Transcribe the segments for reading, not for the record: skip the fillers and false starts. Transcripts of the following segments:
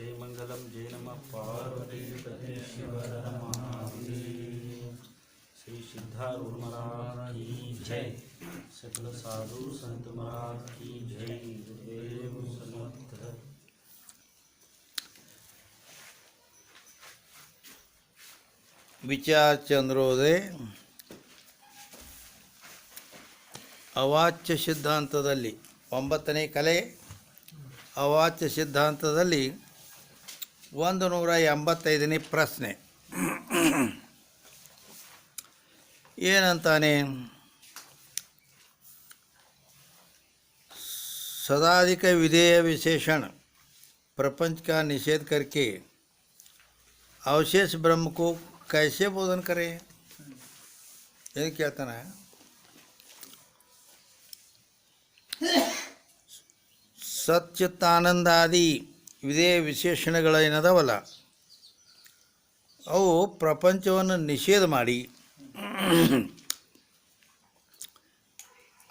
श्रीमंगलम जय नमः पार्वती पते शिव हर महादेव। श्री सिद्धारूढ़ महाराज की जय। सकल साधु संत महाराज की जय। गुरुदेव समर्थ। विचार चंद्रोदय ಅವಾಚ್ಯ ಸಿದ್ಧಾಂತದಲ್ಲಿ 9ನೇ ಕಲೆ ಅವಾಚ್ಯ ಸಿದ್ಧಾಂತದಲ್ಲಿ 185ನೇ ಪ್ರಶ್ನೆ ಏನಂತಾನೆ? सदाधिक विधेय विशेषण प्रपंच का निषेध करके अवशेष ब्रह्म को कैसे बोधन करें? ये कहता है ಸಚ್ಚಿತ್ತಾನಂದಾದಿ ವಿಧೇಯ ವಿಶೇಷಣಗಳೇನದವಲ್ಲ ಅವು ಪ್ರಪಂಚವನ್ನು ನಿಷೇಧ ಮಾಡಿ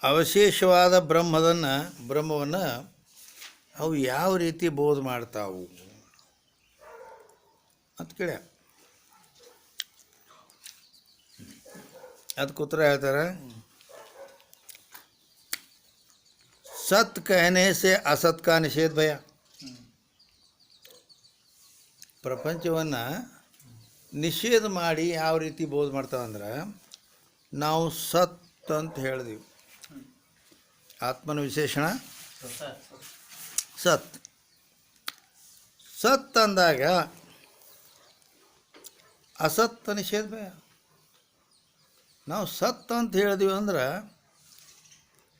ಅವಶೇಷವಾದ ಬ್ರಹ್ಮವನ್ನು ಅವು ಯಾವ ರೀತಿ ಬೋಧ ಮಾಡ್ತಾವು ಅಂತ ಕೇಳ್ಯ. ಅದಕ್ಕೆ ಉತ್ತರ ಹೇಳ್ತಾರೆ, सत्य कहने से असत का निषेध भया. ಪ್ರಪಂಚವನ್ನು ನಿಷೇಧ ಮಾಡಿ ಯಾವ ರೀತಿ ಬೋಧ ಮಾಡ್ತಾವಂದ್ರೆ, ನಾವು ಸತ್ ಅಂತ ಹೇಳಿದೀವಿ. ಆತ್ಮನ ವಿಶೇಷಣ ಸತ್. ಸತ್ ಅಂದಾಗ ಅಸತ್ ನಿಷೇಧ ಭಯ. ನಾವು ಸತ್ ಅಂತ ಹೇಳಿದೀವಿ ಅಂದ್ರೆ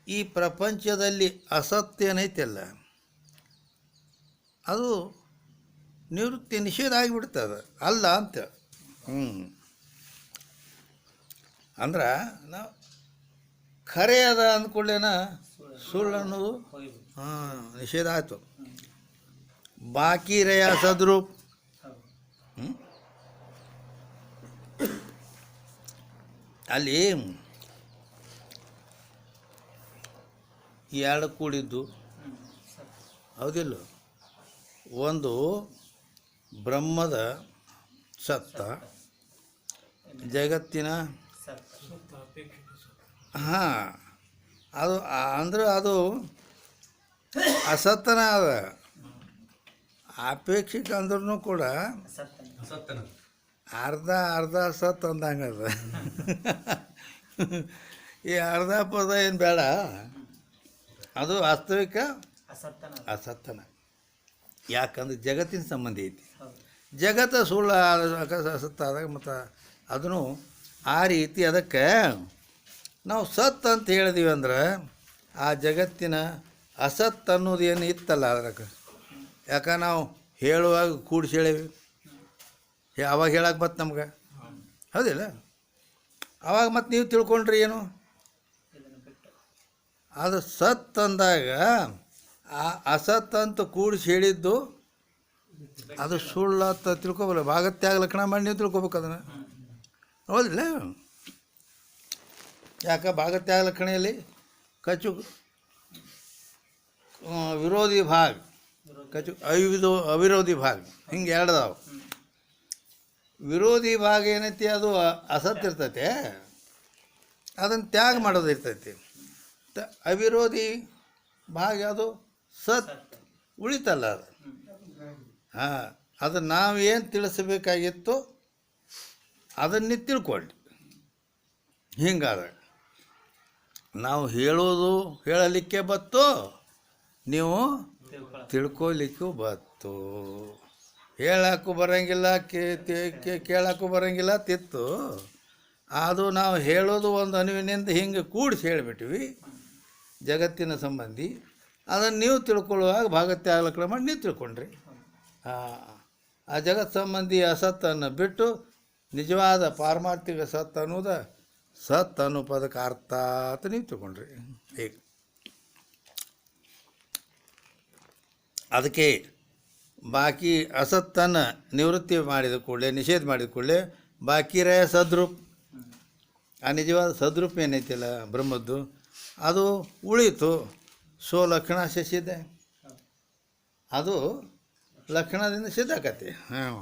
ಈ ಪ್ರಪಂಚದಲ್ಲಿ ಅಸತ್ಯ ಏನೈತಲ್ಲ ಅದು ನಿವೃತ್ತಿ ನಿಷೇಧ ಆಗಿಬಿಡ್ತದೆ ಅಲ್ಲ ಅಂತ. ಅಂದ್ರೆ ನಾವು ಖರೆ ಅದ ಅಂದ್ಕೊಳ್ಳೇನ ಸುಳ್ಳು ಅನ್ನೋದು ನಿಷೇಧ ಆಯಿತು. ಬಾಕಿ ರಯ ಸದ್ರೂಪ್. ಅಲ್ಲಿ ಎರಡು ಕೂಡಿದ್ದು ಹೌದಿಲ್ಲ. ಒಂದು ಬ್ರಹ್ಮದ ಸತ್ತ, ಜಗತ್ತಿನ ಅದು ಅಂದ್ರೆ ಅದು ಅಸತ್ತನ ಅದ. ಅಪೇಕ್ಷಿಕ ಅಂದ್ರೂ ಕೂಡ ಅರ್ಧ ಸತ್ ಅಂದಂಗದ. ಈ ಅರ್ಧ ಪದ ಏನು ಬೇಡ, ಅದು ವಾಸ್ತವಿಕ ಅಸತ್ತನ. ಯಾಕಂದ್ರೆ ಜಗತ್ತಿನ ಸಂಬಂಧ ಐತಿ. ಜಗತ್ತು ಸುಳ್ಳು ಅಸತ್ತಾದಾಗ ಮತ್ತು ಅದನ್ನು ಆ ರೀತಿ ಅದಕ್ಕೆ ನಾವು ಸತ್ ಅಂತ ಹೇಳಿದೀವಿ ಅಂದ್ರೆ ಆ ಜಗತ್ತಿನ ಅಸತ್ ಅನ್ನೋದು ಏನು ಇತ್ತಲ್ಲ ಅದಕ್ಕೆ. ಯಾಕೆ ನಾವು ಹೇಳುವಾಗ ಕೂಡಿಸಿ ಹೇಳೀವಿ, ಅವಾಗ ಹೇಳಕ್ಕೆ ಬತ್ತು ನಮ್ಗೆ, ಹೌದಿಲ್ಲ? ಅವಾಗ ಮತ್ತು ನೀವು ತಿಳ್ಕೊಂಡ್ರಿ ಏನು? ಅದು ಸತ್ ಅಂದಾಗ ಆ ಅಸತ್ ಅಂತ ಕೂಡಿಸಿ ಹೇಳಿದ್ದು ಅದು ಸುಳ್ಳು ಅಂತ ತಿಳ್ಕೊಬಲ್ಲ. ಭಾಗತ್ಯಾಗ ಲಕ್ಷಣ ಮಾಡಿ ನೀವು ತಿಳ್ಕೊಬೇಕು ಅದನ್ನು, ಹೌದಿಲ್ಲ? ಯಾಕೆ ಭಾಗತ್ಯಾಗ ಲಕ್ಷಣೆಯಲ್ಲಿ ವಿರೋಧಿ ಭಾಗ, ಅವಿರೋಧಿ ಭಾಗ, ಹಿಂಗೆ ಎರಡದಾವು. ವಿರೋಧಿ ಭಾಗ ಏನೈತಿ ಅದು ಅಸತ್ ಇರ್ತೈತೆ, ಅದನ್ನು ತ್ಯಾಗ ಮಾಡೋದು ಇರ್ತೈತಿ. ಅವಿರೋಧಿ ಭಾಗ ಅದು ಸತ್ ಉಳಿತಲ್ಲ ಅದು. ಅದು ನಾವೇನು ತಿಳಿಸಬೇಕಾಗಿತ್ತು ಅದನ್ನೇ ತಿಳ್ಕೊಳ್ಳಿ. ಹಿಂಗಾದ ನಾವು ಹೇಳಲಿಕ್ಕೆ ಬತ್ತು, ನೀವು ತಿಳ್ಕೊಲಿಕ್ಕೂ ಬತ್ತು. ಹೇಳಕ್ಕೂ ಬರೋಂಗಿಲ್ಲ, ಕೇಳಕ್ಕೂ ಬರೋಂಗಿಲ್ಲ ತಿತ್ತು. ಅದು ನಾವು ಹೇಳೋದು ಒಂದು ಅನುವಿನಿಂದ ಹಿಂಗೆ ಕೂಡಿಸಿ ಹೇಳಿಬಿಟ್ವಿ ಜಗತ್ತಿನ ಸಂಬಂಧಿ. ಅದನ್ನು ನೀವು ತಿಳ್ಕೊಳ್ಳುವಾಗ ಭಾಗತ್ಯಾಗ ಲಕ್ಷಣ ಮಾಡಿ ನೀವು ತಿಳ್ಕೊಂಡ್ರಿ. ಆ ಜಗತ್ ಸಂಬಂಧಿ ಅಸತ್ತನ್ನು ಬಿಟ್ಟು ನಿಜವಾದ ಪಾರಮಾರ್ಥಿಕ ಸತ್ ಅನ್ನೋದು ಸತ್ ಅನ್ನೋ ಪದಕ್ಕೆ ಅರ್ಥ ಅಂತ ನೀವು ತಿಳ್ಕೊಂಡ್ರಿ. ಈಗ ಅದಕ್ಕೆ ಬಾಕಿ ಅಸತ್ತನ್ನು ನಿವೃತ್ತಿ ಮಾಡಿದ ಕೂಡಲೇ, ನಿಷೇಧ ಮಾಡಿದ ಕೂಡಲೇ ಬಾಕಿ ರಯ ಸದ್ರೂಪ್, ಆ ನಿಜವಾದ ಸದ್ರೂಪ ಏನೈತಿಲ್ಲ ಬ್ರಹ್ಮದ್ದು ಅದು ಉಳೀತು. ಲಕ್ಷಣ ಶಶಿದೆ ಅದು ಲಕ್ಷಣದಿಂದ ಸಿದ್ಧ ಆಕತಿ. ಹಾಂ,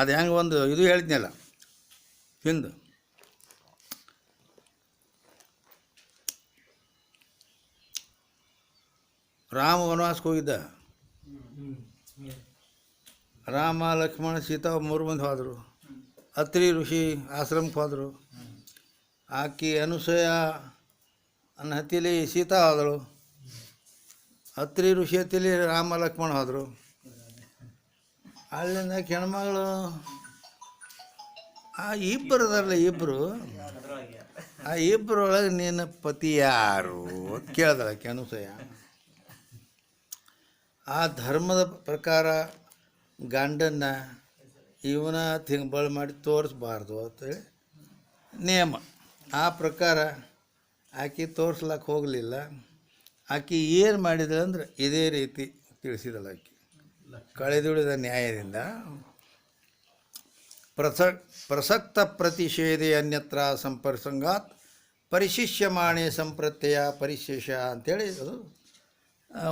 ಅದು ಹೆಂಗೆ ಒಂದು ಇದು ಹೇಳಿದ್ನಲ್ಲ ಹಿಂದೆ, ರಾಮ ವನವಾಸಕ್ಕೆ ಹೋಗಿದ್ದ. ರಾಮ ಲಕ್ಷ್ಮಣ ಸೀತಾ 3 ಮಂದಿ ಹೋದರು. ಅತ್ರಿ ಋಷಿ ಆಶ್ರಮಕ್ಕೆ ಹೋದರು. ಆಕಿ ಅನುಸೂಯ ಅನ್ನ ಹತ್ತಿಲಿ ಸೀತಾ ಹೋದಳು. ಅತ್ರಿ ಋಷಿ ಹತ್ತಿಲಿ ರಾಮ ಲಕ್ಷ್ಮಣ ಹೋದರು. ಅಲ್ಲಿಂದ ಹೆಣ್ಮಗಳು ಆ ಇಬ್ಬರದಾರಲ್ಲ, ಆ ಇಬ್ಬರೊಳಗೆ ನಿನ್ನ ಪತಿ ಯಾರು ಅಂತ ಕೇಳ್ದಳ ಅನುಸೂಯ. ಆ ಧರ್ಮದ ಪ್ರಕಾರ ಗಂಡನ್ನ ಇವನ ತಿಂಬಳು ಮಾಡಿ ತೋರಿಸ್ಬಾರ್ದು ಅಂತೇಳಿ ನಿಯಮ. ಆ ಪ್ರಕಾರ ಆಕೆ ತೋರಿಸ್ಲಕ್ಕೆ ಹೋಗಲಿಲ್ಲ. ಆಕೆ ಏನು ಮಾಡಿದಳು ಅಂದ್ರೆ ಇದೇ ರೀತಿ ತಿಳಿಸಿದಳು. ಆಕೆ ಕಳೆದುಳಿದ ನ್ಯಾಯದಿಂದ ಪ್ರಸಕ್ತ ಪ್ರತಿಷೇಧೆ ಅನ್ಯತ್ರ ಸಂಪರ್ಸಂಗಾತ್ ಪರಿಶಿಷ್ಯಮಾಣೆ ಸಂಪ್ರತ್ಯಯ ಪರಿಶೇಷ ಅಂಥೇಳಿ ಅದು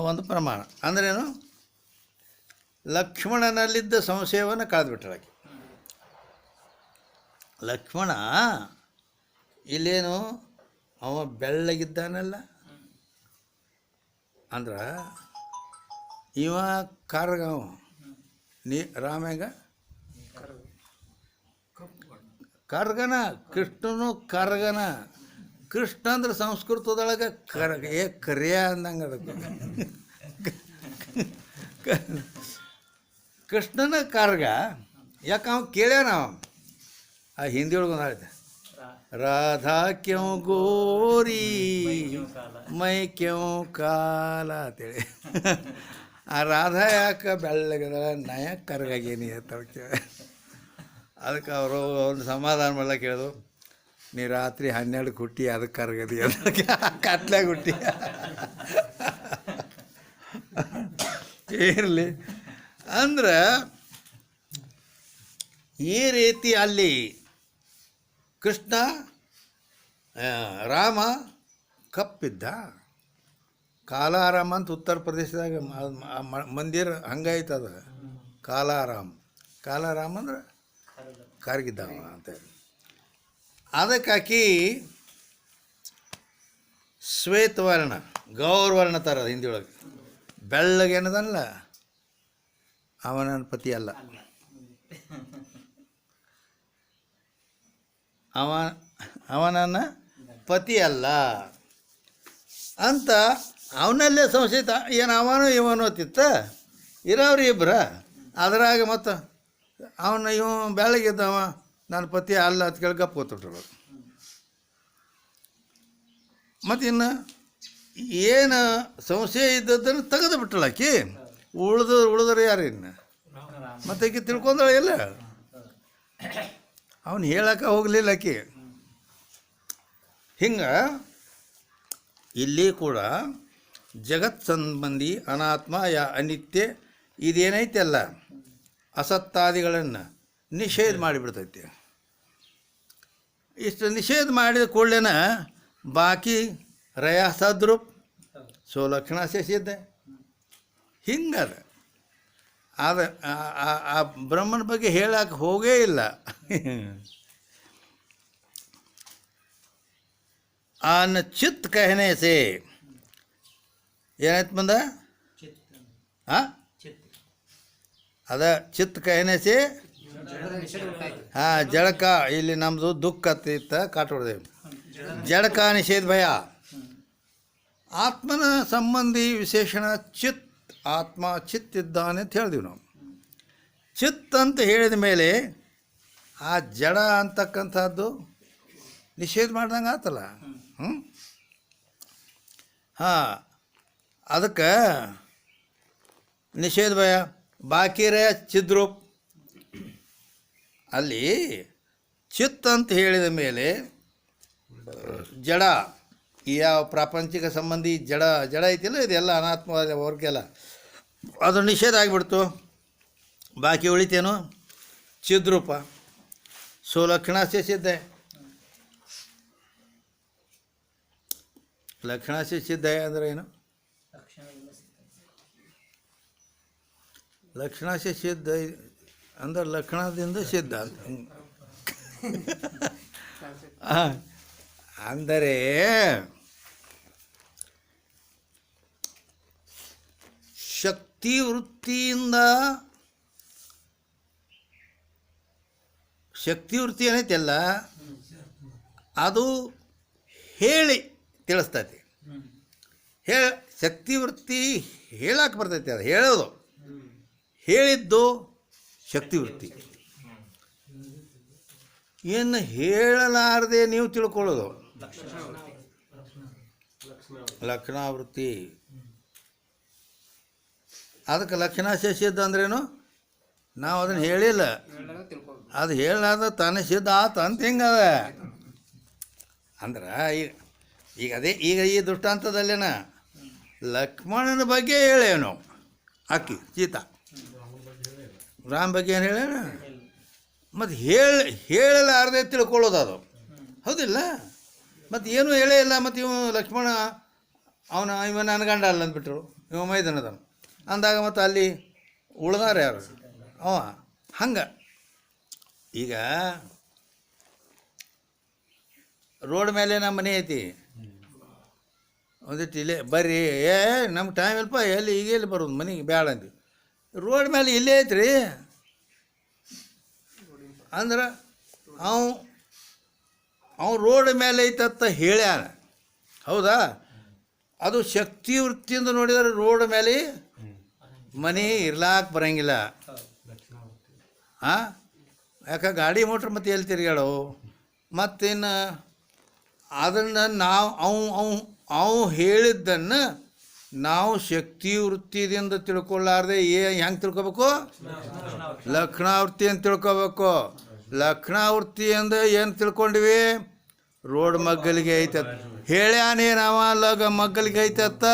ಒಂದು ಪ್ರಮಾಣ. ಅಂದ್ರೇನು, ಲಕ್ಷ್ಮಣನಲ್ಲಿದ್ದ ಸಂಶಯವನ್ನು ಕಳೆದುಬಿಟ್ಟಳಾಕೆ. ಲಕ್ಷ್ಮಣ ಇಲ್ಲೇನು ಅವ ಬೆಳ್ಳಗಿದ್ದಾನಲ್ಲ ಅಂದ್ರೆ ಇವ ಕಾರ್ಗವ, ರಾಮ್ಯಾಗ ಕರ್ಗನ, ಕೃಷ್ಣನು ಕರ್ಗನ. ಕೃಷ್ಣ ಅಂದ್ರೆ ಸಂಸ್ಕೃತದೊಳಗೆ ಕರಿಯ ಅಂದಂಗೆ ಅದಕ್ಕೆ. ಕೃಷ್ಣನ ಕಾರ್ಗ ಯಾಕೆ ಅವ ಕೇಳ್ಯಾನ. ಆ ಹಿಂದಿ ಒಳಗೆ ಒಂದು ಆಯ್ತು, ರಾಧಾ ಕ್ಯೂ ಗೋರಿ ಮೈ ಕ್ಯೂ ಕಾಲ ಅಂತೇಳಿ. ಆ ರಾಧಾ ಯಾಕೆ ಬೆಳ್ಳಗದ ನಯ ಕರ್ಗಾಗೇನಿ ಅಂತ ಅದಕ್ಕೆ ಅವರು ಒಂದು ಸಮಾಧಾನ ಮಾಡ್ಲಿಕ್ಕೆ ಹೇಳಿದ್ರು, ನೀ ರಾತ್ರಿ 12 ಹುಟ್ಟಿ ಅದಕ್ಕೆ ಕರ್ಗದಿ ಅದಕ್ಕೆ ಕತ್ಲಾಗ ಹುಟ್ಟಿ ಇರಲಿ ಅಂದ್ರೆ ಈ ರೀತಿ ಅಲ್ಲಿ ಕೃಷ್ಣ ರಾಮ ಕಪ್ಪಿದ್ದ. ಕಾಲಾರಾಮ ಅಂತ ಉತ್ತರ ಪ್ರದೇಶದಾಗ ಮಂದಿರ ಹಂಗಾಯ್ತದ. ಕಾಲಾರಾಮ ಅಂದ್ರೆ ಕರ್ಗಿದ್ದವ ಅಂತೇಳಿ. ಅದಕ್ಕಾಕಿ ಶ್ವೇತವರ್ಣ ಗೌರವರ್ಣ ಥರ ಹಿಂದಿಯೊಳಗೆ ಬೆಳ್ಳಗೇನದಲ್ಲ ಅವನ ಪತಿ ಅಲ್ಲ, ಅವನನ್ನ ಪತಿ ಅಲ್ಲ ಅಂತ ಅವನಲ್ಲೇ ಸಂಶಯಿತ. ಏನು ಅವನು ಇವನು ತಿತ್ತ ಇರೋರು ಇಬ್ಬರ ಅದ್ರಾಗ ಮತ್ತು ಇವ ಬೆಳಗಿದ್ದವ ನನ್ನ ಪತಿ ಅಲ್ಲ ಅಂತ ಕೇಳಿ ಗಪ್ಪ ಕೂತ್ಬಿಟ್ರು. ಮತ್ತು ಇನ್ನು ಏನು ಸಂಶಯ ಇದ್ದದ್ದನ್ನು ತೆಗೆದು ಬಿಟ್ಟಳಾಕಿ. ಉಳಿದ್ರೆ ಯಾರು ಇನ್ನು ಮತ್ತೆ ಆಕಿ ತಿಳ್ಕೊಂಡಳ ಇಲ್ಲ. ಅವನು ಹೇಳಕ್ಕೆ ಹೋಗಲಿಲ್ಲ ಆಕಿ. ಹಿಂಗೆ ಇಲ್ಲಿ ಕೂಡ ಜಗತ್ ಸಂಬಂಧಿ ಅನಾತ್ಮ ಅನಿತ್ಯ ಇದೇನೈತಲ್ಲ ಅಸತ್ತಾದಿಗಳನ್ನು ನಿಷೇಧ ಮಾಡಿಬಿಡ್ತೈತಿ. ಇಷ್ಟು ನಿಷೇಧ ಮಾಡಿದ ಕೂಡಲೇ ಬಾಕಿ ರಯ ಸದ್ರೂಪ್ ಸೋಲಕ್ಷಣ ಸಿದ್ಧ ಹಿಂಗದ. ಅದು ಆ ಬ್ರಹ್ಮನ ಬಗ್ಗೆ ಹೇಳಕ್ಕೆ ಹೋಗೇ ಇಲ್ಲ. ಆನ್ ಚಿತ್ ಕಹನೆ ಸೇ ಏನಾಯ್ತು ಬಂದ ಹಾಂ ಅದ ಚಿತ್ ಕಹನೆ ಸೇ ಹಾಂ ಜಳಕ ಇಲ್ಲಿ ನಮ್ಮದು ದುಃಖ ಅತ್ತಿತ್ತ ಕಾಟ್ ಹೊಡೆದೇವೆ. ಜಳಕ ನಿಷೇಧ ಭಯ ಆತ್ಮನ ಸಂಬಂಧಿ ವಿಶೇಷಣ ಚಿತ್. ಆತ್ಮ ಚಿತ್ ಇದ್ದಾನೆ ಅಂತ ಹೇಳಿದೀವಿ ನಾವು. ಚಿತ್ ಅಂತ ಹೇಳಿದ ಮೇಲೆ ಆ ಜಡ ಅಂತಕ್ಕಂಥದ್ದು ನಿಷೇಧ ಮಾಡ್ದಂಗೆ ಆತಲ್ಲ. ಹಾಂ, ಅದಕ್ಕೆ ನಿಷೇಧ ಭಯ ಬಾಕಿರೇ ಚಿದ್ರೂಪ್. ಅಲ್ಲಿ ಚಿತ್ ಅಂತ ಹೇಳಿದ ಮೇಲೆ ಜಡ ಈ ಯಾವ ಪ್ರಾಪಂಚಿಕ ಸಂಬಂಧಿ ಜಡ ಐತಿಲ್ಲ, ಇದೆಲ್ಲ ಅನಾತ್ಮವಾದ ವರ್ಗೆಲ್ಲ ಅದು ನಿಷೇಧ ಆಗಿಬಿಡ್ತು. ಬಾಕಿ ಉಳಿತೇನು ಚಿದ್ರೂಪ. ಲಕ್ಷಣಾಸ್ಯ ಸಿದ್ಧ. ಲಕ್ಷಣಾಸ್ಯ ಸಿದ್ಧ ಅಂದರೆ ಏನು? ಲಕ್ಷಣಾಶ ಸಿದ್ಧ ಅಂದ್ರೆ ಲಕ್ಷಣದಿಂದ ಸಿದ್ಧ ಅಂತ ಅಂದರೆ ಶಕ್ತಿ ವೃತ್ತಿಯಿಂದ ಶಕ್ತಿ ವೃತ್ತಿ ಏನೈತಲ್ಲ ಅದು ಹೇಳಿ ತಿಳಿಸ್ತೈತಿ. ಶಕ್ತಿ ವೃತ್ತಿ ಹೇಳಕ್ಕೆ ಬರ್ತೈತಿ, ಅದು ಹೇಳೋದು, ಹೇಳಿದ್ದು ಶಕ್ತಿ ವೃತ್ತಿ. ಏನು ಹೇಳಲಾರದೆ ನೀವು ತಿಳ್ಕೊಳ್ಳೋದು ಲಕ್ಷಣಾವೃತ್ತಿ. ಅದಕ್ಕೆ ಲಕ್ಷಣಾಶ ಸಿದ್ಧ ಅಂದ್ರೇನು? ನಾವು ಅದನ್ನು ಹೇಳಿಲ್ಲ, ಅದು ಹೇಳಲಾರ್ದ ತಾನೇ ಸಿದ್ಧ ಆತ ಅಂತ ಹೆಂಗದ ಅಂದ್ರೆ ಈಗ ಅದೇ ಈಗ ಈ ದೃಷ್ಟಾಂತದಲ್ಲೇನ ಲಕ್ಷ್ಮಣನ ಬಗ್ಗೆ ಹೇಳೇನು, ಅಕ್ಕಿ ಸೀತಾ ರಾಮ ಬಗ್ಗೆ ಏನು ಹೇಳೇನ, ಮತ್ತು ಹೇಳಲಾರದೆ ತಿಳ್ಕೊಳ್ಳೋದು ಅದು ಹೌದಿಲ್ಲ. ಮತ್ತು ಏನೂ ಹೇಳೇ ಇಲ್ಲ, ಮತ್ತು ಇವ ಲಕ್ಷ್ಮಣ ಇವ ನನ್ನ ಗಂಡ ಅಲ್ಲ ಅಂದ್ಬಿಟ್ರು, ಇವ ಮೈದನದನು ಅಂದಾಗ ಮತ್ತು ಅಲ್ಲಿ ಉಳ್ದಾರ ಯಾರು ಅವ ಹಂಗೆ. ಈಗ ರೋಡ್ ಮೇಲೆ ನಮ್ಮ ಮನೆ ಐತಿ, ಒಂದಿಟ್ಟು ಇಲ್ಲೇ ಬರ್ರಿ, ನಮ್ಮ ಟೈಮ್ ಇಲ್ಪ ಎಲ್ಲಿ ಈಗ ಎಲ್ಲಿ ಬರೋದು ಮನೆಗೆ ಬ್ಯಾಡ ಅಂತೀವಿ. ರೋಡ್ ಮೇಲೆ ಇಲ್ಲೇ ಐತ್ರಿ ಅಂದ್ರೆ ಅವ ರೋಡ್ ಮೇಲೆ ಐತತ್ತ ಹೇಳ್ಯಾನ, ಹೌದಾ? ಅದು ಶಕ್ತಿ ವೃತ್ತಿಯಿಂದ ನೋಡಿದರೆ ರೋಡ್ ಮೇಲೆ ಮನೆ ಇರ್ಲಾಕೆ ಬರೋಂಗಿಲ್ಲ. ಹಾಂ, ಯಾಕೆ ಗಾಡಿ ಮೋಟ್ರ್ ಮತ್ತೆ ಎಲ್ಲಿ ತಿರುಗಾಡೋ? ಮತ್ತಿನ್ನು ಅದನ್ನು ಅವು ಹೇಳಿದ್ದನ್ನು ನಾವು ಶಕ್ತಿ ವೃತ್ತಿದಿಂದ ತಿಳ್ಕೊಳ್ಳಾರ್ದೆ ಹೆಂಗೆ ತಿಳ್ಕೊಬೇಕು? ಲಕ್ಷಣಾವೃತ್ತಿ ಅಂತ ತಿಳ್ಕೊಬೇಕು. ಲಕ್ಷಣಾವೃತ್ತಿ ಅಂದರೆ ಏನು ತಿಳ್ಕೊಂಡಿವಿ? ರೋಡ್ ಮಗ್ಗಲಿಗೆ ಐತತ್ ಹೇಳ್ಯಾನೇನವ ಮಗ್ಗಲಿಗೆ ಐತತ್ತ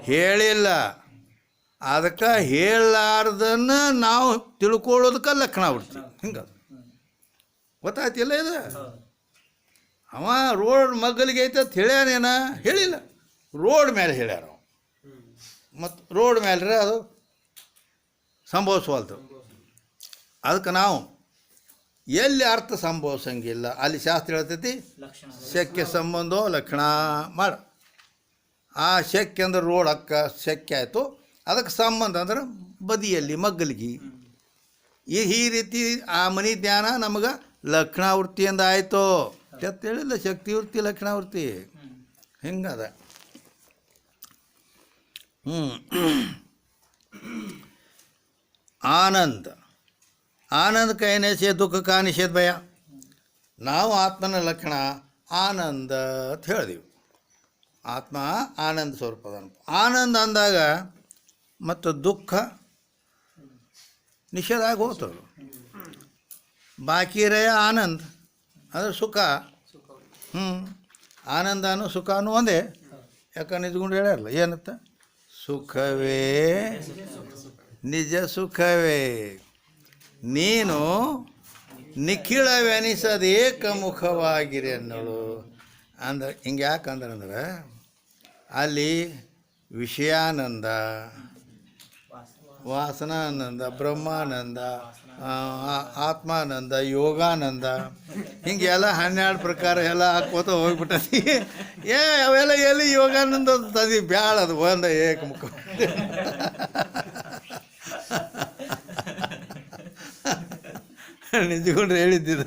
ಹೇಳಿಲ್ಲ. ಅದಕ್ಕೆ ಹೇಳಲಾರ್ದನ್ನು ನಾವು ತಿಳ್ಕೊಳ್ಳೋದಕ್ಕೆ ಲಕ್ಷಣಾವೃತ್ತಿ. ಹಿಂಗೆ ಗೊತ್ತಾಯ್ತಿಲ್ಲ ಇದು? ಅವ ರೋಡ್ ಮಗ್ಗಲಿಗೆ ಐತತ್ ಹೇಳ್ಯಾನೇನ? ಹೇಳಿಲ್ಲ, ರೋಡ್ ಮೇಲೆ ಹೇಳ್ಯಾರ. ಮತ್ತು ರೋಡ್ ಮೇಲೆ ಅದು ಸಂಭವಿಸ್ವಲ್ತು. ಅದಕ್ಕೆ ನಾವು ಎಲ್ಲಿ ಅರ್ಥ ಸಂಭವಿಸಂಗಿಲ್ಲ ಅಲ್ಲಿ ಶಾಸ್ತ್ರ ಹೇಳ್ತೈತಿ ಶಕ್ಯ ಸಂಬಂಧ ಲಕ್ಷಣ ಮಾಡ. ಆ ಶಕ್ಯ ಅಂದ್ರೆ ರೋಡ್ ಅಕ್ಕ ಶಕ್ಯ ಆಯಿತು, ಅದಕ್ಕೆ ಸಂಬಂಧ ಅಂದ್ರೆ ಬದಿಯಲ್ಲಿ ಮಗ್ಗಲಿಗೆ. ಈ ರೀತಿ ಆ ಮನಿ ಜ್ಞಾನ ನಮಗೆ ಲಕ್ಷಣಾವೃತ್ತಿಯಿಂದ ಆಯಿತು ಅಂತ ಹೇಳಿಲ್ಲ. ಶಕ್ತಿ ವೃತ್ತಿ ಲಕ್ಷಣಾವೃತ್ತಿ ಹಿಂಗದ. ಆನಂದ का ಏನೇಸೆ ದುಃಖ का निषेध ಭಯ. ನಾವು ಆತ್ಮನ ಲಕ್ಷಣ ಆನಂದ ಅಂತ ಹೇಳಿದೆವು. ಆತ್ಮ ಆನಂದ ಸ್ವರೂಪದ. ಆನಂದ ಅಂದಾಗ ಮತ್ತು ದುಃಖ ನಿಷೇಧ ಆಗಿ ಹೋಗ್ತವೆ. ಬಾಕಿ ರೇ ಆನಂದ ಅಂದರೆ ಸುಖ. ಆನಂದನೂ ಸುಖನೂ ಒಂದೇ. ಯಾಕೆ ನಿಜಗುಂಡು ಹೇಳ್ಯಾರಲ್ಲ ಏನತ್ತ? ಸುಖವೇ ನಿಜ ಸುಖವೇ ನೀನು ನಿಖಿಳವೆನಿಸದ ಏಕಮುಖವಾಗಿರಿ ಅನ್ನೋಳು ಅಂದ್ರೆ ಹಿಂಗೆ ಯಾಕಂದ್ರೆ ಅಲ್ಲಿ ವಿಷಯಾನಂದ, ವಾಸನಾನಂದ, ಬ್ರಹ್ಮಾನಂದ, ಆತ್ಮಾನಂದ, ಯೋಗಾನಂದ ಹಿಂಗೆಲ್ಲ 12 ಪ್ರಕಾರ ಎಲ್ಲ ಹಾಕ್ಕೋತ ಹೋಗ್ಬಿಟ್ಟತಿ. ಅವೆಲ್ಲ ಎಲ್ಲಿ ಯೋಗಾನಂದ ತದಿ ಬ್ಯಾಳ, ಅದು ಒಂದು ಏಕಮುಖ. ನಿಜಗೊಂಡ್ರೆ ಹೇಳಿದ್ದಿದ್ದು.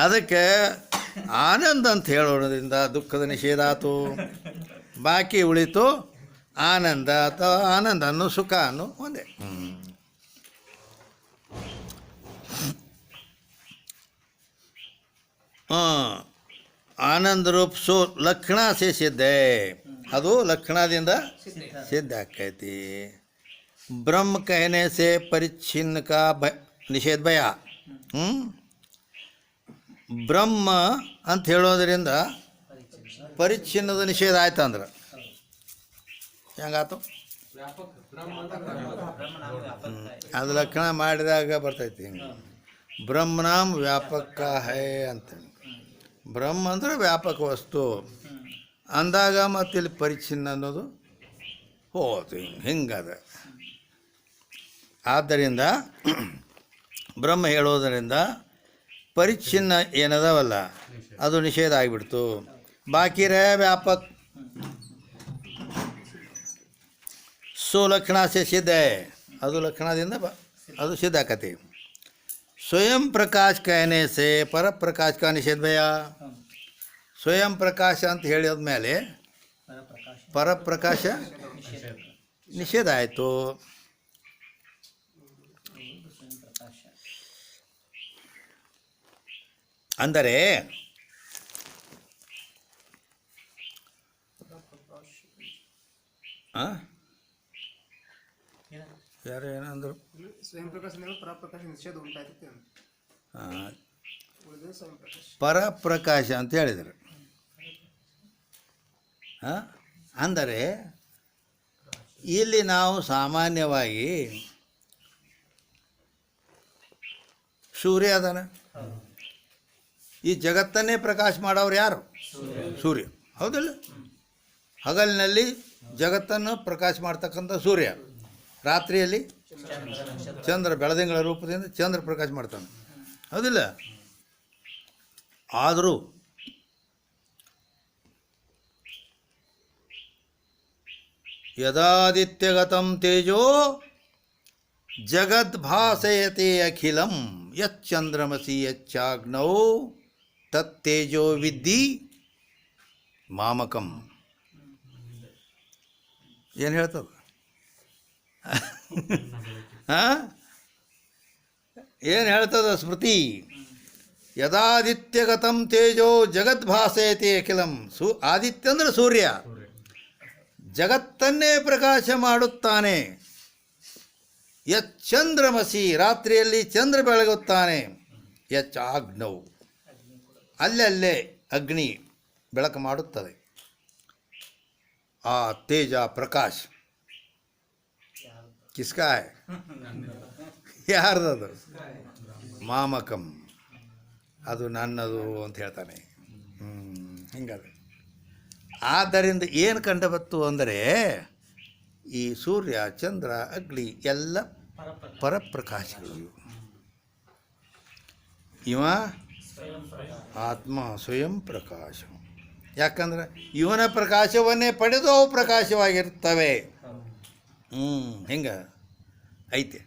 ಅದಕ್ಕೆ ಆನಂದ ಅಂತ ಹೇಳೋದ್ರಿಂದ ದುಃಖದ ನಿಷೇಧ ಆಯಿತು. ಬಾಕಿ ಉಳಿತು ಆನಂದ ಅಥವಾ ಆನಂದ ಅನ್ನೋ ಸುಖ ಅನ್ನೋ ಒಂದೇ. ಆನಂದ ರೂಪ ಸೋ ಲಕ್ಷಣ ಸೇ ಸಿದ್ಧ, ಅದು ಲಕ್ಷಣದಿಂದ ಸಿದ್ಧ ಆಕೈತಿ. ಬ್ರಹ್ಮ कहने से परिच्छिन्न का निषेध भय. ಬ್ರಹ್ಮ ಅಂತ ಹೇಳೋದ್ರಿಂದ ಪರಿಚ್ಛಿನ್ನದ ನಿಷೇಧ ಆಯ್ತು ಅಂದ್ರೆ ಹೆಂಗಾತು? ಅದು ಲಕ್ಷಣ ಮಾಡಿದಾಗ ಬರ್ತೈತಿ. ಬ್ರಹ್ಮನಾಮ್ ವ್ಯಾಪಕ ಹೈ ಅಂತ. ಬ್ರಹ್ಮ ಅಂದ್ರೆ ವ್ಯಾಪಕ ವಸ್ತು. ಅಂದಾಗ ಮತ್ತು ಇಲ್ಲಿ ಪರಿಚ್ಛಿನ್ನ ಅನ್ನೋದು ಹೋತು ಹಿಂಗದ. ಆದ್ದರಿಂದ ಬ್ರಹ್ಮ ಹೇಳೋದರಿಂದ ಪರಿಚ್ಛಿನ್ನ ಏನದವಲ್ಲ ಅದು ನಿಷೇಧ ಆಗಿಬಿಡ್ತು. ಬಾಕಿ ರೇ ವ್ಯಾಪಕ ಲಕ್ಷಣ ಸೆ ಸಿದ್ಧ ಅದು ಲಕ್ಷಣದಿಂದ ಅದು ಸಿದ್ಧ ಆಕತಿ. ಸ್ವಯಂ ಪ್ರಕಾಶ कहने से पर प्रकाश का निषेध भैया. ಸ್ವಯಂ ಪ್ರಕಾಶ ಅಂತ ಹೇಳಿದ ಮೇಲೆ ಪರಪ್ರಕಾಶ ನಿಷೇಧ ಆಯಿತು. ಅಂದರೆ ಯಾರು ಏನಂದ್ರು ಸ್ವಯಂ ಪ್ರಕಾಶ ಪರಪ್ರಕಾಶ ನಿಷೇಧ ಉಂಟಾಗುತ್ತೆ. ಪರಪ್ರಕಾಶ ಅಂತ ಹೇಳಿದರು. ಅಂದರೆ ಇಲ್ಲಿ ನಾವು ಸಾಮಾನ್ಯವಾಗಿ ಸೂರ್ಯ ಅದಾನ, ಈ ಜಗತ್ತನ್ನೇ ಪ್ರಕಾಶ ಮಾಡೋರು ಯಾರು? ಸೂರ್ಯ. ಹೌದಿಲ್ಲ? ಹಗಲಿನಲ್ಲಿ ಜಗತ್ತನ್ನು ಪ್ರಕಾಶ ಮಾಡ್ತಕ್ಕಂಥ ಸೂರ್ಯ, ರಾತ್ರಿಯಲ್ಲಿ ಚಂದ್ರ ಬೆಳದಿಂಗಳ ರೂಪದಿಂದ ಚಂದ್ರ ಪ್ರಕಾಶ ಮಾಡ್ತಾನೆ. ಹೌದಿಲ್ಲ? ಆದರೂ ಯದಾದಿತ್ಯಗತಂ ತೇಜೋ ಜಗದ್ಭಾಸಯತೆ ಅಖಿಲಂ ಯಚ್ಚಂದ್ರಮಸಿ ಯಚ್ಚಾಗ್ನೌ ತತ್ತೇಜೋ ವಿದ್ಧಿ ಮಾಮಕಂ. ಏನು ಹೇಳ್ತದ? ಏನು ಹೇಳ್ತದ ಸ್ಮೃತಿ? ಯದಾದಿತ್ಯಗತಂ ತೇಜೋ ಜಗದ್ಭಾಸಯತೆ ಅಖಿಲಂ. ಆದಿತ್ಯ ಅಂದರೆ ಸೂರ್ಯ, ಜಗತ್ತನ್ನೇ ಪ್ರಕಾಶ ಮಾಡುತ್ತಾನೆ. ಯಚ್ಚಂದ್ರಮಸಿ, ರಾತ್ರಿಯಲ್ಲಿ ಚಂದ್ರ ಬೆಳಗುತ್ತಾನೆ. ಯಚ್ಚಾಗ್ನೌ, ಅಲ್ಲಲ್ಲೇ ಅಗ್ನಿ ಬೆಳಕು ಮಾಡುತ್ತದೆ. ಆ ತೇಜ ಪ್ರಕಾಶ ಕಿಸ್ಕಾ ಹೈ? ಯಾರ್ದದು? ಮಾಮಕಂ, ಅದು ನನ್ನದು ಅಂತ ಹೇಳ್ತಾನೆ. ಹಿಂಗದ. ಆದ್ದರಿಂದ ಏನು ಕಂಡುಬತ್ತು ಅಂದರೆ ಈ ಸೂರ್ಯ ಚಂದ್ರ ಅಗ್ನಿ ಎಲ್ಲ ಪರಪ್ರಕಾಶಗಳು. ಇವ ಆತ್ಮ ಸ್ವಯಂ ಪ್ರಕಾಶ. ಯಾಕಂದ್ರೆ ಇವನ ಪ್ರಕಾಶವನ್ನೇ ಪಡೆದು ಅವು ಪ್ರಕಾಶವಾಗಿರ್ತವೆ. ಹಿಂಗೆ ಐತೆ.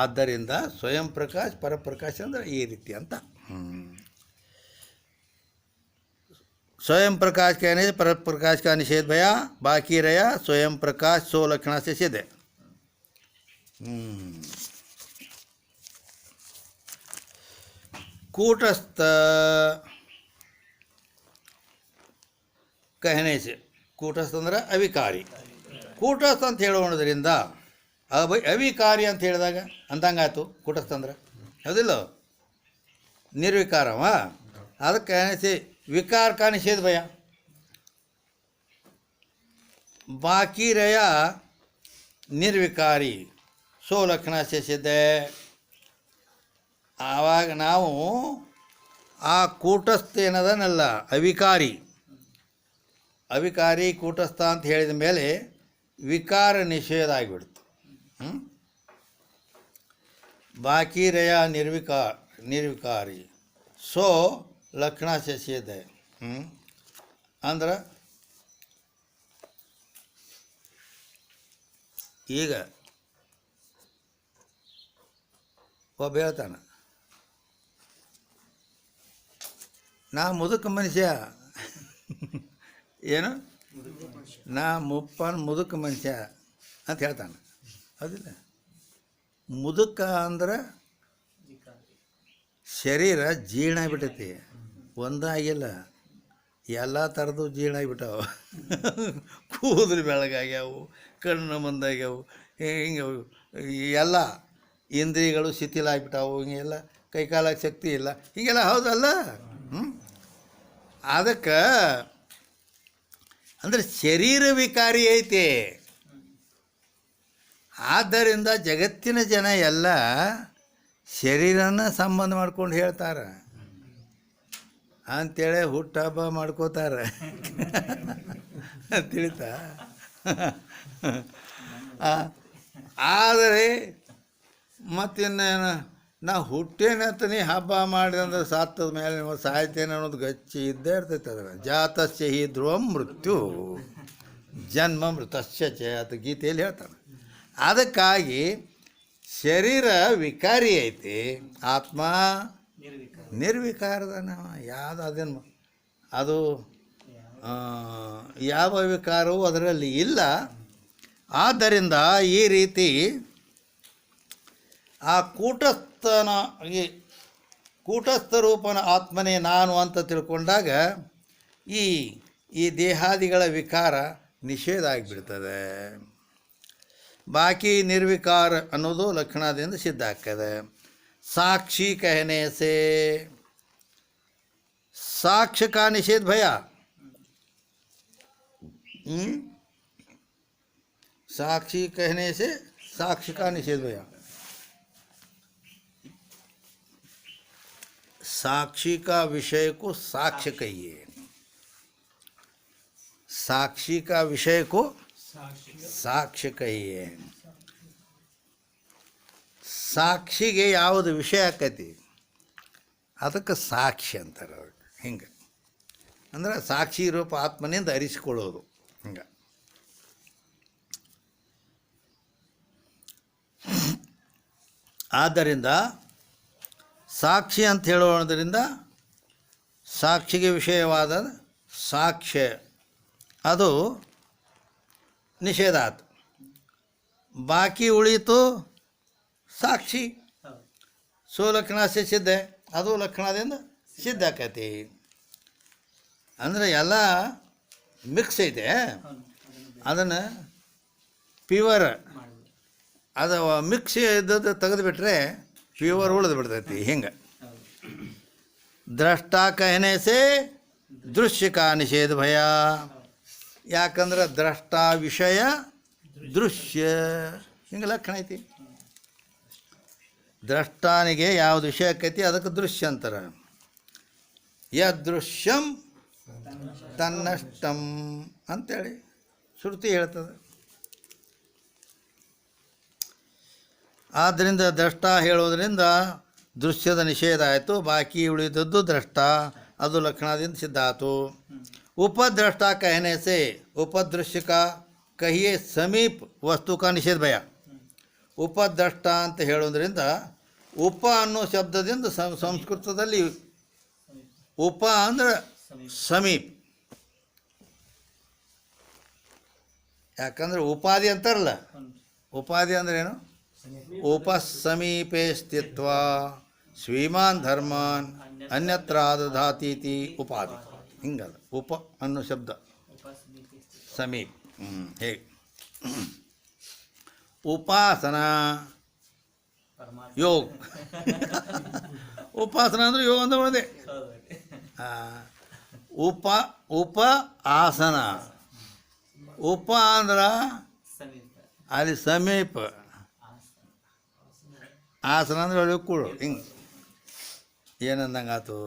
ಆದ್ದರಿಂದ ಸ್ವಯಂ ಪ್ರಕಾಶ ಪರಪ್ರಕಾಶ ಅಂದರೆ ಈ ರೀತಿ ಅಂತ. स्वयं प्रकाश कहने से पर प्रकाश का निषेध भया, बाकी रहा स्वयं प्रकाश 100 लक्षणा से सिद्ध है. कूटस्थ कहने से, ಕೂಟಸ್ಥ ಅಂದ್ರೆ ಅವಿಕಾರಿ. ಕೂಟಸ್ಥ ಅಂತ ಹೇಳೋದ್ರಿಂದ ಅವಿಕಾರಿ ಅಂತ ಹೇಳಿದಾಗ ಅಂದಂಗಾಯ್ತು. ಕೂಟಸ್ಥ ಅಂದ್ರೆ ಹೌದಿಲ್ಲ, ನಿರ್ವಿಕಾರವ. ಅದಕ್ಕೆ कहने विकार का निषेध भया, बाकी रहा ನಿರ್ವಿಕಾರಿ 100 ಲಕ್ಷಣ से सिद्ध है. ಆವಾಗ ನಾವು ಆ ಕೂಟಸ್ಥ ಏನದನಲ್ಲ ಅವಿಕಾರಿ, ಅವಿಕಾರಿ ಕೂಟಸ್ಥ ಅಂತ ಹೇಳಿದ ಮೇಲೆ ವಿಕಾರ ನಿಷೇಧ ಆಗಿಬಿಡ್ತು. ಬಾಕಿ ರಯ ನಿರ್ವಿಕಾರಿ 100 ಲಕ್ಷಣ से सिद्ध है. ಅಂದ್ರೆ ಈಗ ಒಬ್ಬ ಹೇಳ್ತಾನೆ, ನಾ ಮುದುಕ ಮನುಷ್ಯ. ಏನು? ನಾ ಮುದುಕ ಮನುಷ್ಯ ಅಂತ ಹೇಳ್ತಾನೆ. ಹೌದಿಲ್ಲ? ಮುದುಕ ಅಂದ್ರೆ ಶರೀರ ಜೀರ್ಣ ಆಗಿಬಿಟ್ಟೈತಿ, ಒಂದಾಗಿಲ್ಲ, ಎಲ್ಲ ಥರದ್ದು ಜೀರ್ಣ ಆಗಿಬಿಟ್ಟವು. ಕೂದಲು ಬೆಳಗಾಗ್ಯಾವು, ಕಣ್ಣು ಮಂದಾಗ್ಯಾವು, ಹಿಂಗೆ ಎಲ್ಲ ಇಂದ್ರಿಯಗಳು ಶಿಥಿಲ ಆಗಿಬಿಟ್ಟವು, ಹಿಂಗೆಲ್ಲ ಕೈಕಾಲಕ್ಕೆ ಶಕ್ತಿ ಇಲ್ಲ, ಹೀಗೆಲ್ಲ ಹೌದಲ್ಲ. ಅದಕ್ಕೆ ಅಂದರೆ ಶರೀರ ವಿಕಾರಿ ಐತೆ. ಆದ್ದರಿಂದ ಜಗತ್ತಿನ ಜನ ಎಲ್ಲ ಶರೀರನ ಸಂಬಂಧ ಮಾಡ್ಕೊಂಡು ಹೇಳ್ತಾರೆ. ಅಂಥೇಳಿ ಹುಟ್ಟುಹಬ್ಬ ಮಾಡ್ಕೋತಾರೆ. ತಿಳಿತಾ? ಆದರೆ ಮತ್ತಿನ್ನೇನು ನಾ ಹುಟ್ಟೇನಂತ ನೀ ಹಬ್ಬ ಮಾಡಿದಂದ್ರೆ ಸತ್ತದ ಮೇಲೆ ನೀವು ಸಾಯ್ತೇನೆ ಅನ್ನೋದು ಗಚ್ಚಿ ಇದ್ದೇ ಇರ್ತೈತೆ ಅದರ. ಜಾತಸ್ಯ ಹಿ ಧ್ರುವಂ ಮೃತ್ಯು ಜನ್ಮ ಮೃತಸ್ಯ ಚ ಅಂತ ಗೀತೆಯಲ್ಲಿ ಹೇಳ್ತಾನೆ. ಅದಕ್ಕಾಗಿ ಶರೀರ ವಿಕಾರಿ ಐತಿ, ಆತ್ಮ ನಿರ್ವಿಕಾರದ. ಯಾವುದು ಅದೇನು ಅದು ಯಾವ ವಿಕಾರವೂ ಅದರಲ್ಲಿ ಇಲ್ಲ. ಆದ್ದರಿಂದ ಈ ರೀತಿ ಆ ಕೂಟಸ್ಥ ರೂಪನ ಆತ್ಮನೇ ನಾನು ಅಂತ ತಿಳ್ಕೊಂಡಾಗ ಈ ದೇಹಾದಿಗಳ ವಿಕಾರ ನಿಷೇಧ ಆಗಿಬಿಡ್ತದೆ. ಬಾಕಿ ನಿರ್ವಿಕಾರ ಅನ್ನೋದು ಲಕ್ಷಣದಿಂದ ಸಿದ್ಧ ಆಗ್ತದೆ. ಸಾಕ್ಷಿ कहने से साक्ष्य का निषेध भया. साक्षी कहने से साक्ष्य का निषेध भया. साक्षी का विषय को साक्ष्य कहिए. साक्षी का विषय को साक्ष्य कहिए. ಸಾಕ್ಷಿಗೆ ಯಾವುದು ವಿಷಯ ಆಕೈತಿ ಅದಕ್ಕೆ ಸಾಕ್ಷಿ ಅಂತಾರೆ. ಹಿಂಗೆ ಅಂದ್ರೆ ಸಾಕ್ಷಿ ರೂಪ ಆತ್ಮನಿಂದ ಅರಿಸಿಕೊಳ್ಳೋದು. ಹಿಂಗೆ ಆದ್ದರಿಂದ ಸಾಕ್ಷಿ ಅಂತ ಹೇಳೋದ್ರಿಂದ ಸಾಕ್ಷಿಗೆ ವಿಷಯವಾದ ಸಾಕ್ಷ್ಯ ಅದು ನಿಷೇಧ ಆಯ್ತು. ಬಾಕಿ ಉಳಿತು ಸಾಕ್ಷಿ. ಲಕ್ಷಣ ಸಿದ್ಧ, ಅದು ಲಕ್ಷಣದಿಂದ ಸಿದ್ಧ ಆಕೈತಿ. ಅಂದರೆ ಎಲ್ಲ ಮಿಕ್ಸ್ ಐತೆ. ಅದನ್ನು ಪ್ಯೂವರ್ ಅದು ಮಿಕ್ಸ್ ಇದ್ದದ್ದು ತೆಗೆದುಬಿಟ್ರೆ ಪ್ಯೂವರ್ ಉಳಿದು ಬಿಡ್ತೈತಿ. ಹಿಂಗೆ ದ್ರಷ್ಟ कहने से ದೃಶ್ಯ ಕಾ ನಿಷೇಧ ಭಯ. ಯಾಕಂದ್ರೆ ದ್ರಷ್ಟ ವಿಷಯ ದೃಶ್ಯ ಹಿಂಗೆ ಲಕ್ಷಣ ಐತಿ. ದ್ರಷ್ಟಾನಿಗೆ ಯಾವುದು ವಿಷಯ ಆಕೈತಿ ಅದಕ್ಕೆ ದೃಶ್ಯ ಅಂತಾರೆ. ಯದೃಶ್ಯಂ ತನ್ನಷ್ಟಂ ಅಂತೇಳಿ ಶ್ರುತಿ ಹೇಳ್ತದೆ. ಆದ್ದರಿಂದ ದ್ರಷ್ಟ ಹೇಳೋದ್ರಿಂದ ದೃಶ್ಯದ ನಿಷೇಧ ಆಯಿತು. ಬಾಕಿ ಉಳಿದದ್ದು ದ್ರಷ್ಟ, ಅದು ಲಕ್ಷಣದಿಂದ ಸಿದ್ಧ ಆಯಿತು. उपद्रष्टा कहने से उपदृश्य का कहिए समीप वस्तु का निषेध भया. ಉಪದ್ರಷ್ಟ ಅಂತ ಹೇಳೋದ್ರಿಂದ ಉಪ ಅನ್ನೋ ಶಬ್ದದಿಂದ ಸಂಸ್ಕೃತದಲ್ಲಿ ಉಪ ಅಂದ್ರೆ ಸಮೀಪ. ಯಾಕಂದ್ರೆ ಉಪಾಧಿ ಅಂತಾರಲ್ಲ, ಉಪಾಧಿ ಅಂದ್ರೆ ಏನು? ಉಪಸಮೀಪೆ ಸ್ಥಿತ್ವ ಶ್ರೀಮಾನ್ ಧರ್ಮಾನ್ ಅನ್ಯತ್ರ ದಧಾತೀತಿ ಉಪಾಧಿ. ಹಿಂಗಲ್ಲ ಉಪ ಅನ್ನೋ ಶಬ್ದ ಸಮೀಪ. ಹೇಗೆ ಉಪಾಸನಾ ಯೋಗ. ಉಪಾಸನ ಅಂದ್ರೆ ಯೋಗ ಅಂತ ಮಾಡಿದೆ. ಉಪ ಆಸನ. ಉಪ ಅಂದ್ರೆ ಅಲ್ಲಿ ಸಮೀಪ, ಆಸನ ಅಂದ್ರೆ ಒಳಗೆ ಕೂಡು. ಹಿಂಗೆ ಏನಂದಂಗಾತು?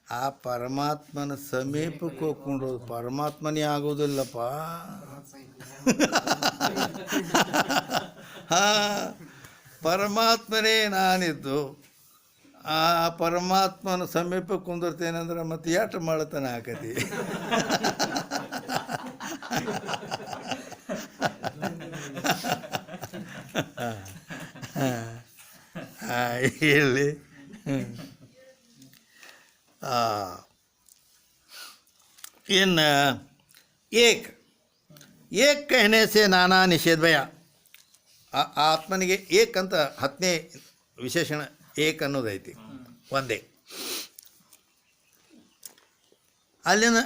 ಆ ಪರಮಾತ್ಮನ ಸಮೀಪಕ್ಕೆ ಹೋಗ್ಕೊಂಡು ಪರಮಾತ್ಮನೇ ಆಗೋದಿಲ್ಲಪ್ಪ. ಪರಮಾತ್ಮನೇ ನಾನಿದ್ದು ಆ ಪರಮಾತ್ಮನ ಸಮೀಪಕ್ಕೆ ಕುಂದಿರ್ತೇನೆಂದ್ರೆ ಮತ್ತೆ ಯಾಟ ಮಾಡತಾನೆ ಆಕತಿ. ಹೇಳಿ ಇನ್ನು ಏಕ್ कहने से नाना निषेध भया. ಆತ್ಮನಿಗೆ ಏಕ್ ಅಂತ 10ನೇ ವಿಶೇಷಣ ಏಕ್ ಅನ್ನೋದೈತಿ, ಒಂದೇ. ಅಲ್ಲಿನ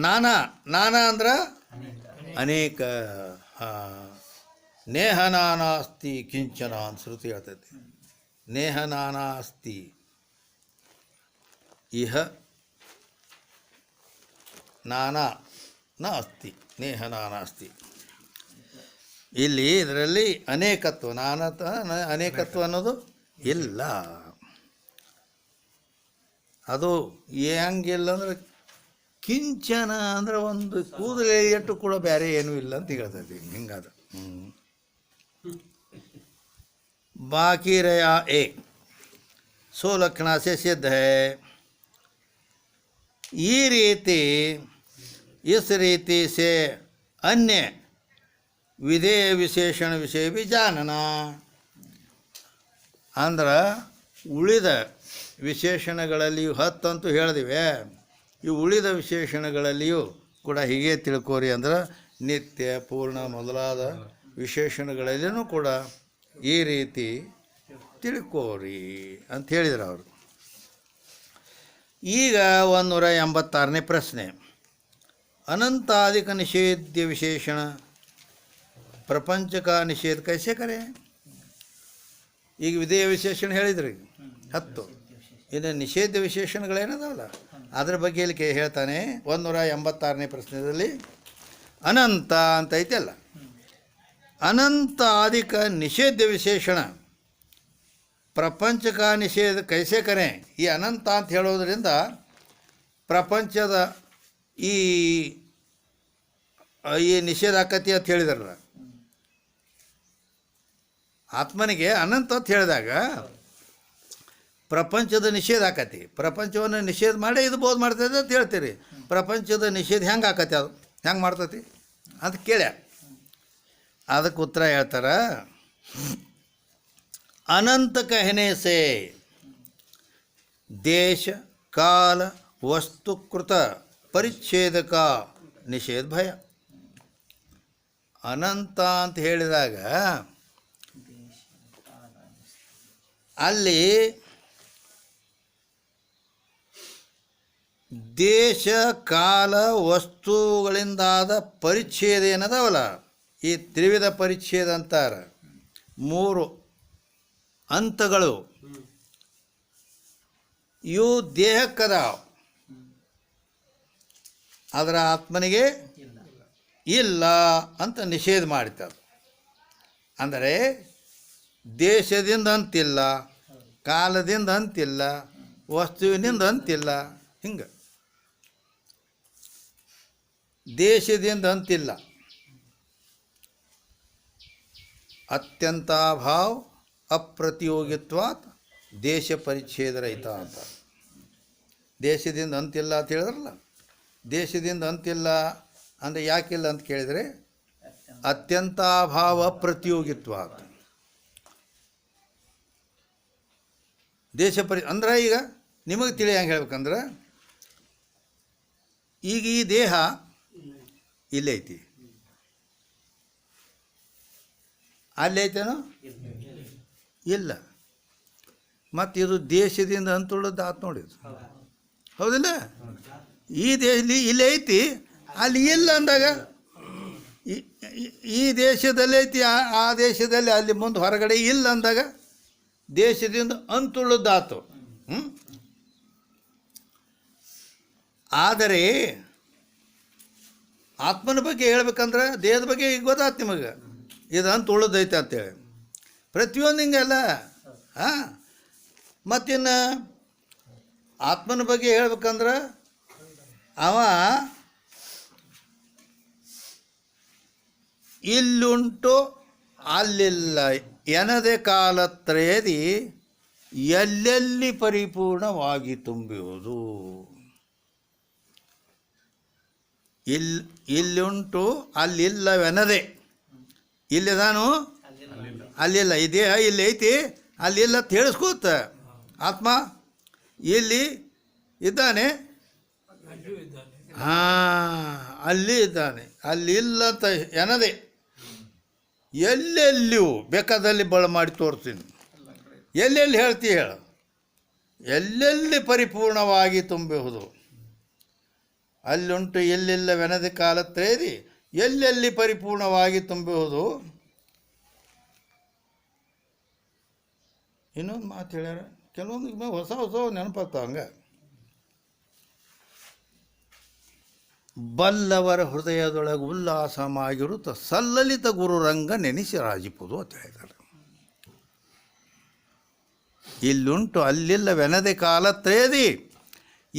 ನಾನಾ ನಾನಾ ಅಂದ್ರೆ ಅನೇಕ. ನೇಹ ನಾನಾಸ್ತಿ ಕಿಂಚನ ಅಂತ ಶ್ರುತಿ ಹೇಳ್ತೈತಿ. ನೇಹ ನಾನಾಸ್ತಿ ಇಹ ನಾನಾ ನ ಅಸ್ತಿ, ನೇಹ ನಾನಾಸ್ತಿ. ಇಲ್ಲಿ ಇದರಲ್ಲಿ ಅನೇಕತ್ವ, ಅನೇಕತ್ವ ಅನ್ನೋದು ಇಲ್ಲ. ಅದು ಹೆಂಗಿಲ್ಲ ಅಂದ್ರೆ ಕಿಂಚನ ಅಂದ್ರೆ ಒಂದು ಕೂದಲು ಎಟ್ಟು ಕೂಡ ಬೇರೆ ಏನೂ ಇಲ್ಲ ಅಂತ ಹೇಳ್ತೈತಿ ಹಿಂಗಾದ. बाकी रहा एक 100 लक्षण से सिद्ध है. ಈ ರೀತಿ इस रीति से अन्य विधेय विशेषण विषय भी जानना. ಅಂದ್ರೆ ಉಳಿದ ವಿಶೇಷಣಗಳಲ್ಲಿಯೂ 10 ಅಂತೂ ಹೇಳಿದಿವೆ. ಈ ಉಳಿದ ವಿಶೇಷಣಗಳಲ್ಲಿಯೂ ಕೂಡ ಹೀಗೆ ತಿಳ್ಕೋರಿ ಅಂದ್ರೆ ನಿತ್ಯ ಪೂರ್ಣ ಮೊದಲಾದ ವಿಶೇಷಣಗಳಲ್ಲಿಯೂ ಕೂಡ ಈ ರೀತಿ ತಿಳ್ಕೋರಿ ಅಂತ ಹೇಳಿದ್ರು ಅವರು. ಈಗ 186ನೇ ಪ್ರಶ್ನೆ. अनंतादिक निषेध्य विशेषण प्रपंच का निषेध कैसे करें. ಈಗ ವಿಧೇಯ ವಿಶೇಷಣ ಹೇಳಿದ್ರಿ 10. ಇನ್ನು ನಿಷೇಧ ವಿಶೇಷಣಗಳೇನದಾವಲ್ಲ ಅದ್ರ ಬಗ್ಗೆ ಇಲ್ಲಿ ಹೇಳ್ತಾನೆ 186ನೇ ಪ್ರಶ್ನೆಯಲ್ಲಿ. ಅನಂತ ಅಂತ ಐತಲ್ಲ, ಅನಂತ ಆದಿಕ ನಿಷೇಧ ವಿಶೇಷಣ ಪ್ರಪಂಚ ಕಾ ನಿಷೇಧ ಕೈಸೆ ಕರೆ. ಈ ಅನಂತ ಅಂತ ಹೇಳೋದ್ರಿಂದ ಪ್ರಪಂಚದ ಈ ನಿಷೇಧ ಆಕತಿ ಅಂತ ಹೇಳಿದಾರಲ್ಲ, ಆತ್ಮನಿಗೆ ಅನಂತ ಅಂತ ಹೇಳಿದಾಗ ಪ್ರಪಂಚದ ನಿಷೇಧ ಆಕತಿ. ಪ್ರಪಂಚವನ್ನು ನಿಷೇಧ ಮಾಡೇ ಇದು ಬೋಧ ಮಾಡ್ತದೆ ಅಂತ ಹೇಳ್ತೀರಿ. ಪ್ರಪಂಚದ ನಿಷೇಧ ಹೆಂಗೆ ಆಕತಿ, ಅದು ಹೆಂಗೆ ಮಾಡ್ತತಿ ಅಂತ ಕೇಳ್ಯ. ಅದಕ್ಕೆ ಉತ್ತರ ಹೇಳ್ತಾರೆ, अनंत कहने से देश काल वस्तुकृत परिच्छेद का निषेध भय. ಅನಂತ ಅಂತ ಹೇಳಿದಾಗ ಅಲ್ಲಿ ದೇಶ ಕಾಲ ವಸ್ತುಗಳಿಂದಾದ ಪರಿಚ್ಛೇದ ಏನದವಲ್ಲ, ಈ ತ್ರಿವಿಧ ಪರಿಚ್ಛೇದ ಅಂತಾರೆ. 3 ಹಂತಗಳು ಇವು ದೇಹಕ್ಕದಾವ, ಅದರ ಆತ್ಮನಿಗೆ ಇಲ್ಲ ಅಂತ ನಿಷೇಧ ಮಾಡ್ತದೆ. ಅಂದರೆ ದೇಶದಿಂದ ಅಂತಿಲ್ಲ, ಕಾಲದಿಂದ ಅಂತಿಲ್ಲ, ವಸ್ತುವಿನಿಂದ ಅಂತಿಲ್ಲ. ಹಿಂಗೆ ದೇಶದಿಂದ ಅಂತಿಲ್ಲ. ಅತ್ಯಂತಾಭಾವ ಅಪ್ರತಿಯೋಗಿತ್ವಾತ್ ದೇಶ ಪರಿಚ್ಛೇದ ರಹಿತ ಅಂತ. ದೇಶದಿಂದ ಅಂತಿಲ್ಲ ಅಂತ ಹೇಳಿದ್ರಲ್ಲ, ದೇಶದಿಂದ ಅಂತಿಲ್ಲ ಅಂದರೆ ಯಾಕಿಲ್ಲ ಅಂತ ಕೇಳಿದರೆ ಅತ್ಯಂತಾಭಾವ ಅಪ್ರತಿಯೋಗಿತ್ವಾತ್. ಅಂದ್ರೆ ಈಗ ನಿಮಗೆ ತಿಳಿ ಹೆಂಗೆ ಹೇಳ್ಬೇಕಂದ್ರೆ, ಈಗ ಈ ದೇಹ ಇಲ್ಲೈತಿ, ಅಲ್ಲೈತೇನೋ ಇಲ್ಲ. ಮತ್ತು ಇದು ದೇಶದಿಂದ ಅಂತುಳ್ಳದ್ದು ಆತು ನೋಡಿದ್ದು, ಹೌದಿಲ್ಲ? ಈ ದೇಶದಲ್ಲಿ ಇಲ್ಲಿ ಐತಿ, ಅಲ್ಲಿ ಇಲ್ಲ ಅಂದಾಗ ಈ ದೇಶದಲ್ಲಿ ಐತಿ, ಆ ದೇಶದಲ್ಲಿ ಅಲ್ಲಿ ಮುಂದೆ ಹೊರಗಡೆ ಇಲ್ಲ ಅಂದಾಗ ದೇಶದಿಂದ ಅಂತುಳ್ಳದ್ದಾತು. ಆದರೆ ಆತ್ಮನ ಬಗ್ಗೆ ಹೇಳ್ಬೇಕಂದ್ರೆ ದೇಹದ ಬಗ್ಗೆ ಈಗ ಗೊತ್ತಾಯ್ತು ನಿಮಗೆ, ಇದು ಅಂತ ಉಳಿದೈತೆ ಅಂತೇಳಿ. ಪ್ರತಿಯೊಂದು ಹಿಂಗೆಲ್ಲ. ಹಾಂ, ಮತ್ತಿನ್ನು ಆತ್ಮನ ಬಗ್ಗೆ ಹೇಳ್ಬೇಕಂದ್ರೆ ಅವ ಇಲ್ಲುಂಟು ಅಲ್ಲಿಲ್ಲ ಎನದೆ ಕಾಲತ್ರಯದಿ ಎಲ್ಲೆಲ್ಲಿ ಪರಿಪೂರ್ಣವಾಗಿ ತುಂಬುವುದು. ಇಲ್ಲುಂಟು ಅಲ್ಲಿಲ್ಲವೆನದೆ, ಇಲ್ಲಿದಾನು ಅಲ್ಲಿಲ್ಲ. ಈ ದೇಹ ಇಲ್ಲಿ ಐತಿ, ಅಲ್ಲಿಲ್ಲ ಅಂತ ಹೇಳಿಸ್ಕೋತ ಆತ್ಮ ಇಲ್ಲಿ ಇದ್ದಾನೆ. ಹಾಂ, ಅಲ್ಲಿ ಇದ್ದಾನೆ, ಅಲ್ಲಿ ಇಲ್ಲ ಅಂತ ಎನ್ನದೆ ಎಲ್ಲೆಲ್ಲಿಯೂ ಬೇಕಾದಲ್ಲಿ ಬಳ ಮಾಡಿ ತೋರಿಸ್ತೀನಿ. ಎಲ್ಲೆಲ್ಲಿ ಹೇಳ್ತೀವಿ ಹೇಳು, ಎಲ್ಲೆಲ್ಲಿ ಪರಿಪೂರ್ಣವಾಗಿ ತುಂಬುವುದು. ಅಲ್ಲುಂಟು ಎಲ್ಲಿಲ್ಲವೆನದೆ ಕಾಲತ್ರಯದಿ ಎಲ್ಲೆಲ್ಲಿ ಪರಿಪೂರ್ಣವಾಗಿ ತುಂಬುವುದು. ಇನ್ನೊಂದು ಮಾತು ಹೇಳ್ಯಾರ, ಕೆಲವೊಂದು ಹೊಸ ನೆನಪಾಗ್ತಾವ. ಹಂಗೆ ಬಲ್ಲವರ ಹೃದಯದೊಳಗೆ ಉಲ್ಲಾಸವಾಗಿರುತ್ತ ಸಲ್ಲಲಿತ ಗುರುರಂಗ ನೆನೆಸಿ ರಾಜಿಪುದು ಅಂತ ಹೇಳಿದ್ದಾರೆ. ಇಲ್ಲುಂಟು ಅಲ್ಲಿಲ್ಲವೆನದೆ ಕಾಲತ್ರಯದಿ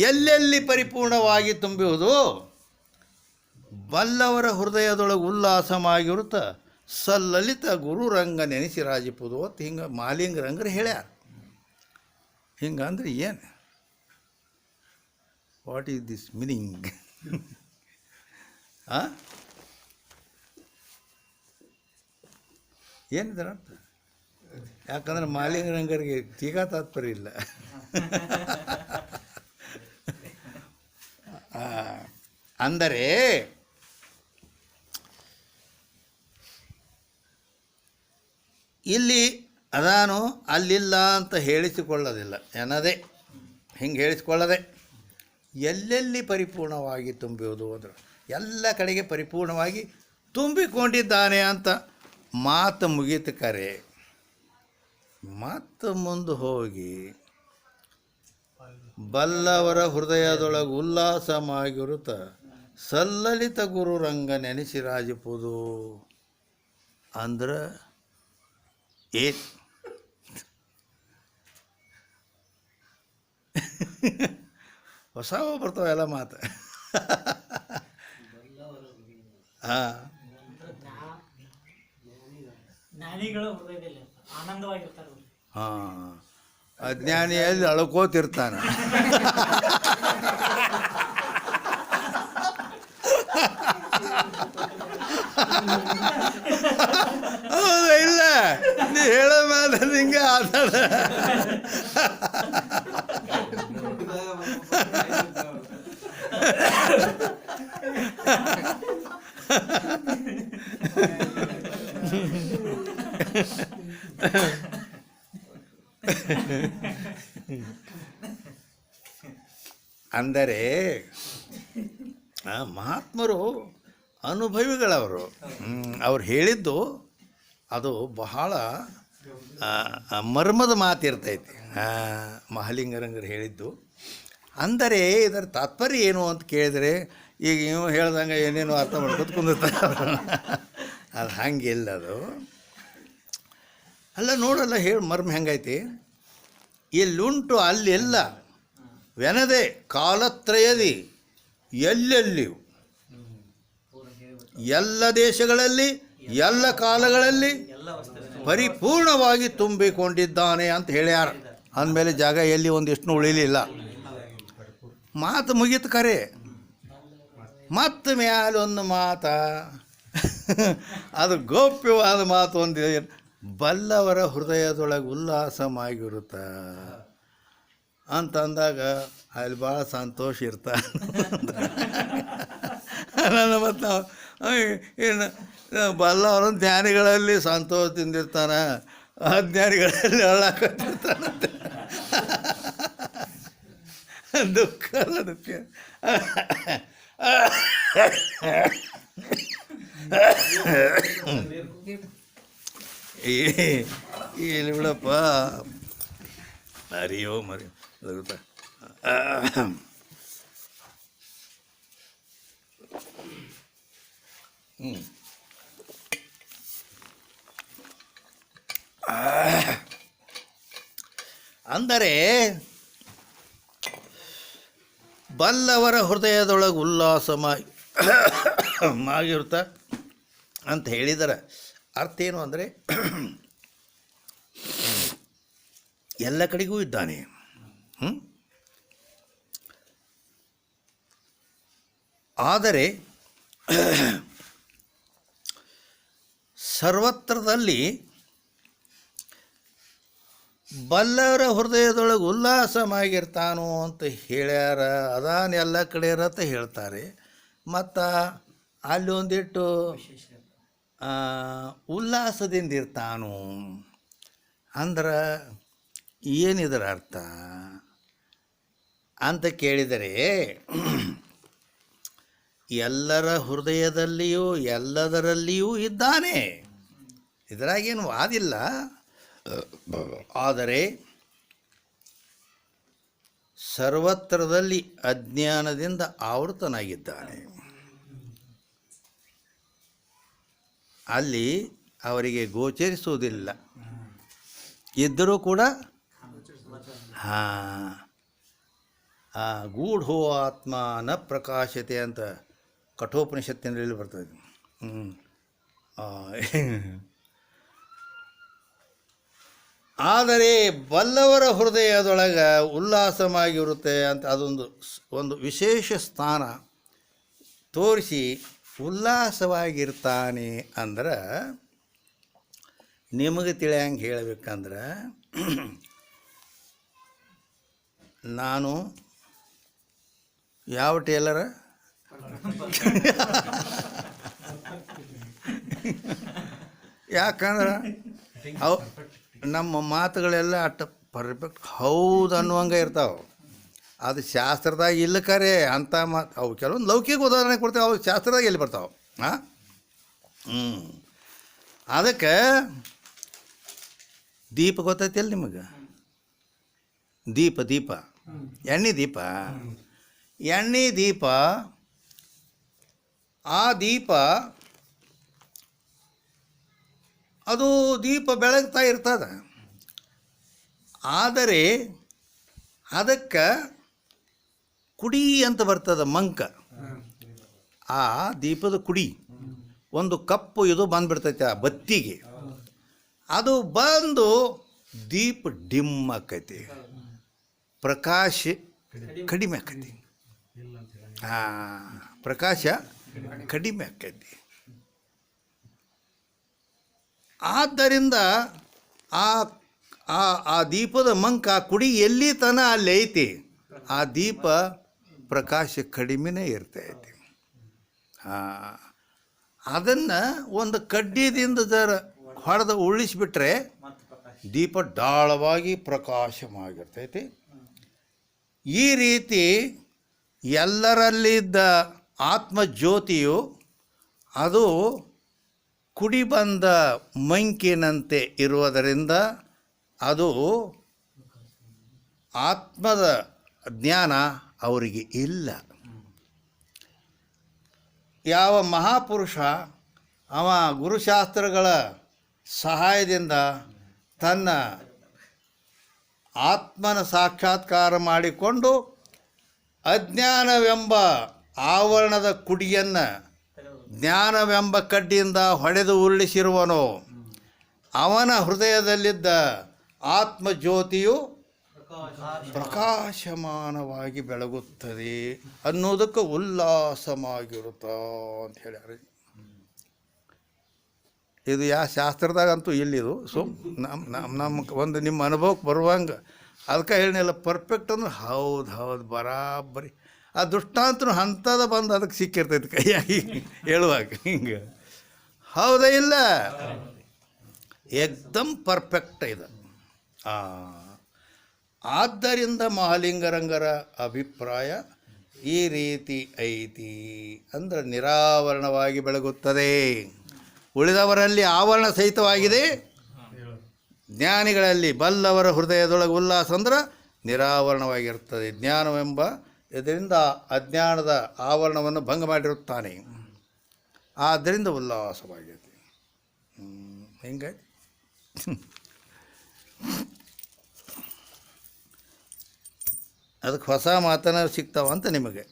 ಎಲ್ಲೆಲ್ಲಿ ಪರಿಪೂರ್ಣವಾಗಿ ತುಂಬುವುದು ಬಲ್ಲವರ ಹೃದಯದೊಳಗೆ ಉಲ್ಲಾಸವಾಗಿರುತ್ತ ಸಲ್ಲಲಿತ ಗುರುರಂಗ ನೆನೆಸಿ ರಾಜಿಪುದು ಅಂತ ಹಿಂಗೆ ಮಾಲಿಂಗರಂಗರು ಹೇಳ್ಯಾರ. ಹಿಂಗಂದ್ರೆ ಏನು? What is this meaning? ಏನಿದರ ಅರ್ಥ? ಯಾಕಂದ್ರೆ ಮಾಲಿಂಗರಂಗರಿಗೆ ತೀಗಾ ತಾತ್ಪರ್ಯ ಇಲ್ಲ. ಅಂದರೆ ಇಲ್ಲಿ ಅದಾನು ಅಲ್ಲಿಲ್ಲ ಅಂತ ಹೇಳಿಸಿಕೊಳ್ಳೋದಿಲ್ಲ ಏನದೇ ಹಿಂಗೆ ಹೇಳಿಸಿಕೊಳ್ಳದೆ ಎಲ್ಲೆಲ್ಲಿ ಪರಿಪೂರ್ಣವಾಗಿ ತುಂಬುವುದು ಅಂದ್ರೆ ಎಲ್ಲ ಕಡೆಗೆ ಪರಿಪೂರ್ಣವಾಗಿ ತುಂಬಿಕೊಂಡಿದ್ದಾನೆ ಅಂತ ಮಾತು ಮುಗೀತು. ಕರೆ ಮತ್ತು ಮುಂದೆ ಹೋಗಿ ಬಲ್ಲವರ ಹೃದಯದೊಳಗೆ ಉಲ್ಲಾಸವಾಗಿರುತ್ತ ಸಲ್ಲಲಿತ ಗುರುರಂಗ ನೆನೆಸಿ ರಾಜಿಪುದು ಅಂದ್ರೆ ಏನು? ಹೊಸವ ಬರ್ತಾವೆ ಎಲ್ಲ ಮಾತು. ಹಾಂ, ಹಾಂ, ಅಜ್ಞಾನಿಯಲ್ಲಿ ಅಳ್ಕೋತಿರ್ತಾನೆ. ಹೌದಾ? ಇಲ್ಲ, ನೀ ಹೇಳೋ ಮಾತು ಹಿಂಗೆ ಆತದ. ಅಂದರೆ ಮಹಾತ್ಮರು ಅನುಭವಿಗಳವರು. ಅವ್ರು ಹೇಳಿದ್ದು ಅದು ಬಹಳ ಮರ್ಮದ ಮಾತಿರ್ತೈತಿ. ಮಹಾಲಿಂಗರಂಗರು ಹೇಳಿದ್ದು ಅಂದರೆ ಇದರ ತಾತ್ಪರ್ಯ ಏನು ಅಂತ ಕೇಳಿದರೆ ಈಗ ನೀವು ಹೇಳ್ದಂಗೆ ಏನೇನು ಅರ್ಥ ಮಾಡ್ಕೊತ ಕುಂದಿರ್ತಾರೆ. ಅದು ಹಂಗಿಲ್ಲ. ಅದು ಅಲ್ಲ ನೋಡಲ್ಲ, ಹೇಳಿ ಮರ್ಮ ಹೆಂಗೈತಿ. ಇಲ್ಲುಂಟು ಅಲ್ಲೆಲ್ಲ ವೆನದೆ ಕಾಲತ್ರಯದಿ ಎಲ್ಲೆಲ್ಲಿಯೂ ಎಲ್ಲ ದೇಶಗಳಲ್ಲಿ ಎಲ್ಲ ಕಾಲಗಳಲ್ಲಿ ಪರಿಪೂರ್ಣವಾಗಿ ತುಂಬಿಕೊಂಡಿದ್ದಾನೆ ಅಂತ ಹೇಳ್ಯಾರ. ಅಂದಮೇಲೆ ಜಾಗ ಎಲ್ಲಿ ಒಂದಿಷ್ಟು ಉಳಿಲಿಲ್ಲ. ಮಾತು ಮುಗೀತು. ಕರೆ ಮತ್ತು ಮ್ಯಾಲೊಂದು ಮಾತ, ಅದು ಗೌಪ್ಯವಾದ ಮಾತು ಒಂದಿದೆ. ಬಲ್ಲವರ ಹೃದಯದೊಳಗೆ ಉಲ್ಲಾಸವಾಗಿರುತ್ತ ಅಂತಂದಾಗ ಅಲ್ಲಿ ಭಾಳ ಸಂತೋಷ ಇರ್ತಾರೆ. ನನ್ನ ಮತ್ತು ನಾವು ಏನು ಬಲ್ಲವರ ಜ್ಞಾನಿಗಳಲ್ಲಿ ಸಂತೋಷ ತಿಂದಿರ್ತಾನೆ, ಅಜ್ಞಾನಿಗಳಲ್ಲಿ ಅಳ್ಳಾಕತ್ತಿರ್ತಾನಂತೆ. ದುಃಖದ ದುಃಖ. ಇಲ್ಲಿ ಬಿಡಪ್ಪ, ಅರಿಯೋ ಮರಿ ಗೊತ್ತಾ. ಅಂದರೆ ಬಲ್ಲವರ ಹೃದಯದೊಳಗೆ ಉಲ್ಲಾಸವಾಗಿರುತ್ತ ಅಂತ ಹೇಳಿದರೆ ಅರ್ಥ ಏನು ಅಂದರೆ ಎಲ್ಲ ಕಡೆಗೂ ಇದ್ದಾನೆ. ಆದರೆ ಸರ್ವತ್ರದಲ್ಲಿ ಬಲ್ಲವರ ಹೃದಯದೊಳಗೆ ಉಲ್ಲಾಸವಾಗಿರ್ತಾನೋ ಅಂತ ಹೇಳ್ಯಾರ. ಅದಾನ ಎಲ್ಲ ಕಡೆ ಇರತ್ತ ಹೇಳ್ತಾರೆ. ಮತ್ತು ಅಲ್ಲಿ ಒಂದಿಟ್ಟು ಉಲ್ಲಾಸದಿಂದ ಇರ್ತಾನು ಅಂದ್ರೆ ಏನಿದರ ಅರ್ಥ ಅಂತ ಕೇಳಿದರೆ, ಎಲ್ಲರ ಹೃದಯದಲ್ಲಿಯೂ ಎಲ್ಲದರಲ್ಲಿಯೂ ಇದ್ದಾನೆ, ಇದರಾಗೇನು ವಾದಿಲ್ಲ. ಆದರೆ ಸರ್ವತ್ರದಲ್ಲಿ ಅಜ್ಞಾನದಿಂದ ಆವೃತನಾಗಿದ್ದಾನೆ. ಅಲ್ಲಿ ಅವರಿಗೆ ಗೋಚರಿಸುವುದಿಲ್ಲ. ಇದ್ದರೂ ಕೂಡ ಗೂಢೋ ಆತ್ಮ ನ ಪ್ರಕಾಶತೆ ಅಂತ ಕಠೋಪನಿಷತ್ತಿನಲ್ಲಿ ಬರ್ತದೆ. ಆದರೆ ಬಲ್ಲವರ ಹೃದಯದೊಳಗೆ ಉಲ್ಲಾಸವಾಗಿರುತ್ತೆ ಅಂತ ಒಂದು ವಿಶೇಷ ಸ್ಥಾನ ತೋರಿಸಿ ಉಲ್ಲಾಸವಾಗಿರ್ತಾನೆ ಅಂದ್ರೆ ನಿಮಗೆ ತಿಳಿಯಂಗೆ ಹೇಳಬೇಕಂದ್ರೆ ನಾನು ಯಾವ ಟೇಲರ ಯಾಕಂದ್ರೆ ನಮ್ಮ ಮಾತುಗಳೆಲ್ಲ ಅಟ್ಟ ಪರ್ಫೆಕ್ಟ್ ಹೌದು ಅನ್ನುವಂಗೆ ಇರ್ತಾವೆ. ಅದು ಶಾಸ್ತ್ರದಾಗ ಇಲ್ಲ ಕರೆ ಅಂಥ ಮಾತು ಅವು ಕೆಲವೊಂದು ಲೌಕಿಕ ಉದಾಹರಣೆ ಕೊಡ್ತೇವೆ, ಅವು ಶಾಸ್ತ್ರದಾಗ ಎಲ್ಲಿ ಬರ್ತಾವೆ. ಅದಕ್ಕೆ ದೀಪ ಗೊತ್ತೈತಿಲ್ಲ ನಿಮಗೆ? ದೀಪ ಎಣ್ಣೆ ದೀಪ ಆ ದೀಪ ಅದು ದೀಪ ಬೆಳಗ್ತಾ ಇರ್ತದೆ. ಆದರೆ ಅದಕ್ಕೆ ಕುಡಿ ಅಂತ ಬರ್ತದೆ, ಮಂಕ. ಆ ದೀಪದ ಕುಡಿ ಒಂದು ಕಪ್ಪು ಇದು ಬಂದುಬಿಡ್ತೈತೆ ಆ ಬತ್ತಿಗೆ. ಅದು ಬಂದು ದೀಪ ಡಿಮ್ ಆಕೈತಿ, ಪ್ರಕಾಶ ಕಡಿಮೆ ಆಕೈತಿ. ಪ್ರಕಾಶ ಕಡಿಮೆ ಆಕೈತಿ. ಆದ್ದರಿಂದ ಆ ದೀಪದ ಮಂಕ ಕುಡಿ ಎಲ್ಲಿ ತನ ಅಲ್ಲಿ ಐತಿ, ಆ ದೀಪ ಪ್ರಕಾಶ ಕಡಿಮೆನೇ ಇರ್ತೈತಿ. ಅದನ್ನು ಒಂದು ಕಡ್ಡಿದಿಂದ ಹೊಡೆದು ಉಳಿಸಿಬಿಟ್ರೆ ದೀಪ ಡಾಳವಾಗಿ ಪ್ರಕಾಶವಾಗಿರ್ತೈತಿ. ಈ ರೀತಿ ಎಲ್ಲರಲ್ಲಿದ್ದ ಆತ್ಮಜ್ಯೋತಿಯು ಅದು ಕುಡಿ ಬಂದ ಮಂಕಿನಂತೆ ಇರುವುದರಿಂದ ಅದು ಆತ್ಮದ ಜ್ಞಾನ ಅವರಿಗೆ ಇಲ್ಲ. ಯಾವ ಮಹಾಪುರುಷ ಅವ ಗುರುಶಾಸ್ತ್ರಗಳ ಸಹಾಯದಿಂದ ತನ್ನ ಆತ್ಮನ ಸಾಕ್ಷಾತ್ಕಾರ ಮಾಡಿಕೊಂಡು ಅಜ್ಞಾನವೆಂಬ ಆವರಣದ ಕುಡಿಯನ್ನು ಜ್ಞಾನವೆಂಬ ಕಡ್ಡಿಯಿಂದ ಹೊಡೆದು ಉರುಳಿಸಿರುವನೋ ಅವನ ಹೃದಯದಲ್ಲಿದ್ದ ಆತ್ಮಜ್ಯೋತಿಯು ಪ್ರಕಾಶಮಾನವಾಗಿ ಬೆಳಗುತ್ತದೆ ಅನ್ನೋದಕ್ಕೆ ಉಲ್ಲಾಸವಾಗಿರುತ್ತಾ ಅಂತ ಹೇಳ್ಯಾರ. ಇದು ಯಾವ ಶಾಸ್ತ್ರದಾಗಂತೂ ಇಲ್ಲಿದು. ಸೊ ನಮ್ಮ ಒಂದು ನಿಮ್ಮ ಅನುಭವಕ್ಕೆ ಬರುವಂಗೆ ಅದಕ್ಕೆ ಹೇಳಿಲ್ಲ. ಪರ್ಫೆಕ್ಟ್ ಅಂದ್ರೆ ಹೌದು ಬರಾಬರಿ ಆ ದೃಷ್ಟಾಂತನೂ ಅಂಥದ ಬಂದು ಅದಕ್ಕೆ ಸಿಕ್ಕಿರ್ತೈತೆ ಕೈಯಾಗಿ ಹೇಳುವಾಗ. ಹಿಂಗೆ ಹೌದಾ ಇಲ್ಲ, ಏಕ್ದಮ್ ಪರ್ಫೆಕ್ಟ್ ಇದೆ. ಆದ್ದರಿಂದ ಮಹಾಲಿಂಗರಂಗರ ಅಭಿಪ್ರಾಯ ಈ ರೀತಿ ಐತಿ ಅಂದ್ರೆ ನಿರಾವರಣವಾಗಿ ಬೆಳಗುತ್ತದೆ. ಉಳಿದವರಲ್ಲಿ ಆವರಣ ಸಹಿತವಾಗಿದೆ, ಜ್ಞಾನಿಗಳಲ್ಲಿ ಬಲ್ಲವರ ಹೃದಯದೊಳಗೆ ಉಲ್ಲಾಸ ಅಂದ್ರೆ ನಿರಾವರಣವಾಗಿರ್ತದೆ. ಜ್ಞಾನವೆಂಬ ಇದರಿಂದ ಅಜ್ಞಾನದ ಆವರಣವನ್ನು ಭಂಗ ಮಾಡಿರುತ್ತಾನೆ, ಆದ್ದರಿಂದ ಉಲ್ಲಾಸವಾಗೈತಿ. ಹಿಂಗೆ ಅದಕ್ಕೆ ಹೊಸ ಮಾತನ ಸಿಗ್ತಾವಂತ ನಿಮಗೆ.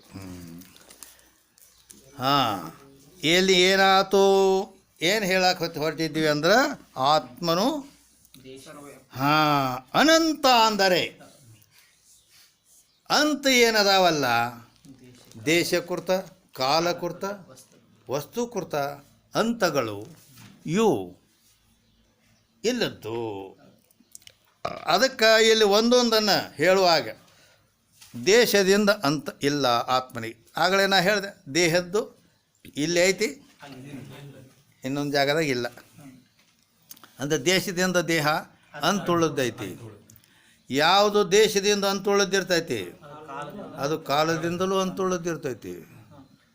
ಎಲ್ಲಿ ಏನಾಯ್ತು, ಏನು ಹೇಳಕ್ಕೆ ಹೊರಟಿದ್ದೀವಿ ಅಂದ್ರೆ ಆತ್ಮನು ಅನಂತ ಅಂದರೆ ಅಂತ ಏನದಾವಲ್ಲ, ದೇಶ ಕುರ್ತ, ಕಾಲ ಕುರ್ತ, ವಸ್ತು ಕುರ್ತ ಅಂತಗಳು ಇವು ಇಲ್ಲದ್ದು. ಅದಕ್ಕೆ ಇಲ್ಲಿ ಒಂದೊಂದನ್ನು ಹೇಳುವಾಗ ದೇಶದಿಂದ ಅಂತ ಇಲ್ಲ ಆತ್ಮನಿಗೆ. ಆಗಲೇ ನಾ ಹೇಳಿದೆ ದೇಹದ್ದು ಇಲ್ಲಿ ಐತಿ, ಇನ್ನೊಂದು ಜಾಗದಾಗ ಇಲ್ಲ. ಅಂದರೆ ದೇಶದಿಂದ ದೇಹ ಅಂತುಳ್ಳದ್ದೈತಿ. ಯಾವುದು ದೇಶದಿಂದ ಅಂತುಳ್ಳದಿರ್ತೈತಿ ಅದು ಕಾಲದಿಂದಲೂ ಅಂತುಳ್ಳದಿರ್ತೈತಿ.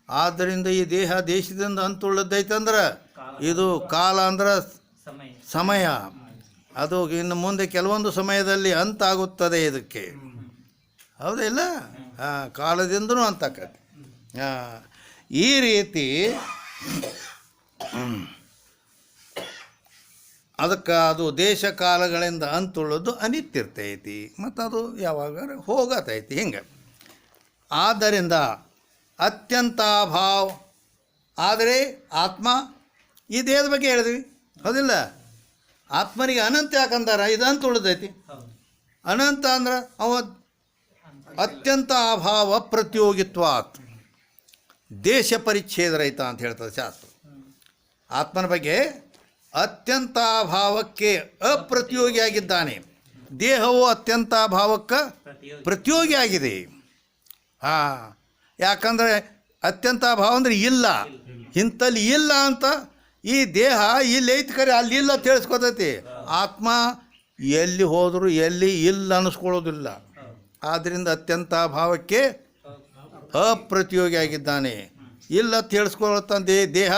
ಆದ್ದರಿಂದ ಈ ದೇಹ ದೇಶದಿಂದ ಅಂತುಳ್ಳದ್ದೈತೆ ಅಂದ್ರೆ ಇದು ಕಾಲ ಅಂದ್ರೆ ಸಮಯ. ಅದು ಇನ್ನು ಮುಂದೆ ಕೆಲವೊಂದು ಸಮಯದಲ್ಲಿ ಅಂತಾಗುತ್ತದೆ ಇದಕ್ಕೆ, ಹೌದಿಲ್ಲ? ಕಾಲದಿಂದನೂ ಅಂತಾಕತಿ. ಈ ರೀತಿ ಅದಕ್ಕೆ ಅದು ದೇಶ ಕಾಲಗಳಿಂದ ಅಂತುಳ್ಳೋದು ಅನಿತ್ಯರ್ತೈತಿ, ಮತ್ತು ಅದು ಯಾವಾಗ ಹೋಗತೈತಿ. ಹಿಂಗೆ ಆದ್ದರಿಂದ ಅತ್ಯಂತ ಭಾವ ಆದರೆ ಆತ್ಮ ಈ ದೇಹದ ಬಗ್ಗೆ ಹೇಳಿದ್ವಿ ಹೌದಿಲ್ಲ. ಆತ್ಮನಿಗೆ ಅನಂತ ಯಾಕಂದಾರ ಇದಂತ ಉಳಿದೈತಿ. ಅನಂತ ಅಂದ್ರೆ ಅವ ಅತ್ಯಂತ ಅಭಾವ ಪ್ರತಿಯೋಗಿತ್ವಾತ್ ದೇಶ ಪರಿಚ್ಛೇದ ರಹಿತ ಅಂತ ಹೇಳ್ತದೆ ಶಾಸ್ತ್ರ. ಆತ್ಮನ ಬಗ್ಗೆ ಅತ್ಯಂತ ಭಾವಕ್ಕೆ ಅಪ್ರತಿಯೋಗಿಯಾಗಿದ್ದಾನೆ. ದೇಹವು ಅತ್ಯಂತ ಭಾವಕ್ಕೆ ಪ್ರತಿಯೋಗಿಯಾಗಿದೆ. ಹಾಂ, ಯಾಕಂದರೆ ಅತ್ಯಂತ ಭಾವ ಅಂದರೆ ಇಲ್ಲ, ಇಂಥಲ್ಲಿ ಇಲ್ಲ ಅಂತ. ಈ ದೇಹ ಇಲ್ಲಿ ಐತಿ ಕರೆ ಅಲ್ಲಿ ಇಲ್ಲ ತಿಳಿಸ್ಕೊತೈತಿ. ಆತ್ಮ ಎಲ್ಲಿ ಹೋದರೂ ಎಲ್ಲಿ ಇಲ್ಲ ಅನ್ನಿಸ್ಕೊಳ್ಳೋದಿಲ್ಲ. ಆದ್ದರಿಂದ ಅತ್ಯಂತ ಭಾವಕ್ಕೆ ಅಪ್ರತಿಯೋಗಿಯಾಗಿದ್ದಾನೆ. ಇಲ್ಲ ತಿಳಿಸ್ಕೊಳ್ತಂದೆ ದೇಹ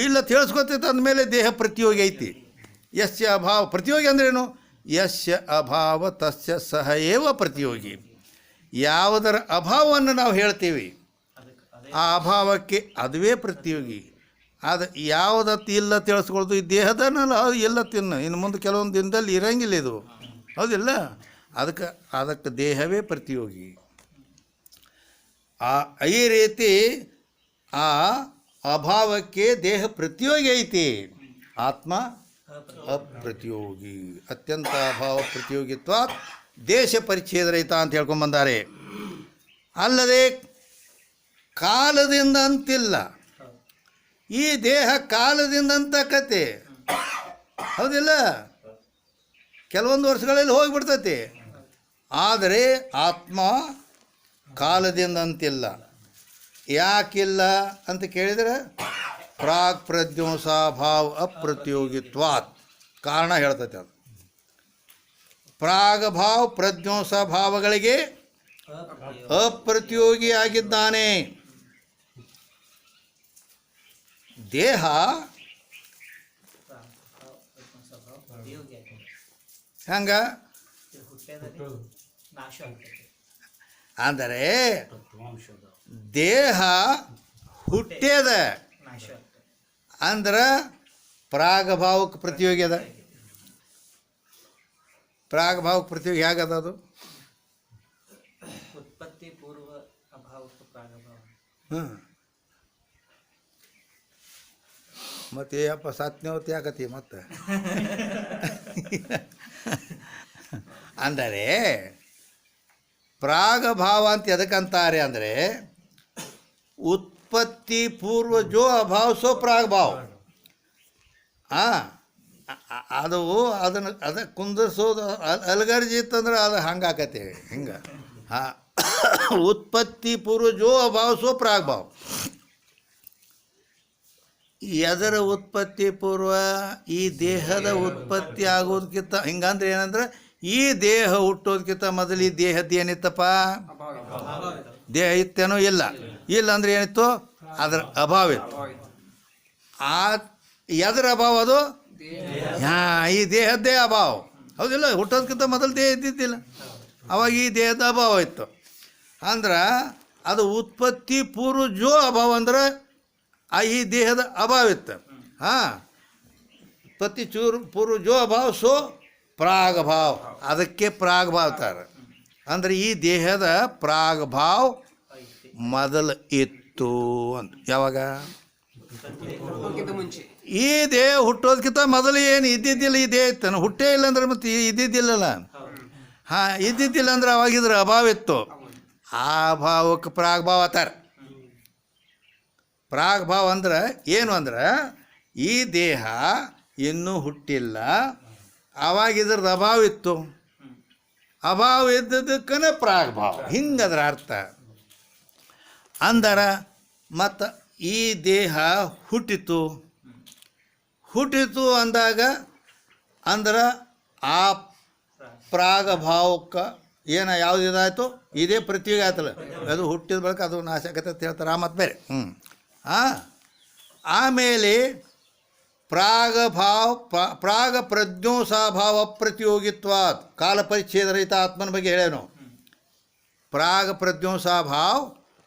ಇಲ್ಲ ತಿಳಿಸ್ಕೊತೈತೆ ಅಂದಮೇಲೆ ದೇಹ ಪ್ರತಿಯೋಗಿ ಐತಿ. ಯಸ್ಯ ಅಭಾವ ಪ್ರತಿಯೋಗಿ ಅಂದ್ರೇನು? ಯಸ್ಯ ಅಭಾವ ತಸ್ಯ ಸಹ ಏವ ಪ್ರತಿಯೋಗಿ. ಯಾವುದರ ಅಭಾವವನ್ನು ನಾವು ಹೇಳ್ತೀವಿ ಆ ಅಭಾವಕ್ಕೆ ಅದುವೇ ಪ್ರತಿಯೋಗಿ. ಅದು ಯಾವುದತ್ತು ಇಲ್ಲ ತಿಳಿಸ್ಕೊಳ್ತು ಈ ದೇಹದನಲ್ಲ ಎಲ್ಲ ತಿನ್ನು ಇನ್ನು ಮುಂದೆ ಕೆಲವೊಂದು ದಿನದಲ್ಲಿ ಇರಂಗಿಲ್ಲ ಇದು ಹೌದಿಲ್ಲ. ಅದಕ್ಕೆ ದೇಹವೇ ಪ್ರತಿಯೋಗಿ. ಈ ರೀತಿ ಆ ಅಭಾವಕ್ಕೆ ದೇಹ ಪ್ರತಿಯೋಗಿ ಐತಿ, ಆತ್ಮ ಅಪ್ರತಿಯೋಗಿ. ಅತ್ಯಂತ ಅಭಾವ ಪ್ರತಿಯೋಗಿತ್ವ ದೇಶ ಪರಿಚ್ಛೇದ ರಹಿತ ಅಂತ ಹೇಳ್ಕೊಂಬಂದಾರೆ. ಅಲ್ಲದೆ ಕಾಲದಿಂದ ಅಂತಿಲ್ಲ. ಈ ದೇಹ ಕಾಲದಿಂದ ಅಂತ ಕತೆ ಹೌದಿಲ್ಲ, ಕೆಲವೊಂದು ವರ್ಷಗಳಲ್ಲಿ ಹೋಗಿಬಿಡ್ತೈತಿ. ಆದರೆ ಆತ್ಮ ಕಾಲದಿಂದ ಅಂತಿಲ್ಲ. ಯಾಕಿಲ್ಲ ಅಂತ ಕೇಳಿದರೆ ಪ್ರಾಗ್ ಪ್ರಜ್ಞೋಸಾಭಾವ ಅಪ್ರತಿಯೋಗಿತ್ವಾತ್ ಕಾರಣ ಹೇಳ್ತೈತೆ. ಅದು ಪ್ರಾಗಭಾವ ಪ್ರಜ್ಞೋಸಭಾವಗಳಿಗೆ ಅಪ್ರತಿಯೋಗಿಯಾಗಿದ್ದಾನೆ. ದೇಹ ಹಂಗ ಅಂದರೆ ದೇಹ ಹುಟ್ಟ್ಯದ ಅಂದ್ರೆ ಪ್ರಾಗಭಾವಕ್ಕೆ ಪ್ರತಿಯೋಗಿ ಅದ. ಪ್ರಾಗಭಾವಕ್ಕೆ ಪ್ರತಿಯೋಗಿ ಹೇಗದ ಅದು? ಉತ್ಪತ್ತಿ ಪೂರ್ವ ಅಭಾವಕ್ಕೆ ಪ್ರಾಗಭಾವ. ಹಾಂ, ಮತ್ತೆ ಅಪ್ಪ ಸಾತ್ನೇವತಿ ಆಗತಿ ಮತ್ತೆ ಅಂದರೆ ಪ್ರಾಗಭಾವ ಅಂತ ಎದಕ್ಕಂತಾರೆ ಅಂದರೆ ಉತ್ಪತ್ತಿ ಪೂರ್ವ ಜೋ ಅಭಾವ ಸೋ ಪ್ರಾಗಭಾವ. ಅದನ್ನು ಕುಂದಿಸೋದು ಅಲ್ಗರ್ಜಿ ಇತ್ತಂದ್ರೆ ಅದು ಹಂಗೆ ಆಕತಿ ಹಿಂಗೆ. ಹಾಂ, ಉತ್ಪತ್ತಿ ಪೂರ್ವ ಜೋ ಅಭಾವ ಸೋ ಪ್ರಾಗಭಾವ. ಎದರ ಉತ್ಪತ್ತಿ ಪೂರ್ವ? ಈ ದೇಹದ ಉತ್ಪತ್ತಿ ಆಗೋದಕ್ಕಿಂತ ಹಿಂಗಂದ್ರೆ ಏನಂದ್ರೆ ಈ ದೇಹ ಹುಟ್ಟೋದಕ್ಕಿಂತ ಮೊದಲು ಈ ದೇಹದ್ದು ಏನಿತ್ತಪ್ಪ? ದೇಹ ಇತ್ತೇನೋ? ಇಲ್ಲ. ಇಲ್ಲ ಅಂದ್ರೆ ಏನಿತ್ತು? ಅದರ ಅಭಾವ ಇತ್ತು. ಎದರ ಅಭಾವ ಅದು? ಹಾಂ, ಈ ದೇಹದ್ದೇ ಅಭಾವ ಹೌದಿಲ್ಲ. ಹುಟ್ಟೋದಕ್ಕಿಂತ ಮೊದಲು ದೇಹ ಇದ್ದಿದ್ದಿಲ್ಲ, ಅವಾಗ ಈ ದೇಹದ ಅಭಾವ ಇತ್ತು. ಅಂದ್ರೆ ಅದು ಉತ್ಪತ್ತಿ ಪೂರ್ವ ಜೋ ಅಭಾವ ಅಂದ್ರೆ ಈ ದೇಹದ ಅಭಾವ ಇತ್ತು. ಹಾಂ, ಉತ್ಪತ್ತಿ ಪೂರ್ವ ಜೋ ಅಭಾವ ಸೋ ಪ್ರಾಗಭಾವ. ಅದಕ್ಕೆ ಪ್ರಾಗಭಾವತಾರ ಅಂದರೆ ಈ ದೇಹದ ಪ್ರಾಗಭಾವ ಮೊದಲು ಇತ್ತು ಅಂತ. ಯಾವಾಗ? ಈ ದೇಹ ಹುಟ್ಟೋದಕ್ಕಿಂತ ಮೊದಲು ಏನು ಇದ್ದಿದ್ದಿಲ್ಲ. ಈ ದೇಹ ಇತ್ತು, ಹುಟ್ಟೇ ಇಲ್ಲ ಅಂದ್ರೆ ಮತ್ತೆ ಇದ್ದಿದ್ದಿಲ್ಲಲ್ಲ. ಹಾಂ, ಇದ್ದಿದ್ದಿಲ್ಲ ಅಂದ್ರೆ ಅವಾಗಿದ್ರ ಅಭಾವ ಇತ್ತು. ಆ ಅಭಾವಕ್ಕೆ ಪ್ರಾಗಭಾವ ಅತ್ತಾರ. ಪ್ರಾಗಭಾವ ಅಂದ್ರೆ ಏನು ಅಂದ್ರೆ ಈ ದೇಹ ಇನ್ನೂ ಹುಟ್ಟಿಲ್ಲ, ಆವಾಗ ಇದ್ರದ್ದು ಅಭಾವ ಇತ್ತು. ಅಭಾವ ಇದ್ದದಕ್ಕನೇ ಪ್ರಾಗಭಾವ, ಹಿಂಗದ್ರ ಅರ್ಥ. ಅಂದರೆ ಮತ್ತು ಈ ದೇಹ ಹುಟ್ಟಿತು ಅಂದಾಗ ಅಂದ್ರೆ ಆ ಪ್ರಾಗಭಾವಕ್ಕೆ ಯಾವುದು ಇದಾಯಿತು? ಇದೇ ಪ್ರತಿಯೋಗಿ ಆಯ್ತಲ್ಲ. ಅದು ಹುಟ್ಟಿದ ಬಳಿಕ ಅದು ನಾಶ ಆಗತ್ತೆ ಅಂತ ಹೇಳ್ತಾರೆ. ಮತ್ತು ಬೇರೆ ಆಮೇಲೆ ಪ್ರಾಗ ಪ್ರಜ್ಞೋಸಾಭಾವ ಅಪ್ರತಿಯೋಗಿತ್ವಾತ್ ಕಾಲ ಪರಿಚ್ಛೇದ ರಹಿತ ಆತ್ಮನ ಬಗ್ಗೆ ಹೇಳೇನು. ಪ್ರಾಗ ಪ್ರಜ್ಞೋಸಾಭಾವ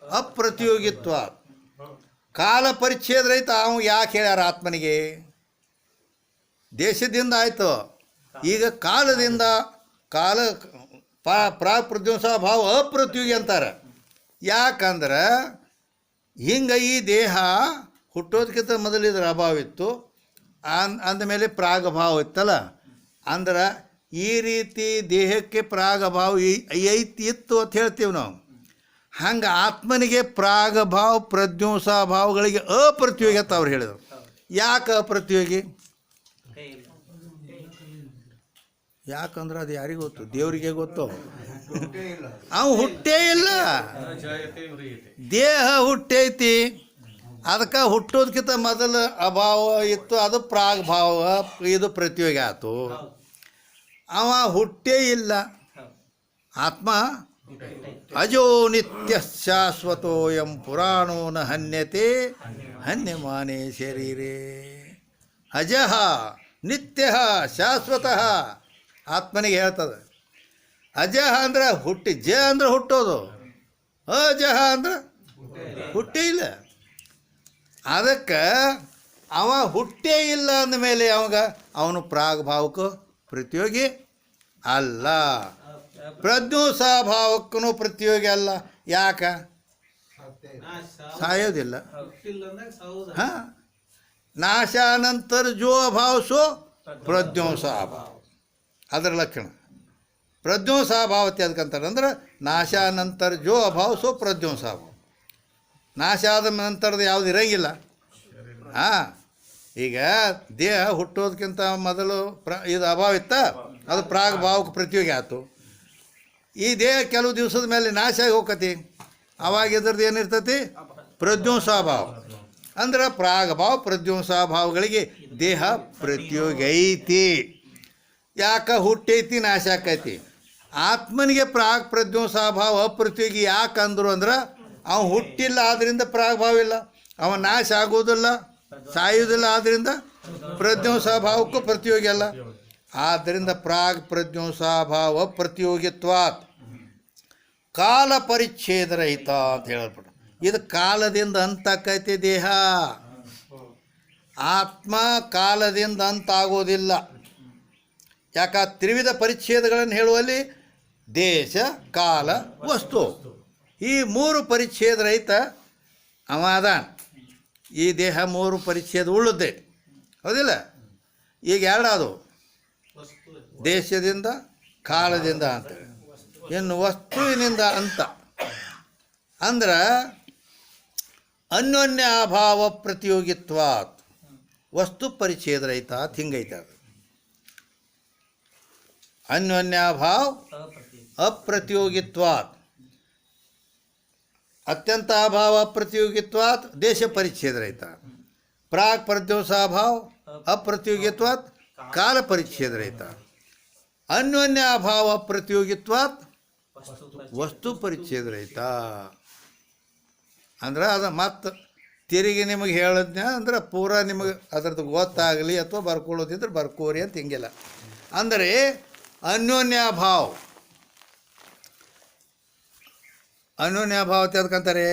ಅಪ್ರತಿಯೋಗಿತ್ವಾತ್ ಕಾಲ ಪರಿಚ್ಛೇದ ರಹಿತ. ಅವು ಯಾಕೆ ಹೇಳ್ಯಾರ ಆತ್ಮನಿಗೆ? ದೇಶದಿಂದ ಆಯಿತು, ಈಗ ಕಾಲದಿಂದ ಪ್ರಾಗ್ ಪ್ರಧ್ವಂಸ ಭಾವ ಅಪ್ರತಿಯೋಗಿ ಅಂತಾರೆ. ಯಾಕಂದ್ರೆ ಹಿಂಗೆ ಈ ದೇಹ ಹುಟ್ಟೋದಕ್ಕಿಂತ ಮೊದಲು ಇದ್ರ ಅಭಾವ ಇತ್ತು, ಅಂದಮೇಲೆ ಪ್ರಾಗಭಾವ ಇತ್ತಲ್ಲ, ಅಂದ್ರೆ ಈ ರೀತಿ ದೇಹಕ್ಕೆ ಪ್ರಾಗಭಾವ ಇತ್ತು ಅಂತ ಹೇಳ್ತೀವಿ ನಾವು. ಹಂಗೆ ಆತ್ಮನಿಗೆ ಪ್ರಾಗಭಾವ ಪ್ರಧ್ವಂಸ ಭಾವಗಳಿಗೆ ಅಪ್ರತಿಯೋಗಿ ಅಂತ ಅವ್ರು ಹೇಳಿದರು. ಯಾಕೆ ಅಪ್ರತಿಯೋಗಿ? ಯಾಕಂದ್ರೆ ಅದು ಯಾರಿಗೂ ಗೊತ್ತು? ದೇವರಿಗೆ ಗೊತ್ತು. ಅವು ಹುಟ್ಟೇ ಇಲ್ಲ, ದೇಹ ಹುಟ್ಟೈತಿ. ಅದಕ್ಕೆ ಹುಟ್ಟೋದಕ್ಕಿಂತ ಮೊದಲು ಅಭಾವ ಇತ್ತು, ಅದು ಪ್ರಾಗ್ಭಾವ, ಇದು ಪ್ರತಿಯೋಗಿ ಆಯ್ತು. ಅವ ಹುಟ್ಟೇ ಇಲ್ಲ. ಆತ್ಮ ಅಜೋ ನಿತ್ಯ ಶಾಶ್ವತೋಯಂ ಪುರಾಣೋ ನ ಹನ್ಯತೆ ಹನ್ಯಮಾನೆ ಶರೀರೇ. ಅಜಃ ನಿತ್ಯ ಶಾಶ್ವತಃ ಆತ್ಮನಿಗೆ ಹೇಳ್ತದೆ. ಅಜಃ ಅಂದ್ರೆ ಜ ಅಂದ್ರೆ ಹುಟ್ಟೋದು, ಅಜಃ ಅಂದ್ರೆ ಹುಟ್ಟೇ ಇಲ್ಲ. ಅದಕ್ಕೆ ಅವ ಹುಟ್ಟೇ ಇಲ್ಲ ಅಂದಮೇಲೆ ಅವನು ಪ್ರಾಗ್ಭಾವಕ್ಕೂ ಪ್ರತಿಯೋಗಿ ಅಲ್ಲ, ಪ್ರಧ್ವಂಸ ಭಾವಕ್ಕೂ ಪ್ರತಿಯೋಗಿ ಅಲ್ಲ. ಯಾಕೆ? ಸಾಯೋದಿಲ್ಲ. ಹಾಂ, ನಾಶಾನಂತರ ಜೋ ಅಭಾವ ಸೋ ಪ್ರಧ್ವಂಸ ಅಭಾವ, ಅದರ ಲಕ್ಷಣ. ಪ್ರಧ್ವಂಸ ಅಭಾವತ್ತೆ ಅದಕ್ಕಂತಾರೆ. ಅಂದ್ರೆ ನಾಶಾನಂತರ ಜೋ ಅಭಾವ ಸೋ ಪ್ರಧ್ವಂಸ ಅಭಾವ. ನಾಶ ಆದ ನಂತರದ ಯಾವುದು ಇರೋಂಗಿಲ್ಲ. ಹಾಂ, ಈಗ ದೇಹ ಹುಟ್ಟೋದಕ್ಕಿಂತ ಮೊದಲು ಇದು ಅಭಾವ ಇತ್ತ, ಅದು ಪ್ರಾಗ್ ಭಾವಕ್ಕೆ ಪ್ರತಿಯೋಗಿ ಆಯ್ತು. ಈ ದೇಹ ಕೆಲವು ದಿವಸದ ಮೇಲೆ ನಾಶ ಆಗಿ ಹೋಗತಿ, ಅವಾಗ ಇದ್ರದ್ದು ಏನಿರ್ತತಿ? ಪ್ರಧ್ವಂಸಾಭಾವ. ಅಂದ್ರೆ ಪ್ರಾಗಭಾವ ಪ್ರಧ್ವಂಸಾಭಾವಗಳಿಗೆ ದೇಹ ಪ್ರತಿಯೋಗಿ ಐತಿ. ಯಾಕೆ ಹುಟ್ಟೈತಿ, ನಾಶ ಆಕೈತಿ. ಆತ್ಮನಿಗೆ ಪ್ರಾಗ್ ಪ್ರಧ್ವಂಸಾಭಾವ ಅಪ್ರತಿಯೋಗಿ ಯಾಕೆ ಅಂದರು ಅಂದ್ರೆ ಅವನು ಹುಟ್ಟಿಲ್ಲ, ಆದ್ದರಿಂದ ಪ್ರಾಗ್ಭಾವ ಇಲ್ಲ. ಅವನು ನಾಶ ಆಗೋದಿಲ್ಲ, ಸಾಯುವುದಿಲ್ಲ, ಆದ್ದರಿಂದ ಪ್ರಧ್ವಂಸಾಭಾವಕ್ಕೂ ಪ್ರತಿಯೋಗಿ ಅಲ್ಲ. ಆದ್ದರಿಂದ ಪ್ರಾಗ್ ಪ್ರಧ್ವಂಸಾಭಾವ ಪ್ರತಿಯೋಗಿತ್ವಾತ್ ಕಾಲ ಪರಿಚ್ಛೇದ ರಹಿತ ಅಂತ ಹೇಳಲ್ಪಟ್ಟು. ಇದು ಕಾಲದಿಂದ ಅಂತಾಕೈತಿ ದೇಹ. ಆತ್ಮ ಕಾಲದಿಂದ ಅಂತಾಗೋದಿಲ್ಲ. ಯಾಕೆ? ತ್ರಿವಿಧ ಪರಿಚ್ಛೇದಗಳನ್ನು ಹೇಳುವಲ್ಲಿ ದೇಶ, ಕಾಲ, ವಸ್ತು, ಈ ಮೂರು ಪರಿಚ್ಛೇದ ರಹಿತ ಅವ ಅದಾನ. ಈ ದೇಹ ಮೂರು ಪರಿಚ್ಛೇದ ಉಳ್ಳುತ್ತೆ, ಹೌದಿಲ್ಲ? ಈಗ ಎರಡದು, ದೇಶದಿಂದ ಕಾಲದಿಂದ ಅಂತ, ಇನ್ನು ವಸ್ತುವಿನಿಂದ ಅಂತ. ಅಂದ್ರೆ ಅನ್ಯೋನ್ಯ ಅಭಾವ ಪ್ರತಿಯೋಗಿತ್ವಾತ್ ವಸ್ತು ಪರಿಚ್ಛೇದ ರಹಿತ ಹಿಂಗೈತೆ. ಅದು ಅನ್ಯೋನ್ಯಾಭಾವ ಅಪ್ರತಿಯೋಗಿತ್ವಾತ್, ಅತ್ಯಂತ ಅಭಾವ ಅಪ್ರತಿಯೋಗಿತ್ವಾತ್ ದೇಶ ಪರಿಚ್ಛೇದ ರಹಿತ. ಪ್ರಾಗ್ ಪ್ರಧ್ವಂಸಾಭಾವ ಅಪ್ರತಿಯೋಗಿತ್ವಾತ್ ಕಾಲ ಪರಿಚ್ಛೇದ ರಹಿತ. ಅನ್ಯೋನ್ಯ ಅಭಾವ ಅಪ್ರತಿಯೋಗಿತ್ವಾತ್ ವಸ್ತು ಪರಿಚ್ಛೇದ ರಹಿತ. ಅಂದ್ರೆ ಅದು ಮತ್ತೆ ತಿರುಗಿ ನಿಮಗೆ ಹೇಳಿದ್ನ ಅಂದ್ರೆ ಪೂರಾ ನಿಮಗೆ ಅದ್ರದ್ದು ಗೊತ್ತಾಗಲಿ ಅಥವಾ ಬರ್ಕೊಳ್ಳೋದಿದ್ರೆ ಬರ್ಕೋರಿ ಅಂತ ಹಿಂಗಿಲ್ಲ. ಅಂದರೆ ಅನ್ಯೋನ್ಯಾಭಾವ, ಅನ್ಯೋನ್ಯಾಭಾವ ಅಂತ ಅದಕ್ಕಂತಾರೆ.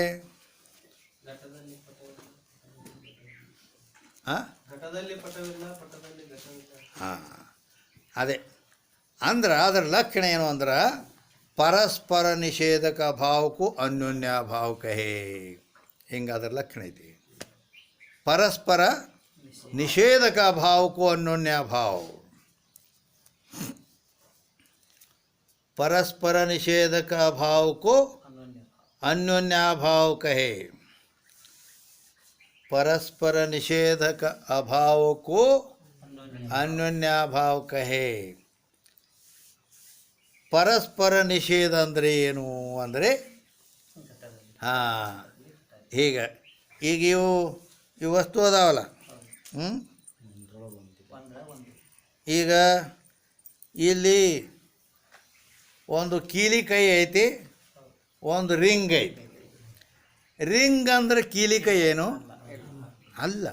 ಹಾಂ, ಅದೇ ಅಂದ್ರೆ ಅದರ ಲಕ್ಷಣ ಏನು ಅಂದ್ರೆ ಪರಸ್ಪರ ನಿಷೇಧಕ ಭಾವಕ್ಕೂ ಅನ್ಯೋನ್ಯಾಭಾವಕ್ಕೆ ಹಿಂಗೆ ಅದರ ಲಕ್ಷಣ ಐತಿ. ಪರಸ್ಪರ ನಿಷೇಧಕ ಭಾವಕ್ಕೂ ಅನ್ಯೋನ್ಯಾಭಾವ, परस्पर निषेधक अभाव को अन्योन्याभाव कहे। परस्पर निषेधक अभाव को अन्योन्याभाव कहे। परस्पर निषेध अंदरे ಏನು ಅಂದರೆ ಹೀಗೆ ಈಗ ಇವು ವಸ್ತು ಅದಾವಲ್ಲ, ಈಗ ಇಲ್ಲಿ ಒಂದು ಕೀಲಿಕೈ ಐತಿ, ಒಂದು ರಿಂಗ್ ಐತಿ. ರಿಂಗ್ ಅಂದ್ರೆ ಕೀಲಿಕೈ ಏನು ಅಲ್ಲ,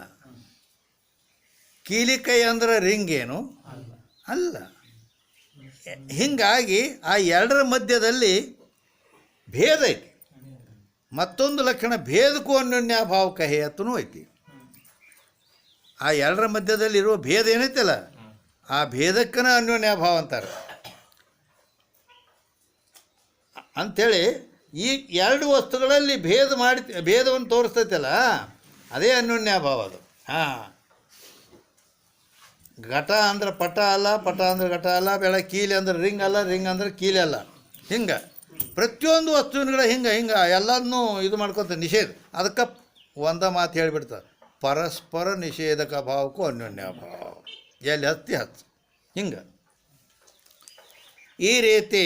ಕೀಲಿಕೈ ಅಂದ್ರೆ ರಿಂಗ್ ಏನು ಅಲ್ಲ. ಹೀಗಾಗಿ ಆ ಎರಡರ ಮಧ್ಯದಲ್ಲಿ ಭೇದ ಐತಿ. ಮತ್ತೊಂದು ಲಕ್ಷಣ ಭೇದಕ್ಕೂ ಅನ್ಯೋನ್ಯಾಭಾವ ಕಹೆ ಅಂತನೂ ಐತಿ. ಆ ಎರಡರ ಮಧ್ಯದಲ್ಲಿರುವ ಭೇದ ಏನೈತಲ್ಲ, ಆ ಭೇದಕ್ಕನ ಅನ್ಯೋನ್ಯಾಭಾವ ಅಂತಾರೆ. ಅಂಥೇಳಿ ಈ ಎರಡು ವಸ್ತುಗಳಲ್ಲಿ ಭೇದವನ್ನು ತೋರಿಸ್ತೈತಲ್ಲ, ಅದೇ ಅನ್ಯೋನ್ಯಾಭಾವ ಅದು. ಹಾಂ, ಘಟ ಅಂದ್ರೆ ಪಟ ಅಲ್ಲ, ಪಟ ಅಂದ್ರೆ ಘಟ ಅಲ್ಲ, ಕೀಲಿ ಅಂದ್ರೆ ರಿಂಗ್ ಅಲ್ಲ, ರಿಂಗ್ ಅಂದ್ರೆ ಕೀಲಿ ಅಲ್ಲ. ಹಿಂಗೆ ಪ್ರತಿಯೊಂದು ವಸ್ತುವಿನ ಹಿಂಗೆ ಎಲ್ಲದನ್ನೂ ಇದು ಮಾಡ್ಕೊತ ನಿಷೇಧ. ಅದಕ್ಕೆ ಒಂದ ಮಾತು ಹೇಳಿಬಿಡ್ತಾರೆ, ಪರಸ್ಪರ ನಿಷೇಧಕ ಭಾವಕ್ಕೂ ಅನ್ಯೋನ್ಯಾಭಾವ. ಎಲ್ಲಿ ಹತ್ತಿ ಹತ್ತು ಹಿಂಗೆ ಈ ರೀತಿ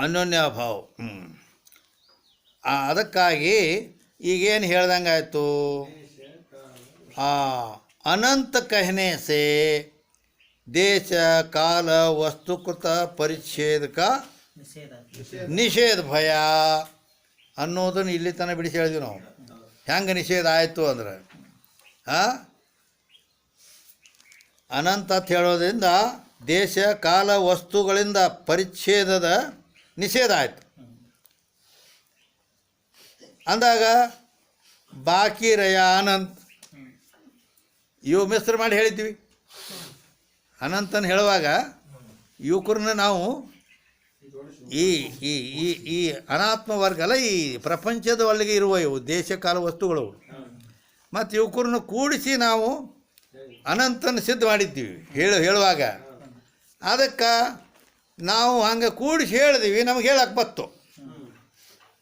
ಅನ್ಯೋನ್ಯಾಭಾವ. ಅದಕ್ಕಾಗಿ ಈಗೇನು ಹೇಳ್ದಂಗೆ ಆಯಿತು, ಅನಂತ कहने से ದೇಶ ಕಾಲ ವಸ್ತುಕೃತ ಪರಿಚ್ಛೇದಕ ನಿಷೇಧ ಭಯ ಅನ್ನೋದನ್ನು ಇಲ್ಲಿ ತನಕ ಬಿಡಿಸಿ ಹೇಳಿದ್ವಿ ನಾವು. ಹೆಂಗೆ ನಿಷೇಧ ಆಯಿತು ಅಂದ್ರೆ, ಅನಂತ ಅಂತ ಹೇಳೋದ್ರಿಂದ ದೇಶ ಕಾಲ ವಸ್ತುಗಳಿಂದ ಪರಿಚ್ಛೇದದ ನಿಷೇಧ ಆಯಿತು ಅಂದಾಗ ಬಾಕಿ ರಯ ಅನಂತ್ ಇವು ಮಿಶ್ರ ಮಾಡಿ ಹೇಳಿದ್ವಿ. ಅನಂತನ ಹೇಳುವಾಗ ಯುವಕರನ್ನ ನಾವು ಈ ಈ ಈ ಈ ಅನಾತ್ಮ ವರ್ಗ ಅಲ್ಲ, ಈ ಪ್ರಪಂಚದ ಒಳಗೆ ಇರುವ ಇವು ದೇಶ ಕಾಲ ವಸ್ತುಗಳು ಮತ್ತು ಯುವಕರನ್ನ ಕೂಡಿಸಿ ನಾವು ಅನಂತನ ಸಿದ್ಧ ಮಾಡಿದ್ದೀವಿ ಹೇಳುವಾಗ. ಅದಕ್ಕೆ ನಾವು ಹಂಗೆ ಕೂಡಿಸಿ ಹೇಳಿದೀವಿ, ನಮಗೆ ಹೇಳಕ್ಕೆ ಬತ್ತು.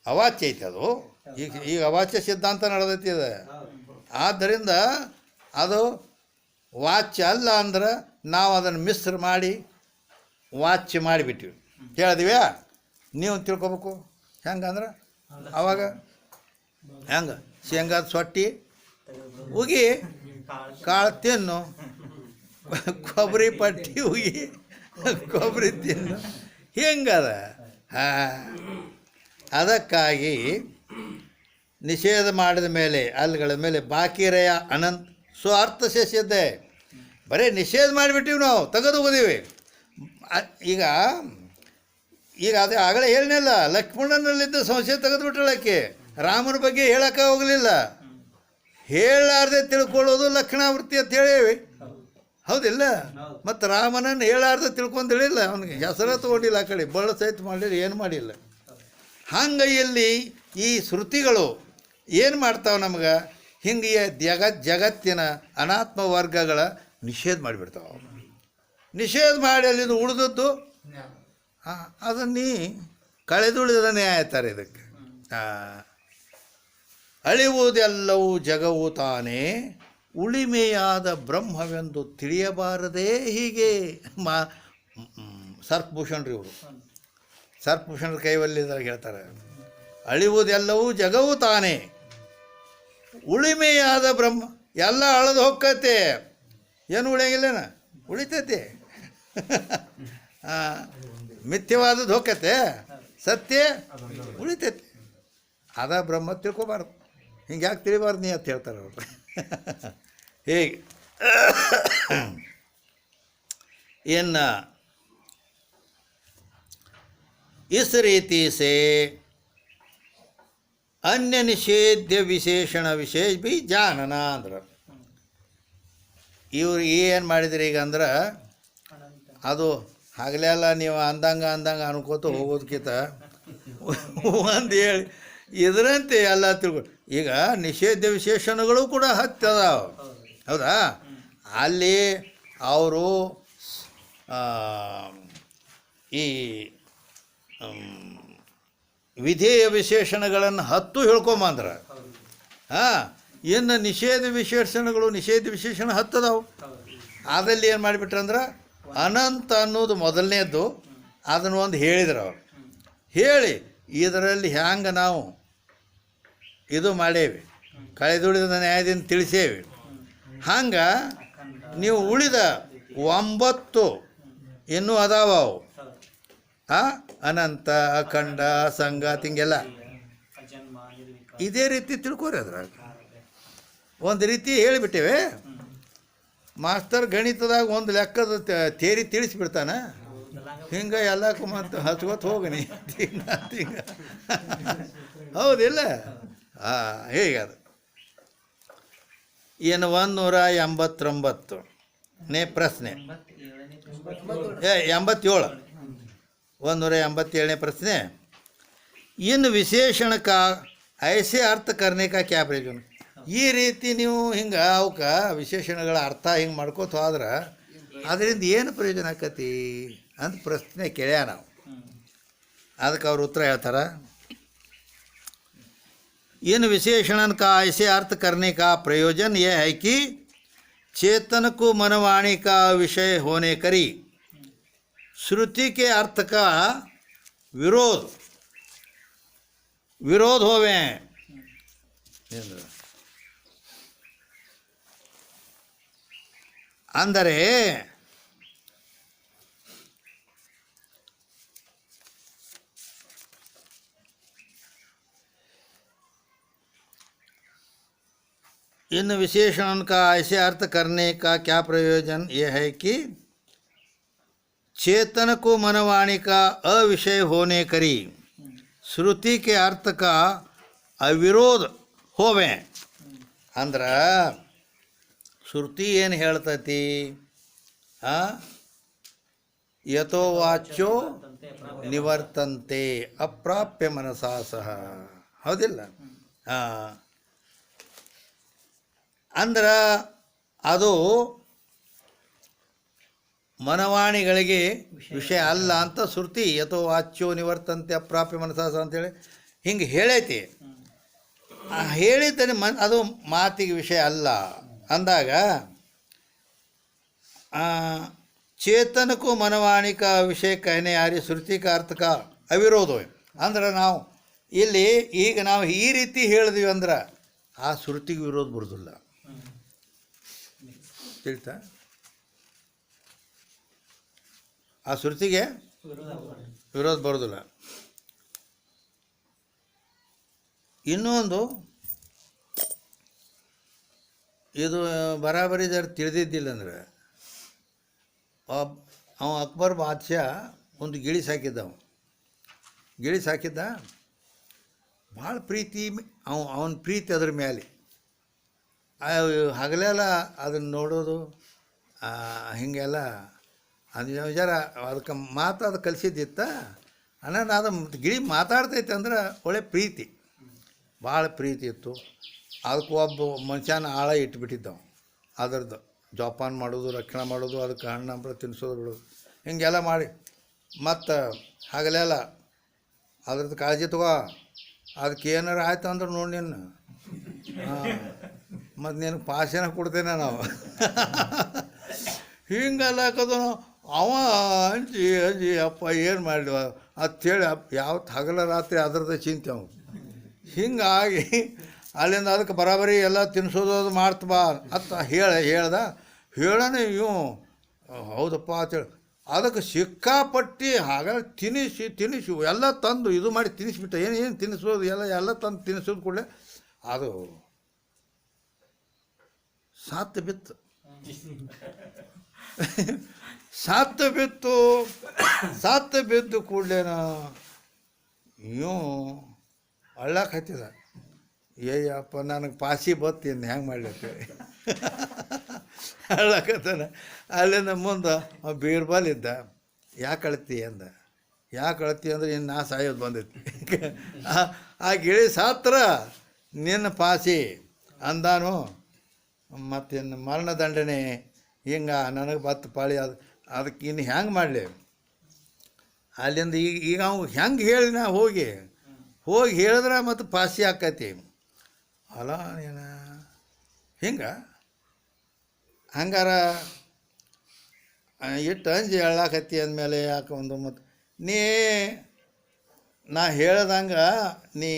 ಅವಾಚ್ಯ ಐತೆ ಅದು. ಈಗ ಅವಾಚ್ಯ ಸಿದ್ಧಾಂತ ನಡೆದೈತಿ ಅದು. ಆದ್ದರಿಂದ ಅದು ವಾಚ್ಯ ಅಲ್ಲ ಅಂದ್ರೆ ನಾವು ಅದನ್ನು ಮಿಶ್ರ ಮಾಡಿ ವಾಚ್ಯ ಮಾಡಿಬಿಟ್ಟಿವಿ. ಹೇಳಿದಿವ್ಯಾ, ನೀವು ತಿಳ್ಕೊಬೇಕು ಹೆಂಗಂದ್ರೆ ಅವಾಗ ಹೆಂಗೆ ಶೇಂಗಾದ ಸೊಟ್ಟಿ ಉಗಿ ಕಾಳು ತಿನ್ನು, ಕೊಬ್ಬರಿ ಪಟ್ಟಿ ಉಗಿ ಕೊಬ್ಬರಿ ತಿನ್ನು, ಹಿಂಗದ. ಅದಕ್ಕಾಗಿ ನಿಷೇಧ ಮಾಡಿದ ಮೇಲೆ ಅಲ್ಲಿಗಳ ಮೇಲೆ ಬಾಕಿರಯ ಅನಂತ ಸ್ವಾರ್ಥ ಶೇಷತೆ. ಬರೀ ನಿಷೇಧ ಮಾಡಿಬಿಟ್ಟಿವಿ, ನಾವು ತೆಗೆದು ಹೋಗಿದ್ದೀವಿ. ಈಗ ಅದೇ ಆಗಲೇ ಹೇಳಿನಲ್ಲ, ಲಕ್ಷ್ಮಣನಲ್ಲಿದ್ದ ಸಂಶಯ ತೆಗೆದುಬಿಟ್ರಳಕ್ಕೆ, ರಾಮನ ಬಗ್ಗೆ ಹೇಳೋಕೆ ಹೋಗಲಿಲ್ಲ. ಹೇಳಾರ್ದೆ ತಿಳ್ಕೊಳ್ಳೋದು ಲಕ್ಷಣಾವೃತ್ತಿ ಅಂತ ಹೇಳೇವಿ, ಹೌದಿಲ್ಲ? ಮತ್ತು ರಾಮನನ್ನು ಹೇಳಾರ್ದೆ ತಿಳ್ಕೊಂಡು ಹೇಳಿಲ್ಲ, ಅವನಿಗೆ ಹೆಸರ ತೊಗೊಂಡಿಲ್ಲ, ಆ ಕಡೆ ಬಳ್ಳ ಸಹಿತ ಮಾಡಲಿಲ್ಲ, ಏನು ಮಾಡಿಲ್ಲ. ಹಂಗೆ ಇಲ್ಲಿ ಈ ಶ್ರುತಿಗಳು ಏನು ಮಾಡ್ತಾವೆ ನಮ್ಗೆ, ಹಿಂಗೆ ಜಗತ್ತಿನ ಅನಾತ್ಮ ವರ್ಗಗಳ ನಿಷೇಧ ಮಾಡಿಬಿಡ್ತಾವೆ. ನಿಷೇಧ ಮಾಡಿ ಅಲ್ಲಿಂದ ಉಳಿದದ್ದು ಅದನ್ನೇ ಕಳೆದುಳಿದ ನ್ಯಾಯ ಆಯ್ತಾರೆ. ಇದಕ್ಕೆ ಅಳಿವುದೆಲ್ಲವೂ ಜಗವು ತಾನೇ, ಉಳಿಮೆಯಾದ ಬ್ರಹ್ಮವೆಂದು ತಿಳಿಯಬಾರದೇ ಹೀಗೆ. ಸರ್ಪಭೂಷಣ್ರಿ ಇವರು, ಸರ್ಪಭೂಷಣರ ಕೈವಲ್ಲಿದಾಗ ಹೇಳ್ತಾರೆ, ಅಳಿವುದೆಲ್ಲವೂ ಜಗವು ತಾನೇ, ಉಳಿಮೆಯಾದ ಬ್ರಹ್ಮ ಎಲ್ಲ ಅಳದು ಹೋಗ್ಕತೆ, ಏನು ಉಳಿಯಂಗಿಲ್ಲನ, ಉಳಿತೈತೆ. ಮಿಥ್ಯವಾದದ್ದು ಹೋಗ್ಕತೆ, ಸತ್ಯ ಉಳಿತೈತೆ. ಅದ ಬ್ರಹ್ಮ ತಿಳ್ಕೊಬಾರ್ದು. ಹಿಂಗೆ ಯಾಕೆ ತಿಳಿಬಾರ್ದು ನೀ ಅಂತ ಹೇಳ್ತಾರೆ ಅವರು. ಹೇಗೆ ಇನ್ನು इस रीति से अन्य निषेध्य विशेषण विशेष भी जानना ಅಂದ್ರೆ ಇವ್ರು ಏನು ಮಾಡಿದ್ರಿ ಈಗ ಅಂದ್ರೆ, ಅದು ಆಗಲೇ ಅಲ್ಲ ನೀವು ಅಂದಂಗೆ ಅನ್ಕೋತ ಹೋಗೋದಕ್ಕಿಂತ ಒಂದು ಹೇಳಿ ಇದರಂತೆ ಎಲ್ಲ ತಿಳ್ಕೊ. ಈಗ ನಿಷೇಧ ವಿಶೇಷಣಗಳು ಕೂಡ ಹತ್ತದಾವ, ಹೌದಾ? ಅಲ್ಲಿ ಅವರು ಈ ವಿಧೇಯ ವಿಶೇಷಣಗಳನ್ನು 10 ಹೇಳ್ಕೊಂಬಂದ್ರೆ, ಇನ್ನು ನಿಷೇಧ ವಿಶೇಷಣ 10 ಅದಾವು. ಅದಲ್ಲಿ ಏನು ಮಾಡಿಬಿಟ್ರಂದ್ರೆ ಅನಂತ ಅನ್ನೋದು ಮೊದಲನೇದ್ದು, ಅದನ್ನು ಒಂದು ಹೇಳಿದ್ರು ಅವರು. ಹೇಳಿ ಇದರಲ್ಲಿ ಹ್ಯಾಂಗೆ ನಾವು ಇದು ಮಾಡೇವಿ, ಕಳೆದುಳಿದ ನ್ಯಾಯದಿಂದ ತಿಳಿಸೇವಿ. ಹಂಗೆ ನೀವು ಉಳಿದ 9 ಇನ್ನೂ ಅದಾವ ಅವು. ಅನಂತ, ಅಖಂಡ, ಸಂಗಾತಿ, ಹಿಂಗೆಲ್ಲ ಇದೇ ರೀತಿ ತಿಳ್ಕೊರಿ. ಅದ್ರಾಗ ಒಂದು ರೀತಿ ಹೇಳಿಬಿಟ್ಟೇವೆ. ಮಾಸ್ತರ್ ಗಣಿತದಾಗ ಒಂದು ಲೆಕ್ಕದ ಥೇರಿ ತಿಳಿಸ್ಬಿಡ್ತಾನೆ, ಹಿಂಗೆ ಎಲ್ಲಕ್ಕೂ ಮತ್ತು ಹಚ್ಕೋತ ಹೋಗನಿ ಹಿಂಗ, ಹೌದಿಲ್ಲ? ಹೇಗೆ ಅದು. ಇನ್ನು 189 ಪ್ರಶ್ನೆ 87 187ನೇ ಪ್ರಶ್ನೆ इन विशेषण का ऐसे अर्थ करने का क्या प्रयोजन ಈ ರೀತಿ ನೀವು ಹಿಂಗೆ ಅವಕ್ಕೆ ವಿಶೇಷಣಗಳ ಅರ್ಥ ಹಿಂಗೆ ಮಾಡ್ಕೋತ ಹೋದ್ರೆ ಅದರಿಂದ ಏನು ಪ್ರಯೋಜನ ಆಕತಿ ಅಂತ ಪ್ರಶ್ನೆ ಕೇಳ್ಯ ನಾವು ಅದಕ್ಕೆ ಅವ್ರು ಉತ್ತರ ಹೇಳ್ತಾರೆ इन विशेषण का ऐसे अर्थ करने का प्रयोजन यह है कि चेतन को मनवाणी का विषय होने करी श्रुति के अर्थ का विरोध होवे हैं ಅಂದರೆ इन विशेषण का ऐसे अर्थ करने का क्या प्रयोजन यह है कि चेतन को मनवाणी का अविषय होने करी श्रुति के अर्थ का अविरोध होवे ಅಂದ್ರೆ ಶ್ರುತಿ ಏನು ಹೇಳ್ತೈತಿ ಯಥೋ ವಾಚ್ಯೋ ನಿವರ್ತಂತೆ ಅಪ್ರಾಪ್ಯ ಮನಸಾ ಸಹ ಹೌದಿಲ್ಲ ಅಂದ್ರೆ ಅದು ಮನವಾಣಿಗಳಿಗೆ ವಿಷಯ ಅಲ್ಲ ಅಂತ ಶ್ರುತಿ ಯಥೋ ವಾಚ್ಯೋ ನಿವರ್ತಂತೆ ಅಪ್ರಾಪ್ಯ ಮನಸಾ ಸಹ ಅಂತೇಳಿ ಹಿಂಗೆ ಹೇಳೈತಿ ಹೇಳಿದ್ದಾನೆ ಅದು ಮಾತಿಗೆ ವಿಷಯ ಅಲ್ಲ ಅಂದಾಗ चेतन को मनवाणी का विषय कहने आ रही श्रुति का अर्थ का अविरोध हो ಅಂದ್ರೆ ನಾವು ಇಲ್ಲಿ ಈಗ ನಾವು ಈ ರೀತಿ ಹೇಳಿದ್ವಿ ಅಂದ್ರೆ ಆ ಶ್ರುತಿಗೆ ವಿರೋಧ ಬರೋದಿಲ್ಲ ತಿಳಿತಾ ಆ ಶ್ರುತಿಗೆ ವಿರೋಧ ಬರೋದಿಲ್ಲ ಇನ್ನೊಂದು ಇದು ಬರಾಬರಿ ಜರ ತಿಳಿದಿದ್ದಿಲ್ಲ ಅಂದ್ರೆ ಅವ ಅಕ್ಬರ್ ಬಾದ್ಶಾ ಒಂದು ಗಿಳಿ ಸಾಕಿದ್ದ ಭಾಳ ಪ್ರೀತಿ ಅವನ ಪ್ರೀತಿ ಅದ್ರ ಮೇಲೆ ಹಗಲೆಲ್ಲ ಅದನ್ನು ನೋಡೋದು ಹೀಗೆಲ್ಲ ಅದು ಜರ ಅದಕ್ಕೆ ಮಾತಾದು ಕಲಿಸಿದ್ದಿತ್ತ ಅನ್ನೋದು ಅದು ಗಿಳಿ ಮಾತಾಡ್ತೈತೆ ಅಂದ್ರೆ ಒಳ್ಳೆ ಪ್ರೀತಿ ಭಾಳ ಪ್ರೀತಿ ಇತ್ತು ಅದಕ್ಕೆ ಒಬ್ಬ ಮನುಷ್ಯನ ಆಳ ಇಟ್ಬಿಟ್ಟಿದ್ದವು ಅದರದ್ದು ಜೋಪಾನ ಮಾಡೋದು ರಕ್ಷಣೆ ಮಾಡೋದು ಅದಕ್ಕೆ ಹಣ್ಣು ಹಂಪಲ ತಿನ್ನಿಸೋದು ಬಿಡೋದು ಹಿಂಗೆಲ್ಲ ಮಾಡಿ ಮತ್ತು ಹಗಲೆಲ್ಲ ಅದ್ರದ್ದು ಕಾಳಜಿ ತಗೋ ಅದಕ್ಕೆ ಏನಾರು ಆಯ್ತು ಅಂದ್ರೆ ನೋಡಿ ನೀನು ಮತ್ತು ನಿನಗೆ ಪಾಶನ ಕೊಡ್ತೇನೆ ನಾವು ಹಿಂಗೆಲ್ಲ ಹಾಕೋದು ಅವ ಅಂಜಿ ಅಪ್ಪ ಏನು ಮಾಡಿವ ಅಂಥೇಳಿ ಯಾವತ್ತು ಹಗಲ ರಾತ್ರಿ ಅದರದ್ದು ಚಿಂತೆ ಅವ ಹಿಂಗಾಗಿ ಅಲ್ಲಿಂದ ಅದಕ್ಕೆ ಬರಾಬರಿ ಎಲ್ಲ ತಿನ್ನಿಸೋದು ಅದು ಮಾಡ್ತ ಬಾ ಅಂತ ಹೇಳನೆ ಇವು ಹೌದಪ್ಪ ಅಂತೇಳಿ ಅದಕ್ಕೆ ಸಿಕ್ಕಾಪಟ್ಟಿ ಹಾಗಾಗಿ ತಿನ್ನಿಸಿ ಎಲ್ಲ ತಂದು ಇದು ಮಾಡಿ ತಿನ್ನಿಸ್ಬಿಟ್ಟ ಏನು ತಿನ್ನಿಸೋದು ಎಲ್ಲ ತಂದು ತಿನ್ನಿಸೋದು ಕೂಡಲೇ ಅದು ಸಾತ್ತು ಬಿತ್ತು ಕೂಡಲೇನ ಇವು ಅಳ್ಳಕ್ಕೆ ಹತ್ತಿದ ಏಯಪ್ಪ ನನಗೆ ಪಾಸಿ ಬತ್ತೀನಿ ಹೆಂಗೆ ಮಾಡ್ಲಿಕ್ಕೆ ಅಳ್ಳಕತ್ತಾನ ಅಲ್ಲಿಂದ ಮುಂದೆ ಬೀರ್ಬಲ್ ಇದ್ದ ಯಾಕೆ ಅಳ್ತಿ ಅಂದ್ರೆ ಇನ್ನು ನಾ ಸಾಯೋದು ಬಂದೈತಿ ಆ ಗಿಳಿ ಸಾತ್ರ ನಿನ್ನ ಪಾಸಿ ಅಂದಾನು ಮತ್ತಿನ್ನು ಮರಣದಂಡನೆ ಹಿಂಗೆ ನನಗೆ ಬತ್ತು ಪಾಳಿ ಅದಕ್ಕೆ ಇನ್ನು ಹೆಂಗೆ ಮಾಡಲಿ ಅಲ್ಲಿಂದ ಈಗ ಅವು ಹೆಂಗೆ ಹೇಳಿ ನಾ ಹೋಗಿ ಹೇಳಿದ್ರೆ ಮತ್ತು ಪಾಸಿ ಆಕೈತಿ ಅಲ್ಲ ನೀನು ಹಂಗಾರ ಇಟ್ಟು ಅಂಜಿ ಹೇಳಾಕತ್ತಿ ಅಂದಮೇಲೆ ಯಾಕೆ ಒಂದು ಮತ್ತು ನಾ ಹೇಳ್ದಂಗೆ ನೀ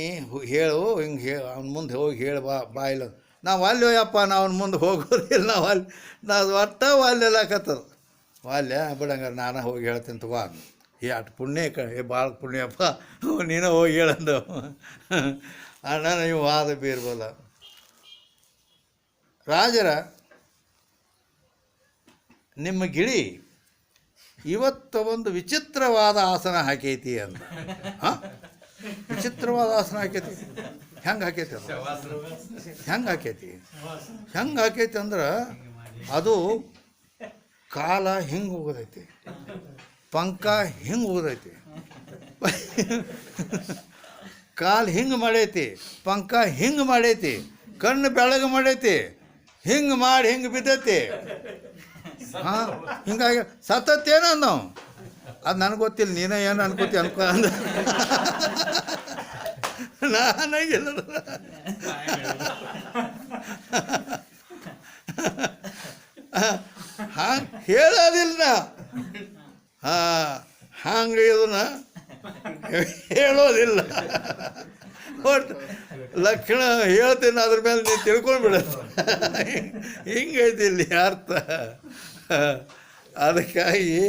ಹೇಳು ಹಿಂಗೆ ಅವ್ನ ಮುಂದೆ ಹೋಗಿ ಹೇಳಿ ಬಾ ಇಲ್ಲ ನಾವು ಅಲ್ಲೋಯಪ್ಪ ನಾವು ಅವ್ನ ಮುಂದೆ ಹೋಗೋದಿಲ್ಲ ನಾವು ಒಟ್ಟ ವಾಲ್ಯಲಾಕತ್ತದ ವಾಲ್ಯ ಬಿಡಂಗಾರೆ ನಾನು ಹೋಗಿ ಹೇಳ್ತೀನಿ ತಗೋ ಅಷ್ಟು ಪುಣ್ಯ ಭಾಳ ಪುಣ್ಯಪ್ಪ ನೀನು ಹೋಗಿ ಹೇಳಂದು ಅಣ್ಣ ನೀವು ವಾದ ಬೀರ್ಬಲ್ಲ ರಾಜರ ನಿಮ್ಮ ಗಿಳಿ ಇವತ್ತು ಒಂದು ವಿಚಿತ್ರವಾದ ಆಸನ ಹಾಕೈತಿ ಅಂತ ವಿಚಿತ್ರವಾದ ಆಸನ ಹಾಕೈತಿ ಹೆಂಗೆ ಹಾಕೈತಿ ಅದು ಹೆಂಗೆ ಹಾಕೈತಿ ಅಂದ್ರೆ ಅದು ಕಾಲ ಹಿಂಗೆ ಹೋಗೋದೈತಿ, ಪಂಕ ಹಿಂಗೆ ಹೋಗೋದೈತಿ, ಕಾಲು ಹಿಂಗೆ ಮಾಡೈತಿ, ಪಂಕ ಹಿಂಗೆ ಮಾಡೈತಿ, ಕಣ್ಣು ಬೆಳಗ್ಗೆ ಮಾಡೈತಿ, ಹಿಂಗೆ ಮಾಡಿ ಹಿಂಗೆ ಬಿದ್ದೈತಿ. ಹಾಂ, ಹಿಂಗಾಗಿ ಸತ್ತತ್ತೇನ ನಾವು, ಅದು ನನಗೆ ಗೊತ್ತಿಲ್ಲ, ನೀನೇ ಏನು ಅನ್ಕೋತಿ ಅನ್ಕೋ ಅಂದ. ನಾನಾಗಿಲ್ಲ ಹಂಗೆ ಹೇಳೋದಿಲ್ಲ. ಹಾಂ, ಹಂಗೆ ಇದನ್ನ ಹೇಳೋದಿಲ್ಲ. ಒಟ್ಟು ಲಕ್ಷಣ ಹೇಳ್ತೀನಿ, ಅದ್ರ ಮೇಲೆ ನೀನು ತಿಳ್ಕೊಂಡ್ಬಿಡತ್ತೆ. ಹಿಂಗೈತಿ ಇಲ್ಲಿ ಅರ್ಥ. ಅದಕ್ಕಾಗಿ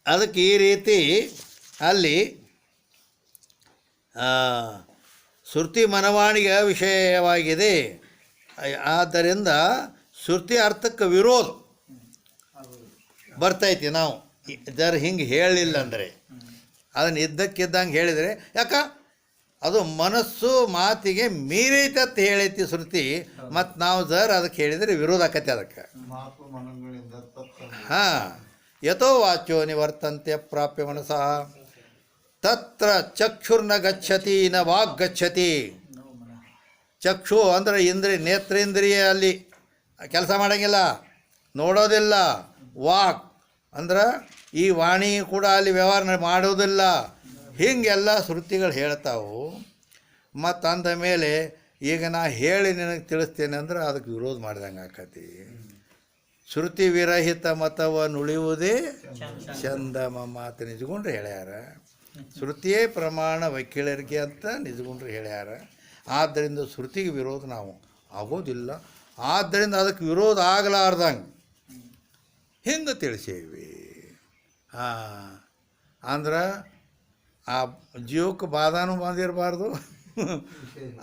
ಅದಕ್ಕೆ ಈ ರೀತಿ ಅಲ್ಲಿ ಶ್ರುತಿ ಮನವಾಣಿಗೆ ವಿಷಯವಾಗಿದೆ. ಆದ್ದರಿಂದ ಶ್ರುತಿ ಅರ್ಥಕ್ಕೆ ವಿರೋಧ ಬರ್ತೈತಿ. ನಾವು ಜರ ಹಿಂಗೆ ಹೇಳಿಲ್ಲ ಅಂದರೆ, ಅದನ್ನು ಇದ್ದಕ್ಕಿದ್ದಂಗೆ ಹೇಳಿದರೆ, ಯಾಕೆ ಅದು ಮನಸ್ಸು ಮಾತಿಗೆ ಮೀರೈತತ್ ಹೇಳೈತಿ ಶ್ರುತಿ. ಮತ್ತು ನಾವು ಜರ್ ಅದಕ್ಕೆ ಹೇಳಿದರೆ ವಿರೋಧ ಆಕತಿ ಅದಕ್ಕೆ. ಹಾಂ, ಯಥೋ ವಾಚ್ಯೋ ನಿವರ್ತಂತೆ ಪ್ರಾಪ್ಯ ಮನಸಃ ತತ್ರ ಚಕ್ಷುರ್ನ ಗಚ್ಚತಿ ನ ವಾಗ್ ಗಚ್ಚತಿ. ಚಕ್ಷು ಅಂದರೆ ನೇತ್ರೇಂದ್ರಿಯ ಅಲ್ಲಿ ಕೆಲಸ ಮಾಡೋಂಗಿಲ್ಲ, ನೋಡೋದಿಲ್ಲ. ವಾಕ್ ಅಂದ್ರೆ ಈ ವಾಣಿ ಕೂಡ ಅಲ್ಲಿ ವ್ಯವಹಾರ ಮಾಡೋದಿಲ್ಲ. ಹೀಗೆಲ್ಲ ಶ್ರುತಿಗಳು ಹೇಳ್ತಾವು. ಮತ್ತು ಅಂದ ಮೇಲೆ ಈಗ ನಾ ಹೇಳಿ ನಿನಗೆ ತಿಳಿಸ್ತೇನೆ ಅಂದ್ರೆ ಅದಕ್ಕೆ ವಿರೋಧ ಮಾಡಿದಂಗೆ ಆಕತಿ. ಶ್ರುತಿ ವಿರಹಿತ ಮತವ ನುಳಿಯುವುದೇ ಚಂದಮ ಮಾತು ನಿಜಗುಂಡ್ರು ಹೇಳ್ಯಾರ. ಶ್ರುತಿಯೇ ಪ್ರಮಾಣ ವಕೀಲರಿಗೆ ಅಂತ ನಿಜಗುಂಡ್ರು ಹೇಳ್ಯಾರ. ಆದ್ದರಿಂದ ಶ್ರುತಿಗೆ ವಿರೋಧ ನಾವು ಆಗೋದಿಲ್ಲ. ಆದ್ದರಿಂದ ಅದಕ್ಕೆ ವಿರೋಧ ಆಗಲಾರ್ದಂಗೆ ಹಿಂಗೆ ತಿಳಿಸೇವಿ. ಹಾಂ, ಅಂದ್ರೆ ಆ ಜೀವಕ್ಕೆ ಬಾಧಾನು ಬಂದಿರಬಾರ್ದು,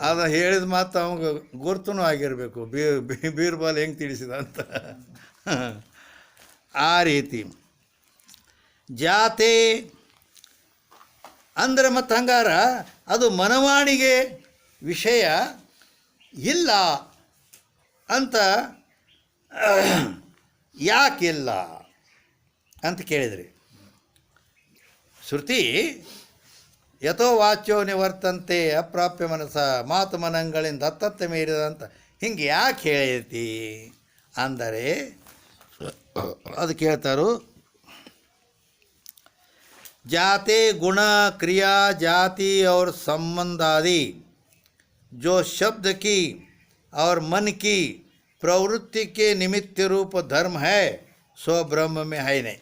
ಅದು ಹೇಳಿದ ಮಾತು ಅವಂಗೆ ಗುರ್ತೂ ಆಗಿರಬೇಕು. ಬೀರ್ಬಲ್ ಹೆಂಗೆ ತಿಳಿಸಿದ ಅಂತ. ಆ ರೀತಿ ಜಾತೆ ಅಂದರೆ ಮತ್ತು ಹಂಗಾರ ಅದು ಮನವಾಣಿಗೆ ವಿಷಯ ಇಲ್ಲ ಅಂತ ಯಾಕಿಲ್ಲ ಅಂತ ಕೇಳಿದ್ರಿ. ಶ್ರುತಿ ಯಥೋ ವಾಚ್ಯೋ ನಿವರ್ತಂತೆ ಅಪ್ರಾಪ್ಯ ಮನಸ ಮಾತು ಮನಗಳಿಂದ ಹತ್ತತ್ತ ಮೀರಿದಂತ ಹಿಂಗೆ ಯಾಕೆ ಹೇಳೈತಿ ಅಂದರೆ ಅದು ಕೇಳ್ತಾರು. जाते गुण क्रिया जाति और संबंध आदि जो शब्द की और मन की प्रवृत्ति के निमित्त रूप धर्म है सो ब्रह्म में है नहीं.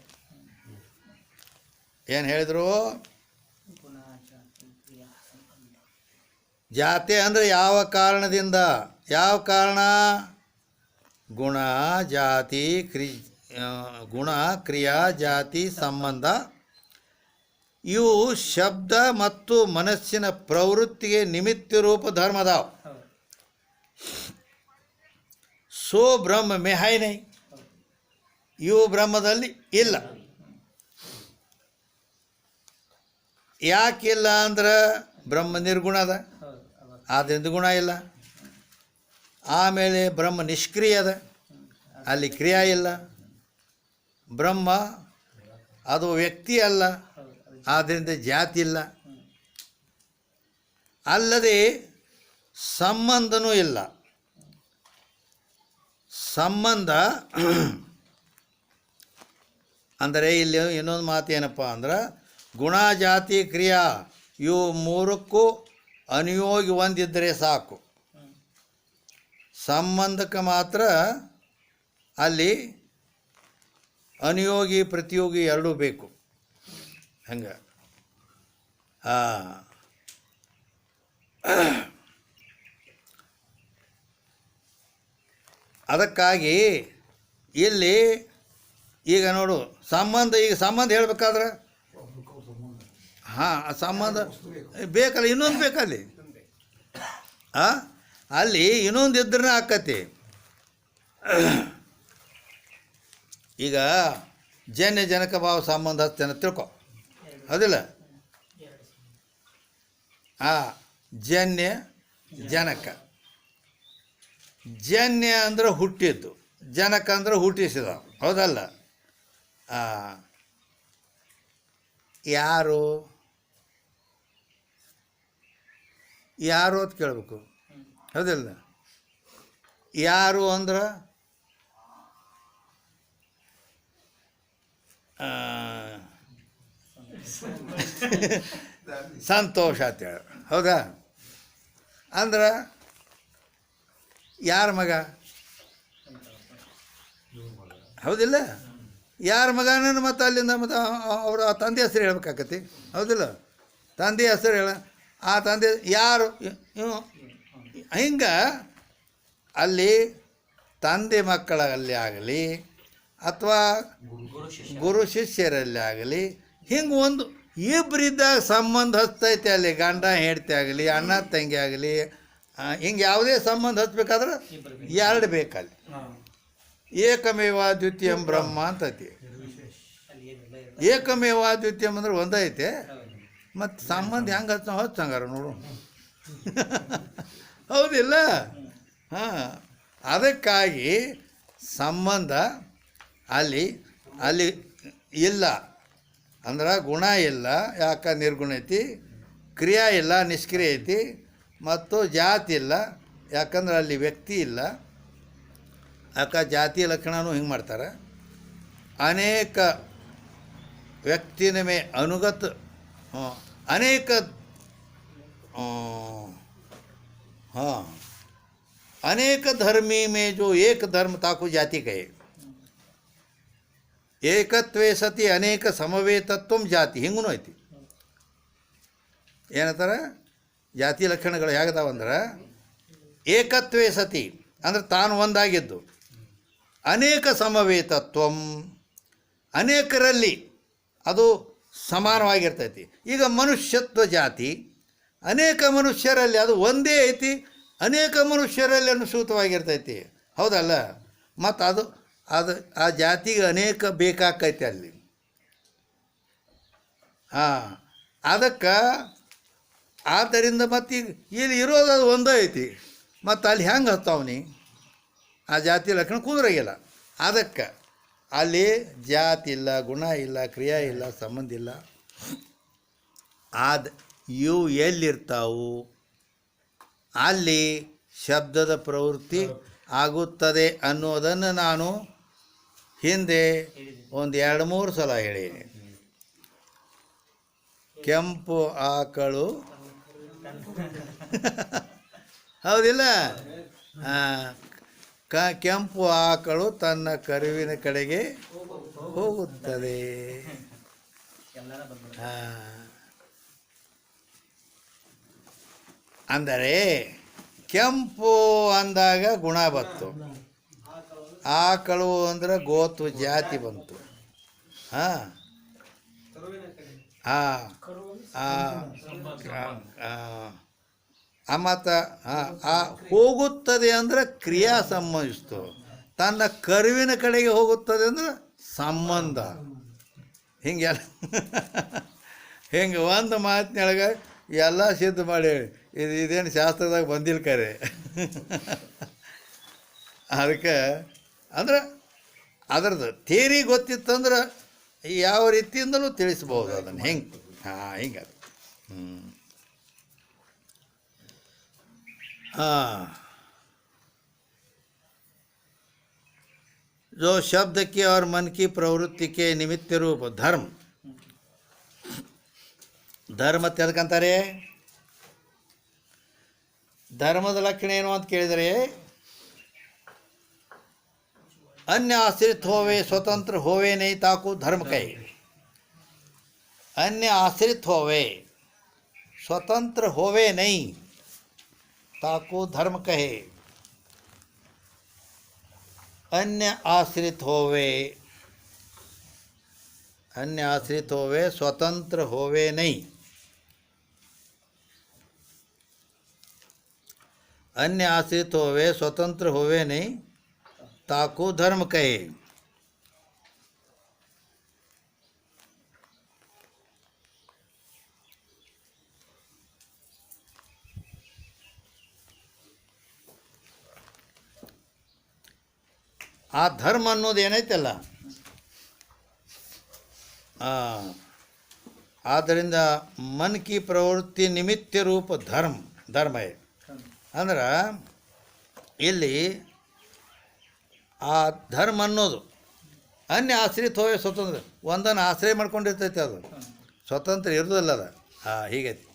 ಏನು ಹೇಳಿದ್ರು? ಜಾತಿ ಅಂದರೆ ಯಾವ ಕಾರಣದಿಂದ, ಯಾವ ಕಾರಣ? ಗುಣ ಜಾತಿ ಗುಣ ಕ್ರಿಯಾ ಜಾತಿ ಸಂಬಂಧ ಇವು ಶಬ್ದ ಮತ್ತು ಮನಸ್ಸಿನ ಪ್ರವೃತ್ತಿಗೆ ನಿಮಿತ್ತ ರೂಪ ಧರ್ಮ ಅದಾವ. ಸೋ ಬ್ರಹ್ಮ ಮೇ ಹೈ ನೈ, ಇವು ಬ್ರಹ್ಮದಲ್ಲಿ ಇಲ್ಲ. ಯಾಕಿಲ್ಲ ಅಂದ್ರೆ ಬ್ರಹ್ಮ ನಿರ್ಗುಣ ಅದ, ಆದ್ದರಿಂದ ಗುಣ ಇಲ್ಲ. ಆಮೇಲೆ ಬ್ರಹ್ಮ ನಿಷ್ಕ್ರಿಯ ಅದ, ಅಲ್ಲಿ ಕ್ರಿಯಾ ಇಲ್ಲ. ಬ್ರಹ್ಮ ಅದು ವ್ಯಕ್ತಿ ಅಲ್ಲ, ಆದ್ದರಿಂದ ಜಾತಿ ಇಲ್ಲ. ಅಲ್ಲದೆ ಸಂಬಂಧನೂ ಇಲ್ಲ. ಸಂಬಂಧ ಅಂದರೆ ಇಲ್ಲಿ ಇನ್ನೊಂದು ಮಾತು ಏನಪ್ಪ ಅಂದ್ರೆ, ಗುಣ ಜಾತಿ ಕ್ರಿಯಾ ಇವು ಮೂರಕ್ಕೂ ಅನುಯೋಗಿ ಒಂದಿದ್ದರೆ ಸಾಕು. ಸಂಬಂಧಕ್ಕೆ ಮಾತ್ರ ಅಲ್ಲಿ ಅನುಯೋಗಿ ಪ್ರತಿಯೋಗಿ ಎರಡೂ ಬೇಕು. ಹಂಗೆ ಅದಕ್ಕಾಗಿ ಇಲ್ಲಿ ಈಗ ನೋಡು ಸಂಬಂಧ, ಈಗ ಸಂಬಂಧ ಹೇಳ್ಬೇಕಾದ್ರೆ ಹಾಂ ಸಂಬಂಧ ಬೇಕಲ್ಲ, ಇನ್ನೊಂದು ಬೇಕಲ್ಲಿ. ಅಲ್ಲಿ ಇನ್ನೊಂದು ಇದ್ರೆ ಆಕತಿ. ಈಗ ಜನ್ಯ ಜನಕ ಭಾವ ಸಂಬಂಧ ಹಚ್ತೇನೆ ತಿಳ್ಕೊ, ಹೌದಿಲ್ಲ? ಜನ್ಯ ಜನಕ ಜನ್ಯ ಅಂದ್ರೆ ಹುಟ್ಟಿದ್ದು, ಜನಕ ಅಂದ್ರೆ ಹುಟ್ಟಿಸಿದ, ಹೌದಲ್ಲ? ಯಾರು ಯಾರು ಅಂತ ಕೇಳಬೇಕು, ಹೌದಿಲ್ಲ? ಯಾರು ಅಂದ್ರೆ ಸಂತೋಷ ಅಂತೇಳಿ, ಹೌದಾ? ಅಂದ್ರೆ ಯಾರ ಮಗ, ಹೌದಿಲ್ಲ? ಯಾರ ಮಗನ ಮತ್ತು ಅಲ್ಲಿಂದ ಮತ್ತು ಅವರ ತಂದೆ ಹೆಸರು ಹೇಳ್ಬೇಕಾಕತಿ, ಹೌದಿಲ್ಲ? ತಂದೆ ಹೆಸರು ಹೇಳ, ಆ ತಂದೆ ಯಾರು ಹಿಂಗೆ ಅಲ್ಲಿ ತಂದೆ ಮಕ್ಕಳಲ್ಲಿ ಆಗಲಿ ಅಥವಾ ಗುರು ಶಿಷ್ಯರಲ್ಲಿ ಆಗಲಿ ಹಿಂಗೆ ಒಂದು ಇಬ್ಬರಿದ್ದಾಗ ಸಂಬಂಧ ಹಚ್ತೈತೆ. ಅಲ್ಲಿ ಗಂಡ ಹೆಂಡತಿ ಆಗಲಿ, ಅಣ್ಣ ತಂಗಿ ಆಗಲಿ, ಹಿಂಗೆ ಯಾವುದೇ ಸಂಬಂಧ ಹಚ್ಬೇಕಾದ್ರೆ ಎರಡು ಬೇಕಲ್ಲಿ. ಏಕಮೇವ ದ್ವಿತೀಯಂ ಬ್ರಹ್ಮ ಅಂತೈತಿ. ಏಕಮೇವ ದ್ವಿತೀಯಂ ಅಂದ್ರೆ ಒಂದೈತೆ, ಮತ್ತು ಸಂಬಂಧ ಹೆಂಗೆ ಹಚ್ಚಂಗಾರ ನೋಡು. ಹೌದಿಲ್ಲ? ಹಾಂ, ಅದಕ್ಕಾಗಿ ಸಂಬಂಧ ಅಲ್ಲಿ ಅಲ್ಲಿ ಇಲ್ಲ ಅಂದ್ರೆ ಗುಣ ಇಲ್ಲ, ಯಾಕೆ ನಿರ್ಗುಣ ಐತಿ. ಕ್ರಿಯಾ ಇಲ್ಲ, ನಿಷ್ಕ್ರಿಯ ಐತಿ. ಮತ್ತು ಜಾತಿ ಇಲ್ಲ, ಯಾಕಂದ್ರೆ ಅಲ್ಲಿ ವ್ಯಕ್ತಿ ಇಲ್ಲ. ಯಾಕೆ ಜಾತಿ ಲಕ್ಷಣನೂ ಹಿಂಗೆ ಮಾಡ್ತಾರೆ. ಅನೇಕ ವ್ಯಕ್ತಿನ ಮೇ ಅನುಗತ ಅನೇಕ हाँ अनेक धर्मी में जो एक धर्म ताको जाति कहे. ಏಕತ್ವೇ ಸತಿ ಅನೇಕ ಸಮವೇತತ್ವಂ ಜಾತಿ ಹಿಂಗೂ ಐತಿ. ಏನಂತಾರೆ ಜಾತಿ ಲಕ್ಷಣಗಳು ಹೇಗದಾವಂದ್ರೆ, ಏಕತ್ವೇ ಸತಿ ಅಂದ್ರೆ ತಾನು ಒಂದಾಗಿದ್ದು, ಅನೇಕ ಸಮವೇತತ್ವಂ ಅನೇಕರಲ್ಲಿ ಅದು ಸಮಾನವಾಗಿರ್ತೈತಿ. ಈಗ ಮನುಷ್ಯತ್ವ ಜಾತಿ ಅನೇಕ ಮನುಷ್ಯರಲ್ಲಿ ಅದು ಒಂದೇ ಐತಿ, ಅನೇಕ ಮನುಷ್ಯರಲ್ಲಿ ಅನುಸೂತವಾಗಿರ್ತೈತಿ, ಹೌದಲ್ಲ? ಮತ್ತು ಅದು ಆ ಜಾತಿಗೆ ಅನೇಕ ಬೇಕಾಕೈತಿ ಅಲ್ಲಿ. ಅದಕ್ಕೆ ಆದ್ದರಿಂದ ಮತ್ತು ಈಗ ಇಲ್ಲಿ ಇರೋದು ಅದು ಒಂದೇ ಐತಿ, ಮತ್ತು ಅಲ್ಲಿ ಹೆಂಗೆ ಹತ್ತಾವನಿ ಆ ಜಾತಿ ಲಕ್ಷಣ ಕುದುರೆಗಿಲ್ಲ. ಅದಕ್ಕೆ ಅಲ್ಲಿ ಜಾತಿ ಇಲ್ಲ, ಗುಣ ಇಲ್ಲ, ಕ್ರಿಯಾ ಇಲ್ಲ, ಸಂಬಂಧ ಇಲ್ಲ. ಇವು ಎಲ್ಲಿರ್ತಾವು ಅಲ್ಲಿ ಶಬ್ದದ ಪ್ರವೃತ್ತಿ ಆಗುತ್ತದೆ ಅನ್ನೋದನ್ನು ನಾನು ಹಿಂದೆ ಒಂದು 2-3 ಸಲ ಹೇಳೀನಿ. ಕೆಂಪು ಆಕಳು ಹೌದಿಲ್ಲ? ಕೆಂಪು ಆಕಳು ತನ್ನ ಕರುವಿನ ಕಡೆಗೆ ಹೋಗುತ್ತದೆ. ಅಂದರೆ ಕೆಂಪು ಅಂದಾಗ ಗುಣ ಬಂತು, ಆಕಳು ಅಂದರೆ ಗೋತ್ವ ಜಾತಿ ಬಂತು. ಮತ್ತು ಹೋಗುತ್ತದೆ ಅಂದರೆ ಕ್ರಿಯಾ ಸಂಬಂಧಿಸ್ತು. ತನ್ನ ಕರುವಿನ ಕಡೆಗೆ ಹೋಗುತ್ತದೆ ಅಂದರೆ ಸಂಬಂಧ. ಹಿಂಗೆಲ್ಲ ಹಿಂಗೆ ಒಂದು ಮಾತಿನೊಳಗೆ ಎಲ್ಲ ಸಿದ್ಧ ಮಾಡಿ ಇದೇನು ಶಾಸ್ತ್ರದಾಗ ಬಂದಿಲ್ಲ ಕರೆ. ಅದಕ್ಕೆ ಅಂದ್ರೆ ಅದರದ್ದು ಥಿಯರಿ ಗೊತ್ತಿತ್ತಂದ್ರೆ ಯಾವ ರೀತಿಯಿಂದಲೂ ತಿಳಿಸ್ಬೋದು ಅದನ್ನು. ಹೆಂಗೆ ಹಿಂಗೆ जो शब्द की और मन की प्रवृत्ति के निमित्त रूप धर्म ಅಂತ ಎದಕ್ಕಂತಾರೆ? ಧರ್ಮದ ಲಕ್ಷಣ ಏನು ಅಂತ ಕೇಳಿದರೆ, अन्य आश्रित होवे स्वतंत्र होवे नहीं ताको धर्म कहे. अन्य आश्रित होवे स्वतंत्र होवे नहीं ताको धर्म कहे. अन्य आश्रित होवे स्वतंत्र होवे नहीं. अन्य आश्रित होवे स्वतंत्र होवे नहीं ताको धर्म कहे. ಆ ಧರ್ಮ ಅನ್ನೋದು ಏನೈತಲ್ಲ, ಆದ್ದರಿಂದ ಮನ್ ಕಿ ಪ್ರವೃತ್ತಿ ನಿಮಿತ್ತ ರೂಪ ಧರ್ಮ ಅಂದ್ರೆ ಇಲ್ಲಿ ಆ ಧರ್ಮ ಅನ್ನೋದು ಅನ್ಯ ಆಶ್ರಿತ ಹೋಗಿ ಸ್ವತಂತ್ರ ಒಂದನ್ನು ಆಶ್ರಯ ಮಾಡ್ಕೊಂಡಿರ್ತೈತೆ, ಅದು ಸ್ವತಂತ್ರ ಇರೋದಿಲ್ಲ ಅದು. ಹೀಗೈತಿ.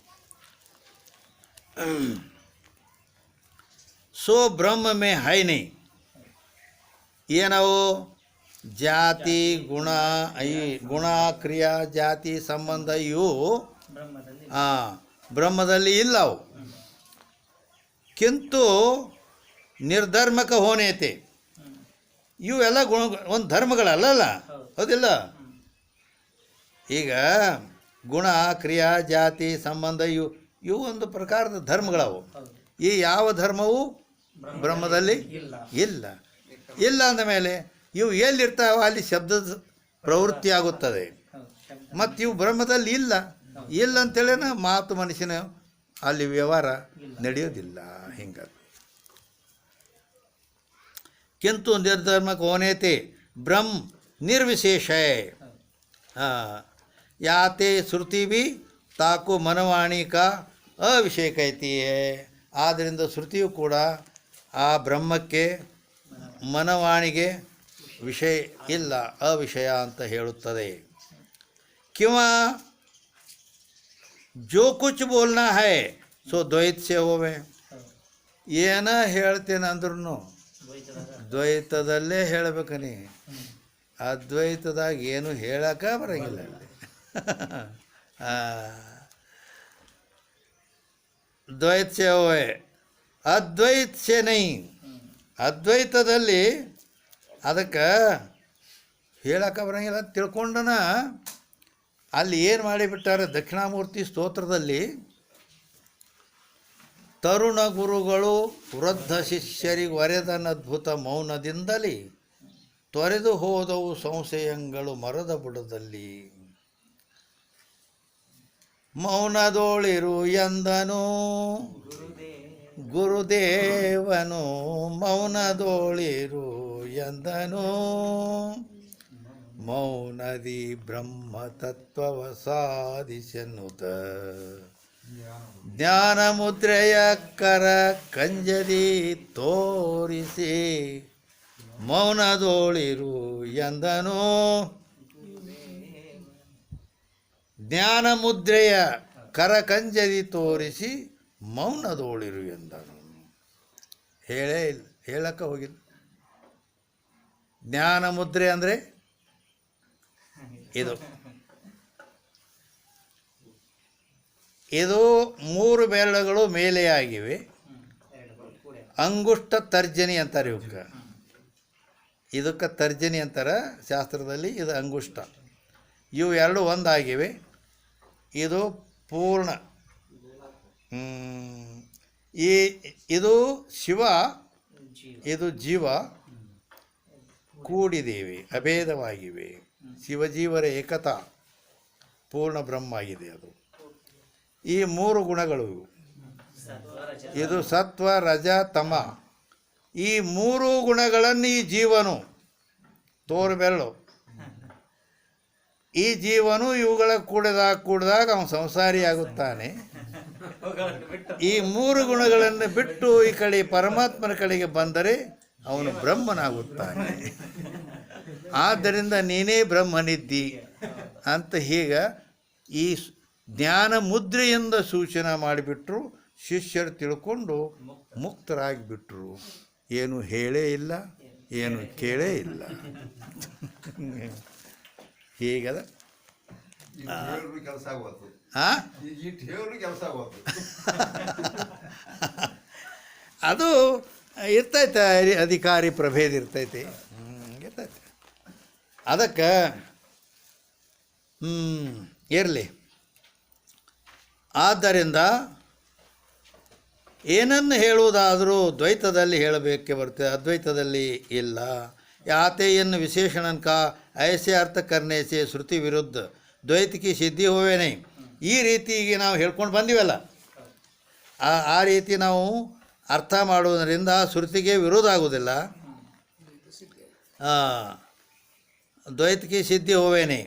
ಸೋ ಬ್ರಹ್ಮ ಮೇ ಹೈ ನೈ, ಏನವು ಜಾತಿ ಗುಣ ಕ್ರಿಯಾ ಜಾತಿ ಸಂಬಂಧ ಇವು ಬ್ರಹ್ಮದಲ್ಲಿ ಇಲ್ಲ ಅವು. ಕಿಂತು ನಿರ್ಧರ್ಮಕ ಹೋನೇತೆ, ಇವೆಲ್ಲ ಒಂದು ಧರ್ಮಗಳಲ್ಲ, ಹೌದಿಲ್ಲ? ಈಗ ಗುಣ ಕ್ರಿಯಾ ಜಾತಿ ಸಂಬಂಧ ಇವು ಒಂದು ಪ್ರಕಾರದ ಧರ್ಮಗಳವು. ಈ ಯಾವ ಧರ್ಮವು ಬ್ರಹ್ಮದಲ್ಲಿ ಇಲ್ಲ ಅಂದಮೇಲೆ ಇವು ಎಲ್ಲಿರ್ತಾವ ಅಲ್ಲಿ ಶಬ್ದದ ಪ್ರವೃತ್ತಿ ಆಗುತ್ತದೆ. ಮತ್ತು ಇವು ಬ್ರಹ್ಮದಲ್ಲಿ ಇಲ್ಲ ಅಂತೇಳಿನ ಮಾತು ಮನುಷ್ಯನ ಅಲ್ಲಿ ವ್ಯವಹಾರ ನಡೆಯೋದಿಲ್ಲ. ಹಿಂಗೆ किंतु निर्धर्मक होने ते ब्रह्म निर्विशेष है. याते श्रुति भी ताको मनवाणी का अविषय कहती है. ಆದ್ದರಿಂದ ಶ್ರುತಿಯು ಕೂಡ ಆ ಬ್ರಹ್ಮಕ್ಕೆ ಮನವಾಣಿಗೆ ವಿಷಯ ಇಲ್ಲ, ಅವಿಷಯ ಅಂತ ಹೇಳುತ್ತದೆ. क्यों जो कुछ बोलना है सो द्वैत से होवे. ಏನ ಹೇಳ್ತೇನೆ ಅಂದ್ರೂ ದ್ವೈತದಲ್ಲೇ ಹೇಳಬೇಕು. ನೀ ಅದ್ವೈತದಾಗ ಏನು ಹೇಳಕ್ಕೆ ಬರೋಂಗಿಲ್ಲ. ದ್ವೈತ ಸೇ ಹೋವೆ ಅದ್ವೈತ ಸೇ ನೈ. ಅದ್ವೈತದಲ್ಲಿ ಅದಕ್ಕೆ ಹೇಳಕ್ಕೆ ಬರೋಂಗಿಲ್ಲ ಅಂತ ತಿಳ್ಕೊಂಡನ ಅಲ್ಲಿ ಏನು ಮಾಡಿಬಿಟ್ಟಾರೆ ದಕ್ಷಿಣಾಮೂರ್ತಿ ಸ್ತೋತ್ರದಲ್ಲಿ, ತರುಣ ಗುರುಗಳು ವೃದ್ಧ ಶಿಷ್ಯರಿಗೆ ಒರೆದನದ್ಭುತ ಮೌನದಿಂದಲೇ ತೊರೆದು ಹೋದವು ಸಂಶಯಗಳು ಮರದ ಬುಡದಲ್ಲಿ. ಮೌನದೋಳಿರು ಎಂದನು ಗುರುದೇವನು, ಮೌನದೋಳಿರು ಎಂದನು ಮೌನದಿ ಬ್ರಹ್ಮ ತತ್ವವ ಸಾಧಿಸೆನ್ನುತ್ತ. ಜ್ಞಾನ ಮುದ್ರೆಯ ಕರ ಕಂಜದಿ ತೋರಿಸಿ ಮೌನದೋಳಿರು ಎಂದನು. ಜ್ಞಾನ ಮುದ್ರೆಯ ಕರ ಕಂಜದಿ ತೋರಿಸಿ ಮೌನದೋಳಿರು ಎಂದನು. ಹೇಳಕ್ಕೆ ಹೋಗಿಲ್ಲ. ಜ್ಞಾನ ಮುದ್ರೆ ಅಂದರೆ ಇದು 3 ಬೆರಳುಗಳು ಮೇಲೆ ಆಗಿವೆ. ಅಂಗುಷ್ಟ ತರ್ಜನಿ ಅಂತಾರೆ ಇದಕ್ಕೆ ತರ್ಜನಿ ಅಂತಾರೆ ಶಾಸ್ತ್ರದಲ್ಲಿ. ಇದು ಅಂಗುಷ್ಟ. ಇವು 2 ಒಂದಾಗಿವೆ. ಇದು ಪೂರ್ಣ. ಇದು ಶಿವ, ಇದು ಜೀವ ಕೂಡಿದೇವೆ, ಅಭೇದವಾಗಿವೆ. ಶಿವಜೀವರ ಏಕತಾ ಪೂರ್ಣ ಬ್ರಹ್ಮ ಆಗಿದೆ ಅದು. ಈ 3 ಗುಣಗಳು, ಇದು ಸತ್ವ ರಜ ತಮ, ಈ 3 ಗುಣಗಳನ್ನು ಈ ಜೀವನು ತೋರಬೆರಳು. ಈ ಜೀವನು ಇವುಗಳ ಕೂಡಿದಾಗ ಅವನು ಸಂಸಾರಿಯಾಗುತ್ತಾನೆ. ಈ 3 ಗುಣಗಳನ್ನು ಬಿಟ್ಟು ಈ ಕಡೆ ಪರಮಾತ್ಮನ ಕಡೆಗೆ ಬಂದರೆ ಅವನು ಬ್ರಹ್ಮನಾಗುತ್ತಾನೆ. ಆದ್ದರಿಂದ ನೀನೇ ಬ್ರಹ್ಮನಿದ್ದಿ ಅಂತ ಹೀಗೆ ಈ ಜ್ಞಾನ ಮುದ್ರೆಯಿಂದ ಸೂಚನೆ ಮಾಡಿಬಿಟ್ರು. ಶಿಷ್ಯರು ತಿಳ್ಕೊಂಡು ಮುಕ್ತರಾಗಿಬಿಟ್ರು. ಏನು ಹೇಳೇ ಇಲ್ಲ, ಏನು ಕೇಳೇ ಇಲ್ಲ. ಹೀಗದ ಕೆಲಸ ಆಗೋದು. ಅದು ಇರ್ತೈತೆ, ಅಧಿಕಾರಿ ಪ್ರಭೇದ ಇರ್ತೈತಿ, ಇರ್ತೈತೆ. ಅದಕ್ಕೆ ಇರಲಿ. ಆದ್ದರಿಂದ ಏನನ್ನು ಹೇಳುವುದಾದರೂ ದ್ವೈತದಲ್ಲಿ ಹೇಳಬೇಕೆ ಬರ್ತದೆ, ಅದ್ವೈತದಲ್ಲಿ ಇಲ್ಲ. ಯಾತೆಯನ್ನು ವಿಶೇಷಣನ್ का ऐसे अर्थ करने से श्रुति विरुद्ध द्वैत की सिद्धि होवे नहीं. ಈ ರೀತಿಗೆ ನಾವು ಹೇಳ್ಕೊಂಡು ಬಂದಿವಲ್ಲ, ಆ ರೀತಿ ನಾವು ಅರ್ಥ ಮಾಡುವುದರಿಂದ ಶ್ರುತಿಗೆ ವಿರೋಧ ಆಗುವುದಿಲ್ಲ. द्वैत की सिद्धि होवे नहीं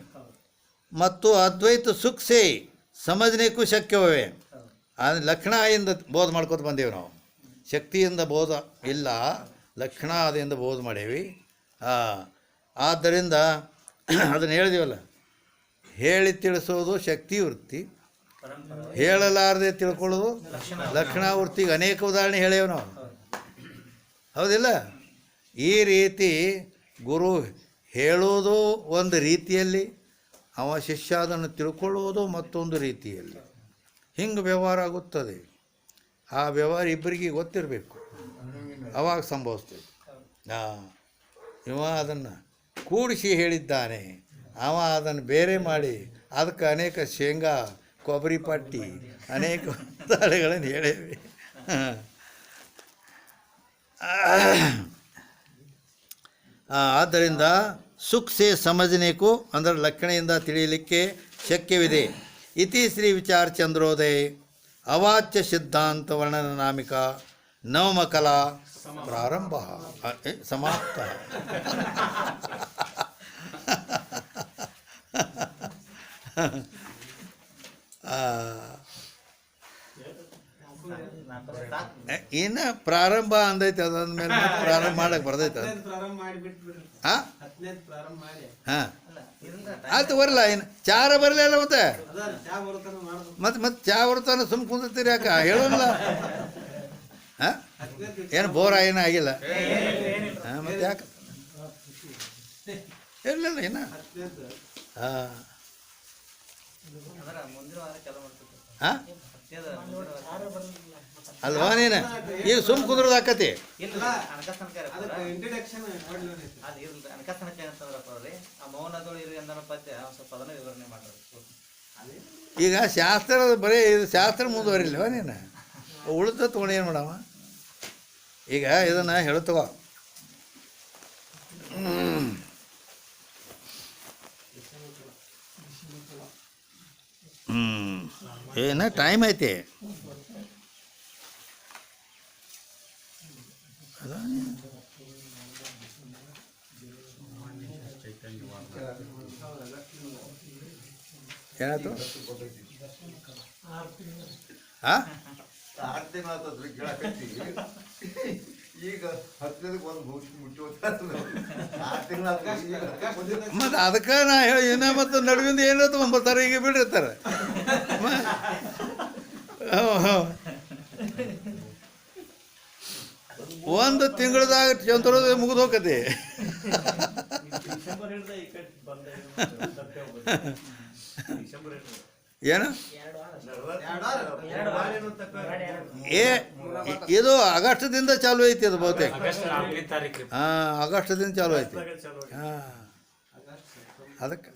ಮತ್ತು ಅದ್ವೈತ ಸುಖ ಸೇ ಸಮಜನೇಕ್ಕೂ ಶಕ್ಯವೇ ಲಕ್ಷಣದಿಂದ ಬೋಧ ಮಾಡ್ಕೊತ ಬಂದೇವೆ ನಾವು. ಶಕ್ತಿಯಿಂದ ಬೋಧ ಇಲ್ಲ, ಲಕ್ಷಣದಿಂದ ಬೋಧ ಮಾಡೇವಿ. ಆದ್ದರಿಂದ ಅದನ್ನು ಹೇಳಿದೀವಲ್ಲ, ಹೇಳಿ ತಿಳಿಸೋದು ಶಕ್ತಿ ವೃತ್ತಿ, ಹೇಳಲಾರದೆ ತಿಳ್ಕೊಳ್ಳೋದು ಲಕ್ಷಣ ವೃತ್ತಿಗೆ ಅನೇಕ ಉದಾಹರಣೆ ಹೇಳೇವೆ ನಾವು, ಹೌದಿಲ್ಲ? ಈ ರೀತಿ ಗುರು ಹೇಳೋದು ಒಂದು ರೀತಿಯಲ್ಲಿ, ಅವ ಶಿಷ್ಯ ಅದನ್ನು ತಿಳ್ಕೊಳ್ಳೋದು ಮತ್ತೊಂದು ರೀತಿಯಲ್ಲಿ, ಹಿಂಗೆ ವ್ಯವಹಾರ ಆಗುತ್ತದೆ. ಆ ವ್ಯವಹಾರ ಇಬ್ಬರಿಗೆ ಗೊತ್ತಿರಬೇಕು, ಅವಾಗ ಸಂಭವಿಸ್ತದೆ. ಇವ ಅದನ್ನು ಕೂಡಿಸಿ ಹೇಳಿದ್ದಾನೆ, ಅವ ಅದನ್ನು ಬೇರೆ ಮಾಡಿ ಅದಕ್ಕೆ ಅನೇಕ ಶೇಂಗಾ ಕೊಬ್ಬರಿ ಪಟ್ಟಿ ಅನೇಕ ಉದಾಹರಣೆಗಳನ್ನು ಹೇಳೇವಿ. ಆದ್ದರಿಂದ ಸುಖ ಸೇ ಸಮಜನೇಕು ಅಂದರೆ ಲಕ್ಷಣೆಯಿಂದ ತಿಳಿಯಲಿಕ್ಕೆ ಶಕ್ಯವಿದೆ. ಇತಿ ಶ್ರೀ ವಿಚಾರ ಚಂದ್ರೋದಯ ಅವಾಚ್ಯ ಸಿದ್ಧಾಂತ ವರ್ಣನ ನಾಮಿಕ ನವಮ ಕಲಾ ಪ್ರಾರಂಭ ಸಮಾಪ್ತ. ಇನ್ನು ಪ್ರಾರಂಭ ಅಂದೈತೆ, ಅದಾದ್ಮೇಲೆ ಪ್ರಾರಂಭ ಮಾಡಕ್ಕೆ ಬರ್ತೈತೆ. ಹಾಂ ಹಾಂ ಆಯ್ತು, ಬರಲ್ಲ ಇನ್ನು ಚಾರ ಬರಲಿಲ್ಲ ಮತ್ತೆ ಮತ್ತೆ ಚಾ ಬರ್ತಾನೆ ಸುಮ್ಮ ಕುಂದಿರ್ತೀರಿ ಯಾಕೆ ಹೇಳೋಲ್ಲ? ಹಾಂ ಏನು ಬೋರ ಏನೂ ಆಗಿಲ್ಲ? ಹಾಂ ಮತ್ತೆ ಯಾಕೆ ಇರಲಿಲ್ಲ ಇನ್ನು? ಹಾಂ ಹಾಂ ಅಲ್ವಾ? ನೀನು ಈಗ ಸುಮ್ಮ ಕುಂದ್ರದು ಆಕತಿ. ಈಗ ಶಾಸ್ತ್ರದ ಬರೀ ಇದು ಶಾಸ್ತ್ರ ಮುಂದುವರಿಲ್ವ ನೀನು? ಉಳಿದ ತೊಗೊಂಡು ಏನು ಮಾಡವ? ಈಗ ಇದನ್ನು ಹೇಳ್ತವ, ಏನ ಟೈಮ್ ಐತಿ. ಏನಾಯ್ತು? ಹಾಂ ಮತ್ತು ಅದಕ್ಕೆ ನಾ ಹೇಳಿ ಇನ್ನ ಮತ್ತು ನಡುವಿಂದ ಏನೋ ತೊಗೊಂಬರ್ತಾರೆ, ಈಗ ಬಿಡಿರ್ತಾರೆ. ಒಂದು ತಿಂಗಳದಾಗ ಚಂದ್ರೋದಯ ಮುಗಿದು ಹೋಗತಿ. ಏನು ಇದು ಆಗಸ್ಟ್ದಿಂದ ಚಾಲು ಐತಿ, ಅದು ಬಹುತೇಕ. ಹಾಂ ಆಗಸ್ಟ್ದಿಂದ ಚಾಲು ಐತಿ. ಹಾಂ ಅದಕ್ಕೆ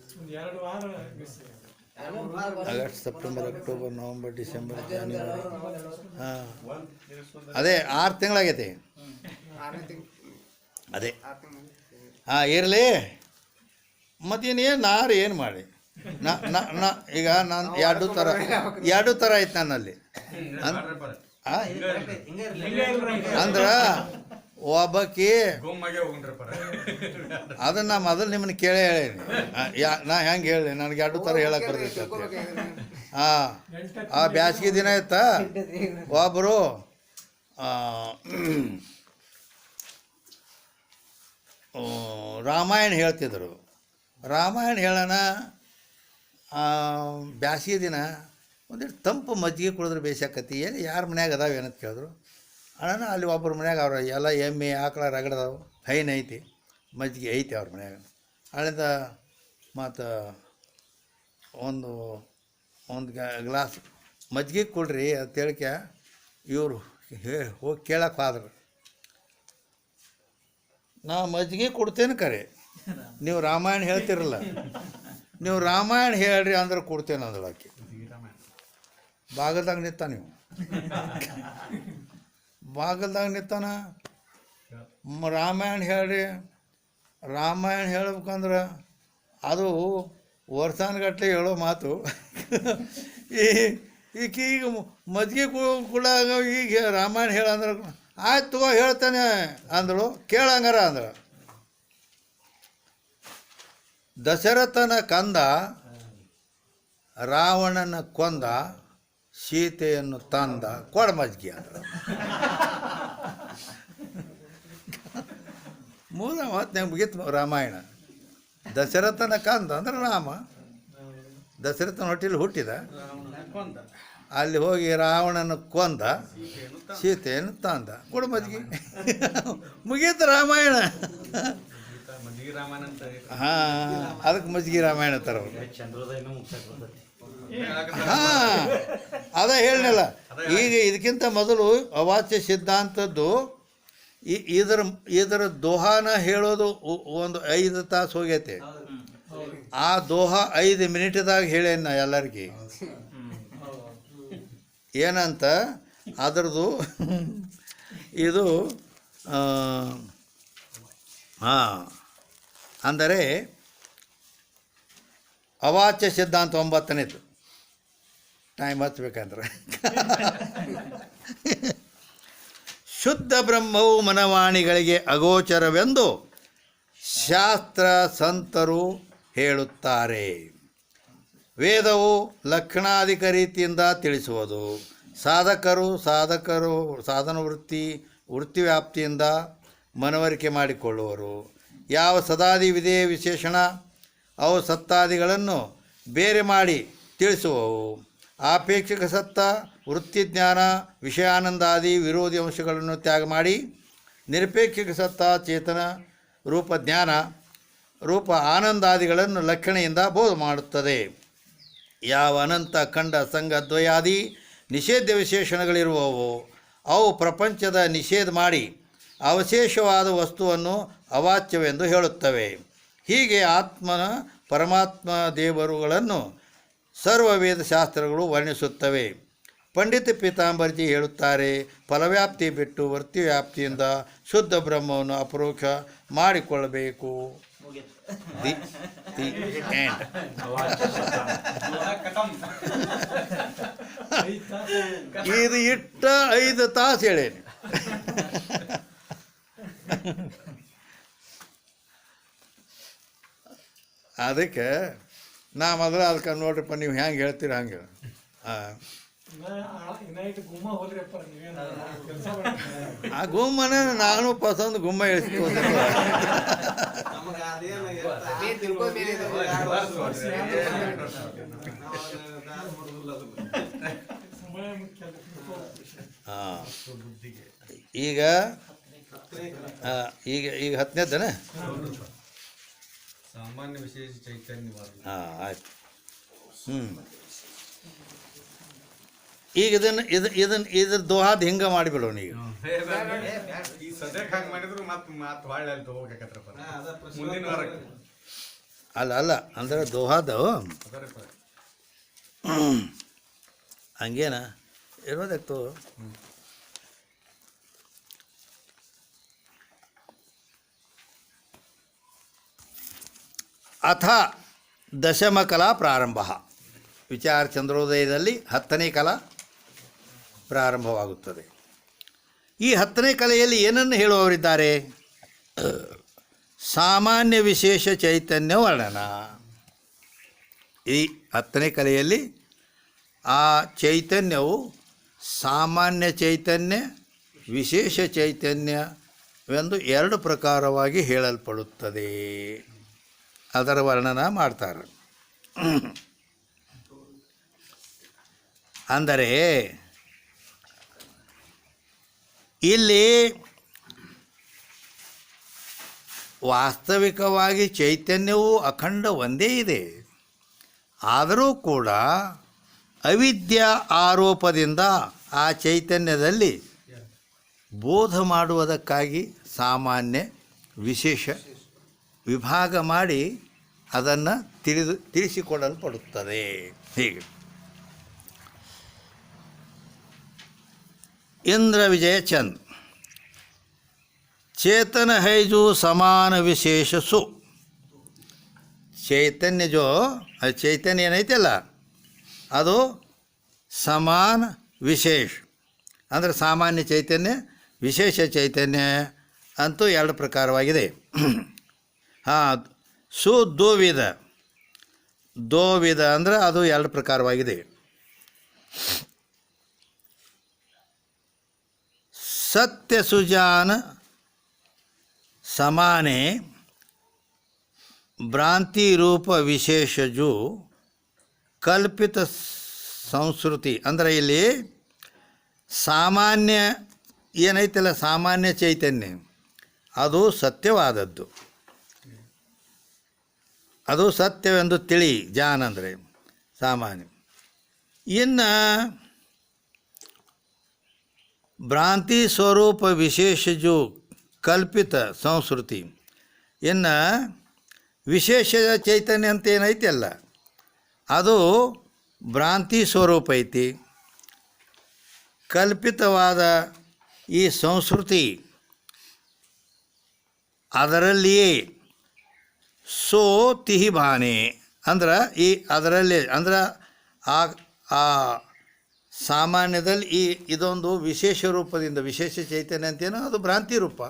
August September October November December January, ಹಾಂ ಅದೇ 6 ತಿಂಗಳಾಗೈತಿ. ಅದೇ ಹಾಂ ಇರಲಿ. ಮತ್ತೇನು ನಾರು ಏನು ಮಾಡಿ ಈಗ ನಾನು ಎರಡು ಥರ ಐತೆ ನನ್ನಲ್ಲಿ. ಅಂದ್ರೆ ಒಬ್ಬಾಕಿ ಅದನ್ನು ಮೊದಲು ನಿಮ್ಮನ್ನು ಕೇಳೇ ಹೇಳೀನಿ. ನಾ ಹೆಂಗೆ ಹೇಳಿ, ನನಗೆ 2 ಥರ ಹೇಳಕ್ಕೆ ಬರ್ತೈತೆ. ಹಾಂ ಆ ಬ್ಯಾಸ್ಗೆ ದಿನ ಇತ್ತಾ, ಒಬ್ಬರು ರಾಮಾಯಣ ಹೇಳ್ತಿದ್ರು. ರಾಮಾಯಣ ಹೇಳೋಣ, ಬ್ಯಾಸಿಗೆ ದಿನ ಒಂದಿಟ್ಟು ತಂಪು ಮಜ್ಜಿಗೆ ಕುಡಿದ್ರೆ ಬೇಸಾಕತಿ, ಏನು ಯಾರ ಮನ್ಯಾಗ ಅದಾವೆ ಏನಂತ ಕೇಳಿದ್ರು. ಅಣ್ಣ ಅಲ್ಲಿ ಒಬ್ಬರ ಮನ್ಯಾಗ ಅವ್ರ ಎಲ್ಲ ಎಮ್ಮೆ ಆಕಳ ರಗಡದಾವು, ಹೈನ್ ಐತಿ, ಮಜ್ಜಿಗೆ ಐತಿ ಅವ್ರ ಮನ್ಯಾಗ. ಅಲ್ಲಿಂದ ಮತ್ತು ಒಂದು ಗ್ಲಾಸ್ ಮಜ್ಜಿಗೆ ಕೊಡ್ರಿ ಅಂತ ಹೇಳಿಕೆ ಇವರು ಹೋಗಿ ಕೇಳಕ್ಕೆ ಹೋದ್ರು. ನಾ ಮಜ್ಜಿಗೆ ಕೊಡ್ತೇನೆ ಕರೆ, ನೀವು ರಾಮಾಯಣ ಹೇಳ್ತಿರಲ್ಲ, ನೀವು ರಾಮಾಯಣ ಹೇಳ್ರಿ ಅಂದ್ರೆ ಕೊಡ್ತೇನೆ ಅಂದಳಾಕಿ. ಬಾಗಲ್ದಾಗ ನಿಂತ, ನೀವು ಬಾಗಲ್ದಾಗ ನಿಂತಾನ, ರಾಮಾಯಣ ಹೇಳ್ರಿ. ರಾಮಾಯಣ ಹೇಳ್ಬೇಕಂದ್ರೆ ಅದು ವರ್ಷಾನುಗಟ್ಲೆ ಹೇಳೋ ಮಾತು. ಈಗ ಮಜ್ಜಿಗೆ ಕುಡಾಗ ಈಗ ರಾಮಾಯಣ ಹೇಳಂದ್ರೆ ಆಯ್ತು ತಗೋ ಹೇಳ್ತಾನೆ ಅಂದಳು. ಕೇಳಂಗಾರ ಅಂದಳು. ದಶರಥನ ಕಂದ ರಾವಣನ ಕೊಂದ, ಸೀತೆಯನ್ನು ತಂದ, ಕೊಡಮಜ್ಗಿ ಅಂದ್ರೆ ಮೂಲ ಮಾತನಾಗ ಮುಗೀತು ರಾಮಾಯಣ. ದಶರಥನ ಕಂದ ಅಂದ್ರೆ ರಾಮ, ದಶರಥನ ಹೊಟ್ಟೆಲಿ ಹುಟ್ಟಿದ, ಅಲ್ಲಿ ಹೋಗಿ ರಾವಣನ ಕೊಂದ, ಸೀತೆಯನ್ನು ತಂದ, ಕೊಡಮಜ್ಗಿ ಮುಗೀತು ರಾಮಾಯಣ. ಹಾಂ, ಅದಕ್ಕೆ ಮಜ್ಗಿ ರಾಮಾಯಣ ತರ ಚಂದ್ರೋದಯನೂ ಮುಗ್ಸಕ್ ಬರ್ತೈತಿ. ಹಾಂ, ಅದ ಹೇಳಿನಲ್ಲ. ಈಗ ಇದಕ್ಕಿಂತ ಮೊದಲು ಅವಾಚ್ಯ ಸಿದ್ಧಾಂತದ್ದು ಇದರ ದೋಹಾನ ಹೇಳೋದು ಒಂದು 5 ತಾಸು ಹೋಗೈತೆ. ಆ ದೋಹ 5 ಮಿನಿಟ್ದಾಗ ಹೇಳೇನು ನಾ ಎಲ್ಲರಿಗೆ. ಏನಂತ ಅದರದು ಇದು ಹಾಂ, ಅಂದರೆ ಅವಾಚ್ಯ ಸಿದ್ಧಾಂತ 9ನೇದು. ಟೈಮ್ ಹಚ್ಬೇಕಂದ್ರೆ ಶುದ್ಧ ಬ್ರಹ್ಮವು ಮನವಾಣಿಗಳಿಗೆ ಅಗೋಚರವೆಂದು ಶಾಸ್ತ್ರ ಸಂತರು ಹೇಳುತ್ತಾರೆ. ವೇದವು ಲಕ್ಷಣಾಧಿಕ ರೀತಿಯಿಂದ ತಿಳಿಸುವುದು. ಸಾಧಕರು ಸಾಧನ ವೃತ್ತಿ ವ್ಯಾಪ್ತಿಯಿಂದ ಮನವರಿಕೆ ಮಾಡಿಕೊಳ್ಳುವರು. ಯಾವ ಸದಾದಿ ವಿಧೇಯ ವಿಶೇಷಣ ಅವು ಸತ್ತಾದಿಗಳನ್ನು ಬೇರೆ ಮಾಡಿ ತಿಳಿಸುವವು. ಆಪೇಕ್ಷಿಕ ಸತ್ತ, ವೃತ್ತಿಜ್ಞಾನ, ವಿಷಯಾನಂದಾದಿ ವಿರೋಧಿ ಅಂಶಗಳನ್ನು ತ್ಯಾಗ ಮಾಡಿ ನಿರಪೇಕ್ಷಿಕ ಸತ್ತ, ಚೇತನ ರೂಪ ಜ್ಞಾನ, ರೂಪ ಆನಂದಾದಿಗಳನ್ನು ಲಕ್ಷಣೆಯಿಂದ ಬೋಧ ಮಾಡುತ್ತದೆ. ಯಾವ ಅನಂತ ಖಂಡ ಸಂಘ ದ್ವಯಾದಿ ನಿಷೇಧ ವಿಶೇಷಣಗಳಿರುವವು ಅವು ಪ್ರಪಂಚದ ನಿಷೇಧ ಮಾಡಿ ಅವಶೇಷವಾದ ವಸ್ತುವನ್ನು ಅವಾಚ್ಯವೆಂದು ಹೇಳುತ್ತವೆ. ಹೀಗೆ ಆತ್ಮನ ಪರಮಾತ್ಮ ದೇವರುಗಳನ್ನು ಸರ್ವ ವೇದಶಾಸ್ತ್ರಗಳು ವರ್ಣಿಸುತ್ತವೆ. ಪಂಡಿತ ಪೀತಾಂಬರ್ಜಿ ಹೇಳುತ್ತಾರೆ, ಫಲವ್ಯಾಪ್ತಿ ಬಿಟ್ಟು ವರ್ತಿ ವ್ಯಾಪ್ತಿಯಿಂದ ಶುದ್ಧ ಬ್ರಹ್ಮವನ್ನು ಅಪರೋಕ್ಷ ಮಾಡಿಕೊಳ್ಳಬೇಕು. The end. ಇದು ಇಟ್ಟ 5 ತಾಸು ಹೇಳೇನಿ. ಅದಕ್ಕೆ ನಾ ಮೊದಲು ಅದಕ್ಕೆ ನೋಡ್ರಿಪ್ಪ, ನೀವು ಹೆಂಗೆ ಹೇಳ್ತೀರಿ ಹಂಗೆ. ಹಾಂ, ಆ ಗುಮ್ಮನ ನಾನು ಪಸಂದ್ ಗುಮ್ಮ ಇಳಿಸ್ಕೋತೀನಿ. ಹಾಂ, ಈಗ ಈಗ ಈಗ 10ನೇದನ ಸಾಮಾನ್ಯ ವಿಶೇಷ ಚೈತನ್ಯ. ಹಾಂ, ಆಯ್ತು. ಈಗ ಇದ್ರ ದೋಹಾದ ಹಿಂಗೆ ಮಾಡಿಬಿಡೋಣ. ಈಗ ಈ ಸದ್ಯಕ್ಕೆ ಹಂಗೆ ಮಾಡಿದ್ರು ಮತ್ತೆ ಹೊಳ್ಳಿ ಅಲ್ಲಿ ತಗೋಬೇಕಾಗತ್ರಪ್ಪ ಮುಂದಿನ ವಾರಕ್ಕೆ. ಅಲ್ಲ ಅಂದ್ರೆ ದೋಹಾದ ಹಂಗೇನ ಇರೋದಾಯ್ತು. ಅಥ ದಶಮ ಕಲಾ ಪ್ರಾರಂಭ. ವಿಚಾರ ಚಂದ್ರೋದಯದಲ್ಲಿ 10ನೇ ಕಲಾ ಪ್ರಾರಂಭವಾಗುತ್ತದೆ. ಈ 10ನೇ ಕಲೆಯಲ್ಲಿ ಏನನ್ನು ಹೇಳುವವರಿದ್ದಾರೆ? ಸಾಮಾನ್ಯ ವಿಶೇಷ ಚೈತನ್ಯ ವರ್ಣನ. ಈ 10ನೇ ಕಲೆಯಲ್ಲಿ ಆ ಚೈತನ್ಯವು ಸಾಮಾನ್ಯ ಚೈತನ್ಯ, ವಿಶೇಷ ಚೈತನ್ಯವೆಂದು 2 ಪ್ರಕಾರವಾಗಿ ಹೇಳಲ್ಪಡುತ್ತದೆ. ಅದರ ವರ್ಣನ ಮಾಡ್ತಾರೆ. ಅಂದರೆ ಇಲ್ಲಿ ವಾಸ್ತವಿಕವಾಗಿ ಚೈತನ್ಯವು ಅಖಂಡ ಒಂದೇ ಇದೆ. ಆದರೂ ಕೂಡ ಅವಿದ್ಯಾ ಆರೋಪದಿಂದ ಆ ಚೈತನ್ಯದಲ್ಲಿ ಬೋಧ ಮಾಡುವುದಕ್ಕಾಗಿ ಸಾಮಾನ್ಯ ವಿಶೇಷ ವಿಭಾಗ ಮಾಡಿ ಅದನ್ನು ತಿಳಿಸಿಕೊಡಲ್ಪಡುತ್ತದೆ. ಹೀಗೆ इंद्र विजय चंद चेतन है जो समान विशेष सु. चैतन्य जो चैतन्य ಏನೈತಲ್ಲ ಅದು ಸಮಾನ ವಿಶೇಷ ಅಂದರೆ ಸಾಮಾನ್ಯ ಚೈತನ್ಯ, ವಿಶೇಷ ಚೈತನ್ಯ ಅಂತೂ 2 ಪ್ರಕಾರವಾಗಿದೆ. ಹಾಂ, ಸುದ್ವಿಧ. ದೋವಿಧ ಅಂದರೆ ಅದು ಎರಡು ಪ್ರಕಾರವಾಗಿದೆ. ಸತ್ಯ ಸುಜಾನ ಸಮಾನೆ ಭ್ರಾಂತಿ ರೂಪ ವಿಶೇಷಜು ಕಲ್ಪಿತ ಸಂಸ್ಕೃತಿ. ಅಂದರೆ ಇಲ್ಲಿ ಸಾಮಾನ್ಯ ಏನೈತಲ್ಲ, ಸಾಮಾನ್ಯ ಚೈತನ್ಯ ಅದು ಸತ್ಯವಾದದ್ದು, ಅದು ಸತ್ಯವೆಂದು ತಿಳಿ. ಜಾನ್ ಅಂದರೆ ಸಾಮಾನ್ಯ. ಇನ್ನು ಭ್ರಾಂತಿ ಸ್ವರೂಪ ವಿಶೇಷಜು ಕಲ್ಪಿತ ಸಂಸ್ಕೃತಿ. ಇನ್ನು ವಿಶೇಷ ಚೈತನ್ಯ ಅಂತ ಏನೈತಿ ಅಲ್ಲ, ಅದು ಭ್ರಾಂತಿ ಸ್ವರೂಪ ಐತಿ. ಕಲ್ಪಿತವಾದ ಈ ಸಂಸ್ಕೃತಿ ಅದರಲ್ಲಿಯೇ ಸೋ ತಿಹಿಭಾನೆ ಅಂದ್ರೆ ಈ ಅದರಲ್ಲಿ ಅಂದ್ರೆ ಆ ಸಾಮಾನ್ಯದಲ್ಲಿ ಇದೊಂದು ವಿಶೇಷ ರೂಪದಿಂದ, ವಿಶೇಷ ಚೈತನ್ಯ ಅಂತೇನೋ ಅದು ಭ್ರಾಂತಿ ರೂಪ,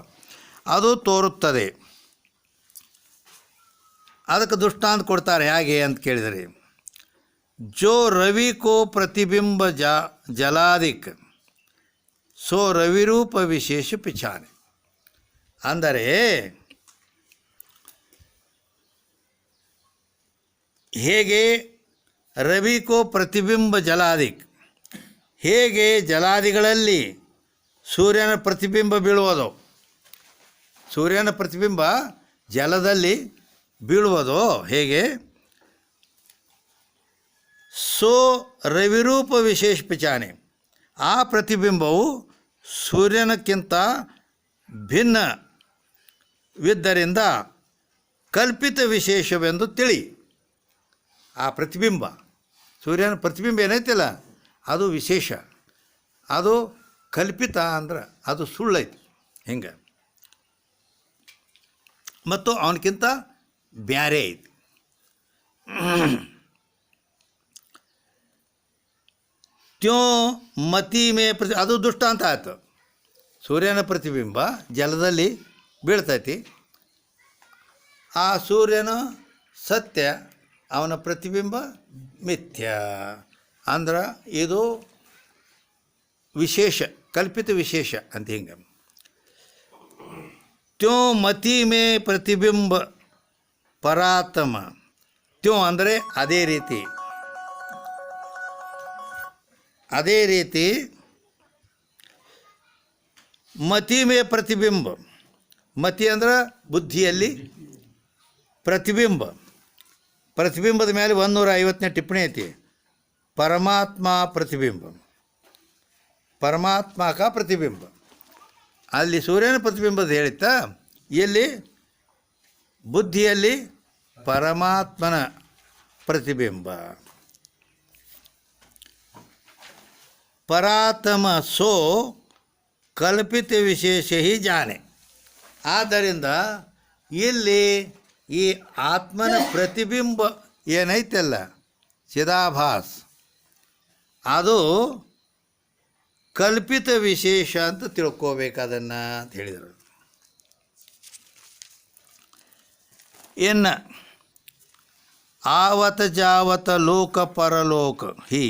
ಅದು ತೋರುತ್ತದೆ. ಅದಕ್ಕೆ ದೃಷ್ಟಾಂತ ಕೊಡ್ತಾರೆ. ಹೇಗೆ ಅಂತ ಕೇಳಿದರೆ, ಜೋ ರವಿ ಕೋ ಪ್ರತಿಬಿಂಬ ಜಲಾದಿಕ್ ಸೋ ರವಿರೂಪ ವಿಶೇಷ ಪಿಛಾನೆ. ಅಂದರೆ ಹೇಗೆ ರವಿ ಕೋ ಪ್ರತಿಬಿಂಬ ಜಲಾದಿಕ್, ಹೇಗೆ ಜಲಾದಿಗಳಲ್ಲಿ ಸೂರ್ಯನ ಪ್ರತಿಬಿಂಬ ಬೀಳುವುದೋ, ಸೂರ್ಯನ ಪ್ರತಿಬಿಂಬ ಜಲದಲ್ಲಿ ಬೀಳುವುದೋ ಹೇಗೆ, ಸೋ ರವಿರೂಪ ವಿಶೇಷ ಪಿಚಾನೆ, ಆ ಪ್ರತಿಬಿಂಬವು ಸೂರ್ಯನಕ್ಕಿಂತ ಭಿನ್ನವಿದ್ದರಿಂದ ಕಲ್ಪಿತ ವಿಶೇಷವೆಂದು ತಿಳಿ. ಆ ಪ್ರತಿಬಿಂಬ, ಸೂರ್ಯನ ಪ್ರತಿಬಿಂಬ ಏನೈತಿಲ್ಲ ಅದು ವಿಶೇಷ, ಅದು ಕಲ್ಪಿತ ಅಂದ್ರೆ ಅದು ಸುಳ್ಳೈತಿ ಹಿಂಗೆ, ಮತ್ತು ಅವನಕ್ಕಿಂತ ಬ್ಯಾರೆ ಐತಿ. ತ್ಯೋ ಮತಿ ಮೇ ಅದು ದೃಷ್ಟಾಂತ ಆಯಿತು. ಸೂರ್ಯನ ಪ್ರತಿಬಿಂಬ ಜಲದಲ್ಲಿ ಬೀಳ್ತೈತಿ, ಆ ಸೂರ್ಯನ ಸತ್ಯ, ಅವನ ಪ್ರತಿಬಿಂಬ ಮಿಥ್ಯ. ಅಂದ್ರೆ ಇದು ವಿಶೇಷ, ಕಲ್ಪಿತ ವಿಶೇಷ ಅಂತ ಹಿಂಗೆ. ತ್ಯೋ ಮತಿ ಮೇ ಪ್ರತಿಬಿಂಬ ಪರಾತಮ. ತ್ಯೋ ಅಂದರೆ ಅದೇ ರೀತಿ, ಅದೇ ರೀತಿ ಮತಿ ಮೇ ಪ್ರತಿಬಿಂಬ. ಮತಿ ಅಂದ್ರೆ ಬುದ್ಧಿಯಲ್ಲಿ ಪ್ರತಿಬಿಂಬ, ಪ್ರತಿಬಿಂಬದ ಮೇಲೆ 150ನೇ ಟಿಪ್ಪಣಿ ಐತಿ. ಪರಮಾತ್ಮ ಪ್ರತಿಬಿಂಬ, ಪರಮಾತ್ಮಕ ಪ್ರತಿಬಿಂಬ. ಅಲ್ಲಿ ಸೂರ್ಯನ ಪ್ರತಿಬಿಂಬದ ಹೇಳಿತ್ತಾ, ಎಲ್ಲಿ ಬುದ್ಧಿಯಲ್ಲಿ ಪರಮಾತ್ಮನ ಪ್ರತಿಬಿಂಬ. ಪರಾತಮ ಸೋ ಕಲ್ಪಿತ ವಿಶೇಷ ಹಿ ಜಾನೆ. ಆದ್ದರಿಂದ ಇಲ್ಲಿ ಈ ಆತ್ಮನ ಪ್ರತಿಬಿಂಬ ಏನೈತಲ್ಲ ಚಿದಾಭಾಸ್, ಅದು ಕಲ್ಪಿತ ವಿಶೇಷ ಅಂತ ತಿಳ್ಕೋಬೇಕು ಅದನ್ನು ಅಂತ ಹೇಳಿದರು. ಇನ್ನು ಆವತ ಜಾವತ ಲೋಕ ಪರಲೋಕ ಹಿ,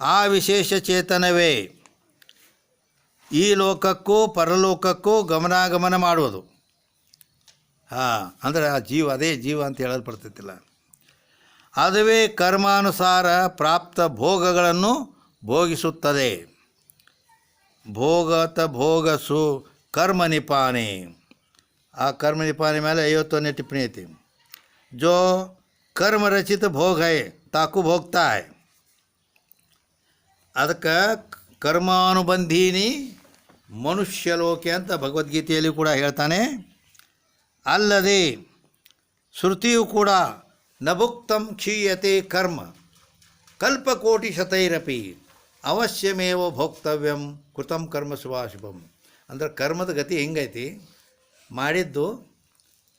ಆ ವಿಶೇಷ ಚೇತನವೇ ಈ ಲೋಕಕ್ಕೂ ಪರಲೋಕಕ್ಕೂ ಗಮನಾಗಮನ ಮಾಡುವುದು. ಅಂದರೆ ಆ ಜೀವ, ಅದೇ ಜೀವ ಅಂತ ಹೇಳಲ್ಪಡ್ತೈತಿಲ್ಲ, ಅದುವೇ ಕರ್ಮಾನುಸಾರ ಪ್ರಾಪ್ತ ಭೋಗಗಳನ್ನು ಭೋಗಿಸುತ್ತದೆ. ಭೋಗತ ಭೋಗಸು ಕರ್ಮ ನಿಪಾನೆ. ಆ ಕರ್ಮ ನಿಪಾನೆ ಮೇಲೆ 51ನೇ ಟಿಪ್ಪಣಿ ಐತಿ. ಜೋ ಕರ್ಮ ರಚಿತ ಭೋಗ ಹೈ ತಾಕು ಭೋಗ್ತಾ ಹೈ. ಅದಕ್ಕೆ ಕರ್ಮಾನುಬಂಧೀನಿ ಮನುಷ್ಯಲೋಕೆ ಅಂತ ಭಗವದ್ಗೀತೆಯಲ್ಲಿ ಕೂಡ ಹೇಳ್ತಾನೆ. ಅಲ್ಲದೆ ಶ್ರುತಿಯು ಕೂಡ ನಭುಕ್ತಂ ಕ್ಷೀಯತೆ ಕರ್ಮ ಕಲ್ಪಕೋಟಿ ಶತೈರಪಿ ಅವಶ್ಯಮೇವ ಭೋಕ್ತವ್ಯಂ ಕೃತಂ ಕರ್ಮ ಶುಭಾಶುಭಂ. ಅಂದ್ರೆ ಕರ್ಮದ ಗತಿ ಹೆಂಗೈತಿ, ಮಾಡಿದ್ದು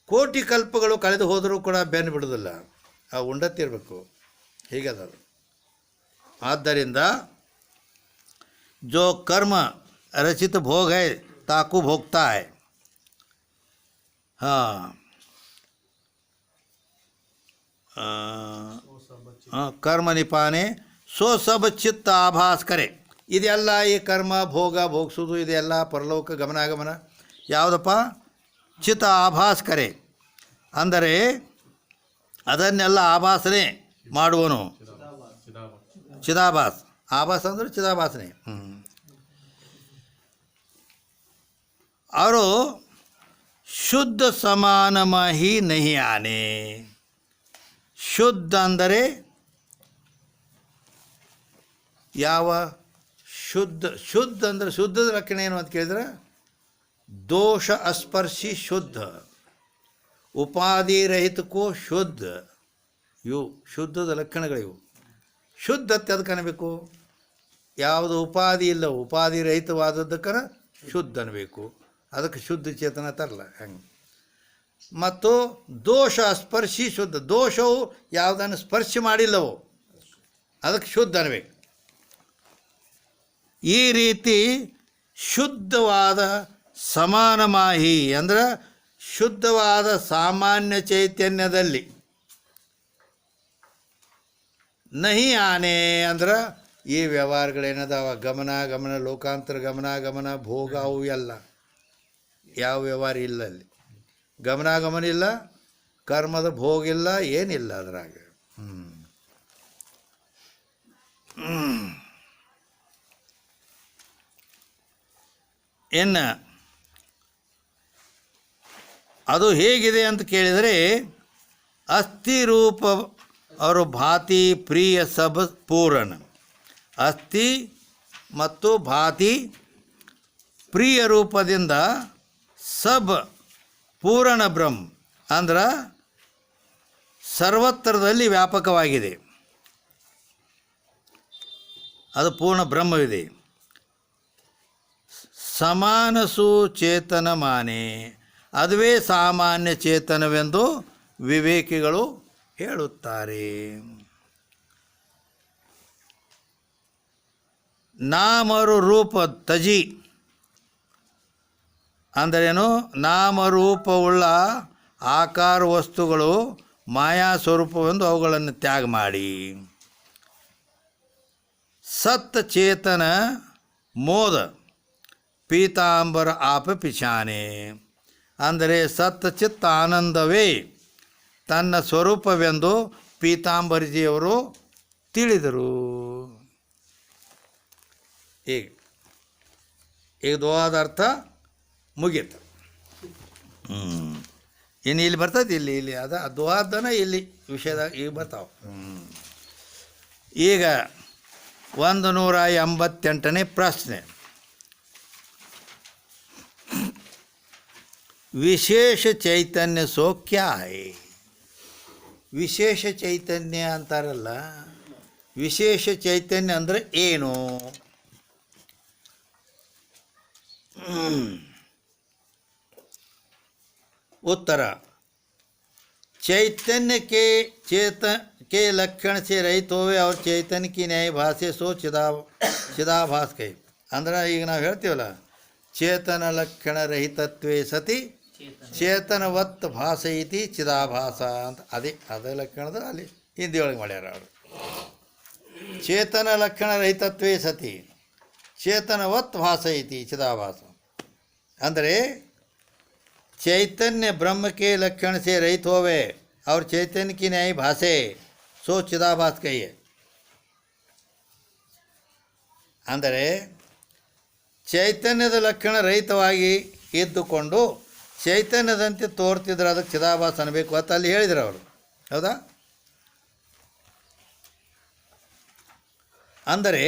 ಕೋಟಿ ಕಲ್ಪಗಳು ಕಳೆದು ಹೋದರೂ ಕೂಡ ಬೆನ್ನು ಬಿಡೋದಿಲ್ಲ, ಆ ಉಂಡತ್ತಿರಬೇಕು, ಹೀಗದ. ಆದ್ದರಿಂದ ಜೋ ಕರ್ಮ ರಚಿತ ಭೋಗ ಹೈ ತಾಕು ಭೋಗ್ತಾ ಹೈ. ಹಾಂ, ಕರ್ಮ ನಿಪಾನೆ ಸೋ ಸಬ್ ಚಿತ್ತ ಆಭಾಸ್ ಕರೆ. ಇದೆಲ್ಲ ಈ ಕರ್ಮ ಭೋಗ ಭೋಗಿಸೋದು ಇದೆಲ್ಲ ಪರಲೋಕ ಗಮನಾಗಮನ ಯಾವುದಪ್ಪ? ಚಿತ್ತ ಆಭಾಸ್ ಕರೆ ಅಂದರೆ ಅದನ್ನೆಲ್ಲ ಆಭಾಸನೆ ಮಾಡುವನು. ಚಿದಾಭಾಸ್, ಆಭಾಸ್ ಅಂದರೆ ಚಿದಾಭಾಸನೆ. ಅವರು ಶುದ್ಧ ಸಮಾನಮಹಿ ನಹಿ ಆನೆ. ಶುದ್ಧ ಅಂದರೆ ಯಾವ ಶುದ್ಧ? ಶುದ್ಧ ಅಂದರೆ ಶುದ್ಧದ ಲಕ್ಷಣ ಏನು ಅಂತ ಕೇಳಿದ್ರೆ ದೋಷ ಅಸ್ಪರ್ಶಿ ಶುದ್ಧ, ಉಪಾಧಿರಹಿತಕ್ಕೂ ಶುದ್ಧ. ಇವು ಶುದ್ಧದ ಲಕ್ಷಣಗಳಿವು. ಶುದ್ಧತೆ ಅದಕ್ಕೆ ಅನ್ನಬೇಕು, ಯಾವುದು ಉಪಾಧಿ ಇಲ್ಲ ಉಪಾಧಿರಹಿತವಾದದ್ದಕ್ಕನ ಶುದ್ಧ ಅನ್ನಬೇಕು. ಅದಕ್ಕೆ ಶುದ್ಧ ಚೇತನ ತರಲ್ಲ ಹಂಗೆ. ಮತ್ತು ದೋಷ ಸ್ಪರ್ಶಿ ಶುದ್ಧ, ದೋಷವು ಯಾವುದನ್ನು ಸ್ಪರ್ಶ ಮಾಡಿಲ್ಲವೋ ಅದಕ್ಕೆ ಶುದ್ಧ ಅನ್ನಬೇಕು. ಈ ರೀತಿ ಶುದ್ಧವಾದ ಸಮಾನಮಾಹಿ ಅಂದ್ರೆ ಶುದ್ಧವಾದ ಸಾಮಾನ್ಯ ಚೈತನ್ಯದಲ್ಲಿ ನಹಿ ಆನೆ ಅಂದ್ರೆ ಈ ವ್ಯವಹಾರಗಳೇನದಾವ ಗಮನ ಲೋಕಾಂತರ ಗಮನ ಭೋಗ ಅವು ಎಲ್ಲ ಯಾವ ವ್ಯವಹಾರ ಇಲ್ಲ ಅಲ್ಲಿ. ಗಮನ ಇಲ್ಲ, ಕರ್ಮದ ಭೋಗ ಇಲ್ಲ, ಏನಿಲ್ಲ ಅದ್ರಾಗ. ಇನ್ನು ಅದು ಹೇಗಿದೆ ಅಂತ ಕೇಳಿದರೆ ಅಸ್ಥಿ ರೂಪ ಅವರು ಭಾತಿ ಪ್ರಿಯ ಸಬ್ ಪೂರಣ. ಅಸ್ಥಿ ಮತ್ತು ಭಾತಿ ಪ್ರಿಯ ರೂಪದಿಂದ ಸಬ್ ಪೂರ್ಣ ಬ್ರಹ್ಮ ಅಂದ್ರೆ ಸರ್ವತ್ರದಲ್ಲಿ ವ್ಯಾಪಕವಾಗಿದೆ, ಅದು ಪೂರ್ಣ ಬ್ರಹ್ಮವಿದೆ. ಸಮಾನಸು ಚೇತನ ಮಾನೆ, ಅದುವೇ ಸಾಮಾನ್ಯ ಚೇತನವೆಂದು ವಿವೇಕಿಗಳು ಹೇಳುತ್ತಾರೆ. ನಾಮರು ರೂಪ ತಜಿ ಅಂದರೇನು? ನಾಮರೂಪವುಳ್ಳ ಆಕಾರ ವಸ್ತುಗಳು ಮಾಯಾ ಸ್ವರೂಪವೆಂದು ಅವುಗಳನ್ನು ತ್ಯಾಗ ಮಾಡಿ ಸತ್ ಚೇತನ ಮೋದ ಪೀತಾಂಬರ ಆಪ ಪಿಚಾನೆ ಅಂದರೆ ಸತ್ ಚಿತ್ತ ಆನಂದವೇ ತನ್ನ ಸ್ವರೂಪವೆಂದು ಪೀತಾಂಬರಜಿಯವರು ತಿಳಿದರು. ಈಗ ದ್ವಾದ ಅರ್ಥ ಮುಗೀತು. ಇನ್ನು ಇಲ್ಲಿ ಬರ್ತದೆ, ಇಲ್ಲಿ ಅದ ದ್ವಾದನ ಇಲ್ಲಿ ವಿಷಯದಾಗ ಈಗ ಬರ್ತಾವೆ. ಈಗ 188ನೇ ಪ್ರಶ್ನೆ. ವಿಶೇಷ ಚೈತನ್ಯ ಸೋ ಕ್ಯಾ ಹೈ? ವಿಶೇಷ ಚೈತನ್ಯ ಅಂತಾರಲ್ಲ, ವಿಶೇಷ ಚೈತನ್ಯ ಅಂದರೆ ಏನು? उत्तर चैतन्य के लक्षण से रहित होवे और चैतन्य की न्याय भाषे सो चिदाभास कहे ಅಂದ್ರೆ ಈಗ ನಾವು ಹೇಳ್ತೀವಲ್ಲ ಚೇತನ ಲಕ್ಷಣ ರಹಿತತ್ವೇ ಸತಿ ಚೇತನವತ್ ಭಾಸೈತಿ ಚಿದಾಭಾಸ ಅಂತ, ಅದೇ ಲಕ್ಷಣದ ಅಲ್ಲಿ ಹಿಂದಿ ಒಳಗೆ ಮಾಡ್ಯಾರ ಅವರು. ಚೇತನ ಲಕ್ಷಣ ರಹಿತತ್ವೇ ಸತಿ ಚೇತನವತ್ ಭಾಸೈತಿ ಚಿದಾಭಾಸ ಅಂದರೆ चैतन्य ब्रह्म के लक्षण से रहित होवे और चैतन्य की न्याय भाषे सो चिदाभास कहिए. ಅಂದರೆ ಚೈತನ್ಯದ ಲಕ್ಷಣ ರಹಿತವಾಗಿ ಇದ್ದುಕೊಂಡು ಚೈತನ್ಯದಂತೆ ತೋರ್ತಿದ್ರೆ ಅದಕ್ಕೆ ಚಿದಾಭಾಸ ಅನ್ನಬೇಕು ಅಂತ ಅಲ್ಲಿ ಹೇಳಿದ್ರು ಅವರು. ಹೌದಾ? ಅಂದರೆ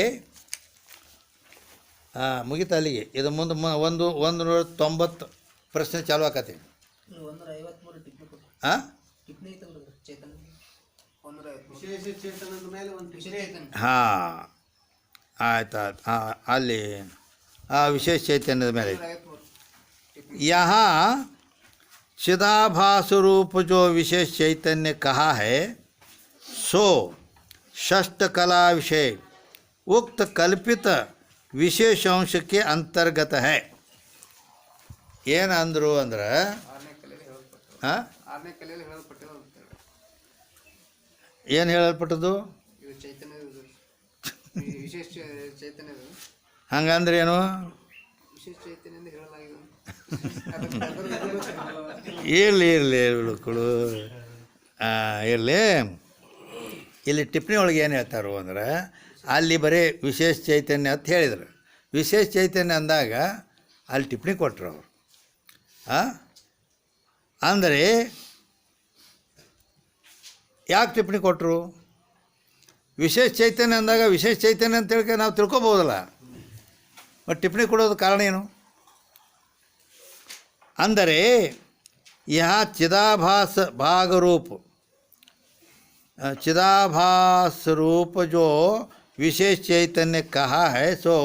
ಮುಗಿತ ಅಲ್ಲಿಗೆ. ಇದು ಮುಂದೆ 190 ಪ್ರಶ್ನೆ ಚಾಲು ಆಕತಿ. ಹಾಂ ಆಯ್ತು. ಅಲ್ಲಿ विशेष चैतन्य मेरे यहाँ चिदाभास रूप जो विशेष चैतन्य कहा है सो षष्ठ कला विषय उक्त कल्पित विशेष अंश के अंतर्गत है. ಏನಂದರು ಅಂದ್ರೆ ಏನು ಹೇಳಲ್ಪಟ್ಟದ್ದು? ಇದು ಚೈತನ್ಯದ ವಿಶೇಷ ಚೈತನ್ಯದ ಹಂಗಂದ್ರೆ ಏನು? ವಿಶೇಷ ಚೈತನ್ಯ ಎಂದು ಹೇಳಲಾಗಿದೆ. ಇರಲಿ ಇರಲಿ ಹುಡುಕಳು ಇರಲಿ. ಇಲ್ಲಿ ಟಿಪ್ಪಣಿ ಒಳಗೆ ಏನು ಹೇಳ್ತಾರೋ ಅಂದ್ರೆ ಅಲ್ಲಿ ಬರೀ ವಿಶೇಷ ಚೈತನ್ಯ ಅಂತ ಹೇಳಿದರು. ವಿಶೇಷ ಚೈತನ್ಯ ಅಂದಾಗ ಅಲ್ಲಿ ಟಿಪ್ಪಣಿ ಕೊಟ್ಟರು ಅವರು. ಅಂದರೆ ಯಾಕೆ ಟಿಪ್ಪಣಿ ಕೊಟ್ಟರು? ವಿಶೇಷ ಚೈತನ್ಯ ಅಂದಾಗ ವಿಶೇಷ ಚೈತನ್ಯ ಅಂತ ಹೇಳಿ ನಾವು ತಿಳ್ಕೊಬೋದಲ್ಲ, ಮತ್ತು ಟಿಪ್ಪಣಿ ಕೊಡೋದು ಕಾರಣ ಏನು? ಅಂದರೆ यहाँ चिदाभास भाग रूप चिदाभास रूप जो विशेष चैतन्य कहा है सो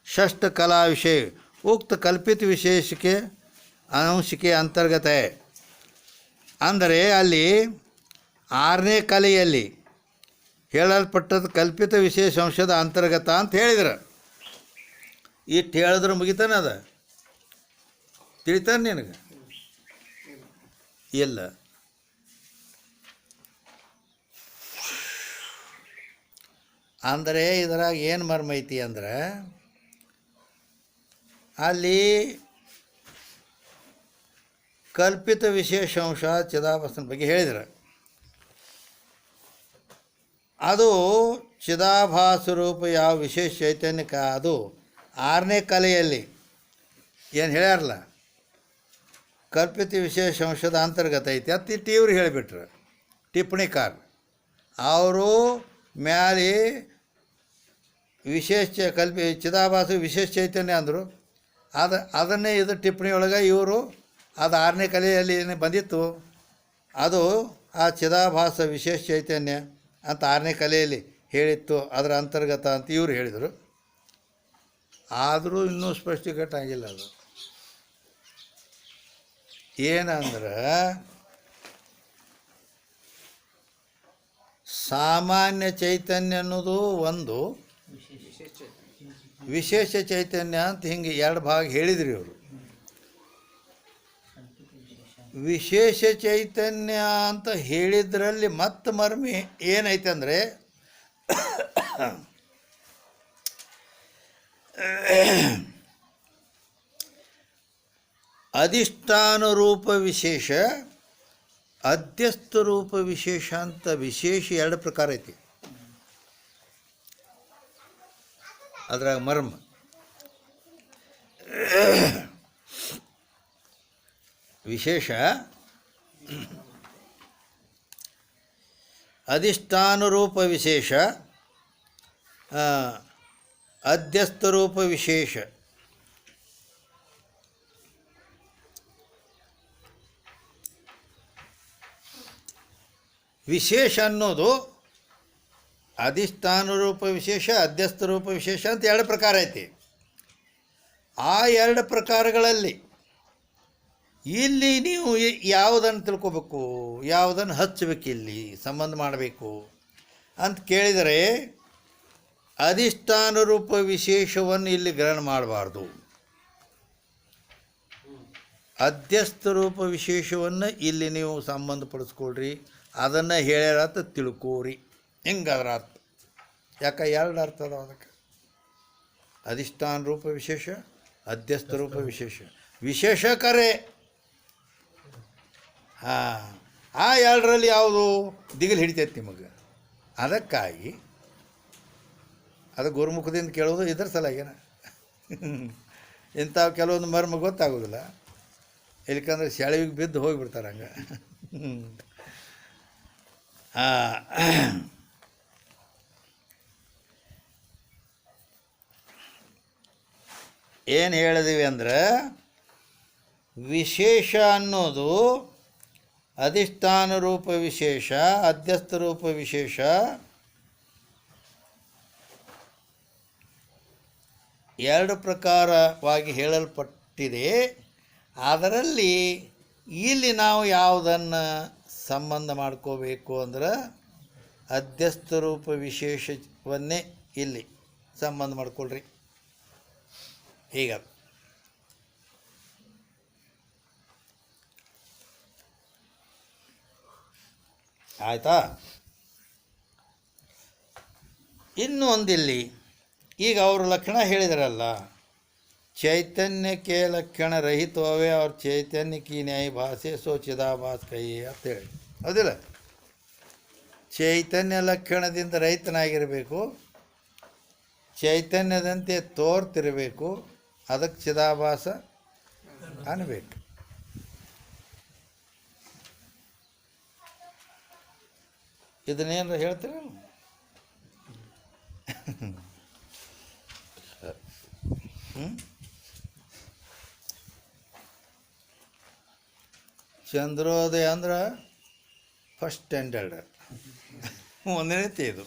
षष्ठ कला विषय उक्त कल्पित विशेष के अंश के अंतर्गत है. ಅಂದರೆ ಅಲ್ಲಿ 6ನೇ ಕಲೆಯಲ್ಲಿ ಹೇಳಲ್ಪಟ್ಟದ್ದು ಕಲ್ಪಿತ ವಿಶೇಷ ಅಂಶದ ಅಂತರ್ಗತ ಅಂತ ಹೇಳಿದ್ರು. ಇಟ್ಟು ಹೇಳಿದ್ರೆ ಮುಗಿತಾನೆ ಅದ? ತಿಳಿತಾನೆ ನಿನಗೆ? ಇಲ್ಲ. ಅಂದರೆ ಇದರಾಗ ಏನು ಮರ್ಮ ಐತಿ ಅಂದ್ರೆ ಅಲ್ಲಿ ಕಲ್ಪಿತ ವಿಶೇಷಾಂಶ ಚಿದಾಭಾಸನ ಬಗ್ಗೆ ಹೇಳಿದ್ರು. ಅದು ಚಿದಾಭಾಸ ರೂಪ ಯಾವ ವಿಶೇಷ ಚೈತನ್ಯಕ ಅದು 6ನೇ ಕಲೆಯಲ್ಲಿ ಏನು ಹೇಳ್ಯಾರಲ್ಲ ಕಲ್ಪಿತ ವಿಶೇಷ ಅಂಶದ ಅಂತರ್ಗತ ಐತಿ ಅತ್ತಿಟ್ಟು ಇವ್ರು ಹೇಳಿಬಿಟ್ರು ಟಿಪ್ಪಣಿಕಾರ. ಅವರು ಮ್ಯಾಲೆ ವಿಶೇಷ ಚಿದಾಭಾಸ ವಿಶೇಷ ಚೈತನ್ಯ ಅಂದರು. ಅದನ್ನೇ ಇದು ಟಿಪ್ಪಣಿ ಒಳಗೆ ಇವರು ಅದು 6ನೇ ಕಲೆಯಲ್ಲಿ ಏನು ಬಂದಿತ್ತು ಅದು ಆ ಚಿದಾಭಾಸ ವಿಶೇಷ ಚೈತನ್ಯ ಅಂತ 6ನೇ ಕಲೆಯಲ್ಲಿ ಹೇಳಿತ್ತು, ಅದರ ಅಂತರ್ಗತ ಅಂತ ಇವರು ಹೇಳಿದರು. ಆದರೂ ಇನ್ನೂ ಸ್ಪಷ್ಟೀಕರಣ ಆಗಿಲ್ಲ. ಅದು ಏನಂದ್ರೆ ಸಾಮಾನ್ಯ ಚೈತನ್ಯ ಅನ್ನೋದು ಒಂದು, ವಿಶೇಷ ಚೈತನ್ಯ ಅಂತ ಹಿಂಗೆ 2 ಭಾಗ ಹೇಳಿದ್ರಿ ಅವರು. ವಿಶೇಷ ಚೈತನ್ಯ ಅಂತ ಹೇಳಿದ್ರಲ್ಲಿ ಮತ್ತೆ ಮರ್ಮಿ ಏನೈತೆ ಅಂದರೆ ಅಧಿಷ್ಠಾನ ರೂಪ ವಿಶೇಷ ಅಧ್ಯಸ್ಥ ರೂಪ ವಿಶೇಷ ಅಂತ ವಿಶೇಷ 2 ಪ್ರಕಾರ ಐತಿ. ಅದ್ರಾಗ ಮರ್ಮ ವಿಶೇಷ ಅಧಿಷ್ಠಾನ ರೂಪ ವಿಶೇಷ ಅಧ್ಯಸ್ಥ ರೂಪ ವಿಶೇಷ. ವಿಶೇಷ ಅನ್ನೋದು ಅಧಿಷ್ಠಾನ ರೂಪ ವಿಶೇಷ ಅಧ್ಯಸ್ಥ ರೂಪ ವಿಶೇಷ ಅಂತ 2 ಪ್ರಕಾರ ಐತಿ. ಆ 2 ಪ್ರಕಾರಗಳಲ್ಲಿ ಇಲ್ಲಿ ನೀವು ಯಾವುದನ್ನು ತಿಳ್ಕೊಬೇಕು, ಯಾವುದನ್ನು ಹಚ್ಚಬೇಕು, ಇಲ್ಲಿ ಸಂಬಂಧ ಮಾಡಬೇಕು ಅಂತ ಕೇಳಿದರೆ ಅಧಿಷ್ಠಾನ ರೂಪ ವಿಶೇಷವನ್ನು ಇಲ್ಲಿ ಗ್ರಹಣ ಮಾಡಬಾರ್ದು, ಅಧ್ಯಸ್ಥ ರೂಪ ವಿಶೇಷವನ್ನು ಇಲ್ಲಿ ನೀವು ಸಂಬಂಧಪಡಿಸ್ಕೊಳ್ರಿ, ಅದನ್ನು ಹೇಳ್ಯಾರತ್ತ ತಿಳ್ಕೋರಿ. ಹಿಂಗೆ ಅದರ ಅರ್ಥ. ಯಾಕೆ 2 ಅರ್ಥ ಅದಾವ ಅದಕ್ಕೆ. ಅಧಿಷ್ಠಾನ ರೂಪ ವಿಶೇಷ ಅಧ್ಯಸ್ಥ ರೂಪ ವಿಶೇಷ. ವಿಶೇಷ ಕರೆ ಆ 2ರಲ್ಲಿ ಯಾವುದು ದಿಗಿಲು ಹಿಡಿತೈತೆ ನಿಮಗೆ. ಅದಕ್ಕಾಗಿ ಅದು ಗುರುಮುಖದಿಂದ ಕೇಳೋದು ಇದರ ಸಲಗೇನ. ಇಂಥವು ಕೆಲವೊಂದು ಮರ್ಮ ಗೊತ್ತಾಗೋದಿಲ್ಲ, ಇಲ್ಕಂದ್ರೆ ಸೆಳವಿಗೆ ಬಿದ್ದು ಹೋಗಿಬಿಡ್ತಾರೆ ಹಂಗೆ. ಏನು ಹೇಳಿದೀವಿ ಅಂದ್ರೆ ವಿಶೇಷ ಅನ್ನೋದು ಅಧಿಷ್ಠಾನ ರೂಪ ವಿಶೇಷ ಅಧ್ಯಸ್ಥ ರೂಪ ವಿಶೇಷ ಎರಡು ಪ್ರಕಾರವಾಗಿ ಹೇಳಲ್ಪಟ್ಟಿದೆ. ಅದರಲ್ಲಿ ಇಲ್ಲಿ ನಾವು ಯಾವುದನ್ನು ಸಂಬಂಧ ಮಾಡ್ಕೋಬೇಕು ಅಂದ್ರೆ ಅಧ್ಯಸ್ಥ ರೂಪ ವಿಶೇಷವನ್ನೇ ಇಲ್ಲಿ ಸಂಬಂಧ ಮಾಡ್ಕೊಳ್ರಿ. ಈಗ ಆಯಿತಾ? ಇನ್ನೂ ಒಂದಿಲ್ಲಿ ಈಗ ಅವರು ಲಕ್ಷಣ ಹೇಳಿದಾರಲ್ಲ, चैतन्य के लक्षण रहित होवे और चैतन्य की न्याय भाषे सो चिदाभास कहिए ಅಂತೇಳಿ ಹೌದಿಲ್ಲ. ಚೈತನ್ಯ ಲಕ್ಷಣದಿಂದ ರಹಿತನಾಗಿರಬೇಕು, ಚೈತನ್ಯದಂತೆ ತೋರ್ತಿರಬೇಕು, ಅದಕ್ಕೆ ಚಿದಾಭಾಸ ಅನ್ನಬೇಕು. ಇದನ್ನೇನು ಹೇಳ್ತೀರಲ್ಲ. ಚಂದ್ರೋದಯ ಅಂದ್ರೆ ಫಸ್ಟ್ ಸ್ಟ್ಯಾಂಡರ್ಡ್, ಒಂದನೇತಿ ಇದು.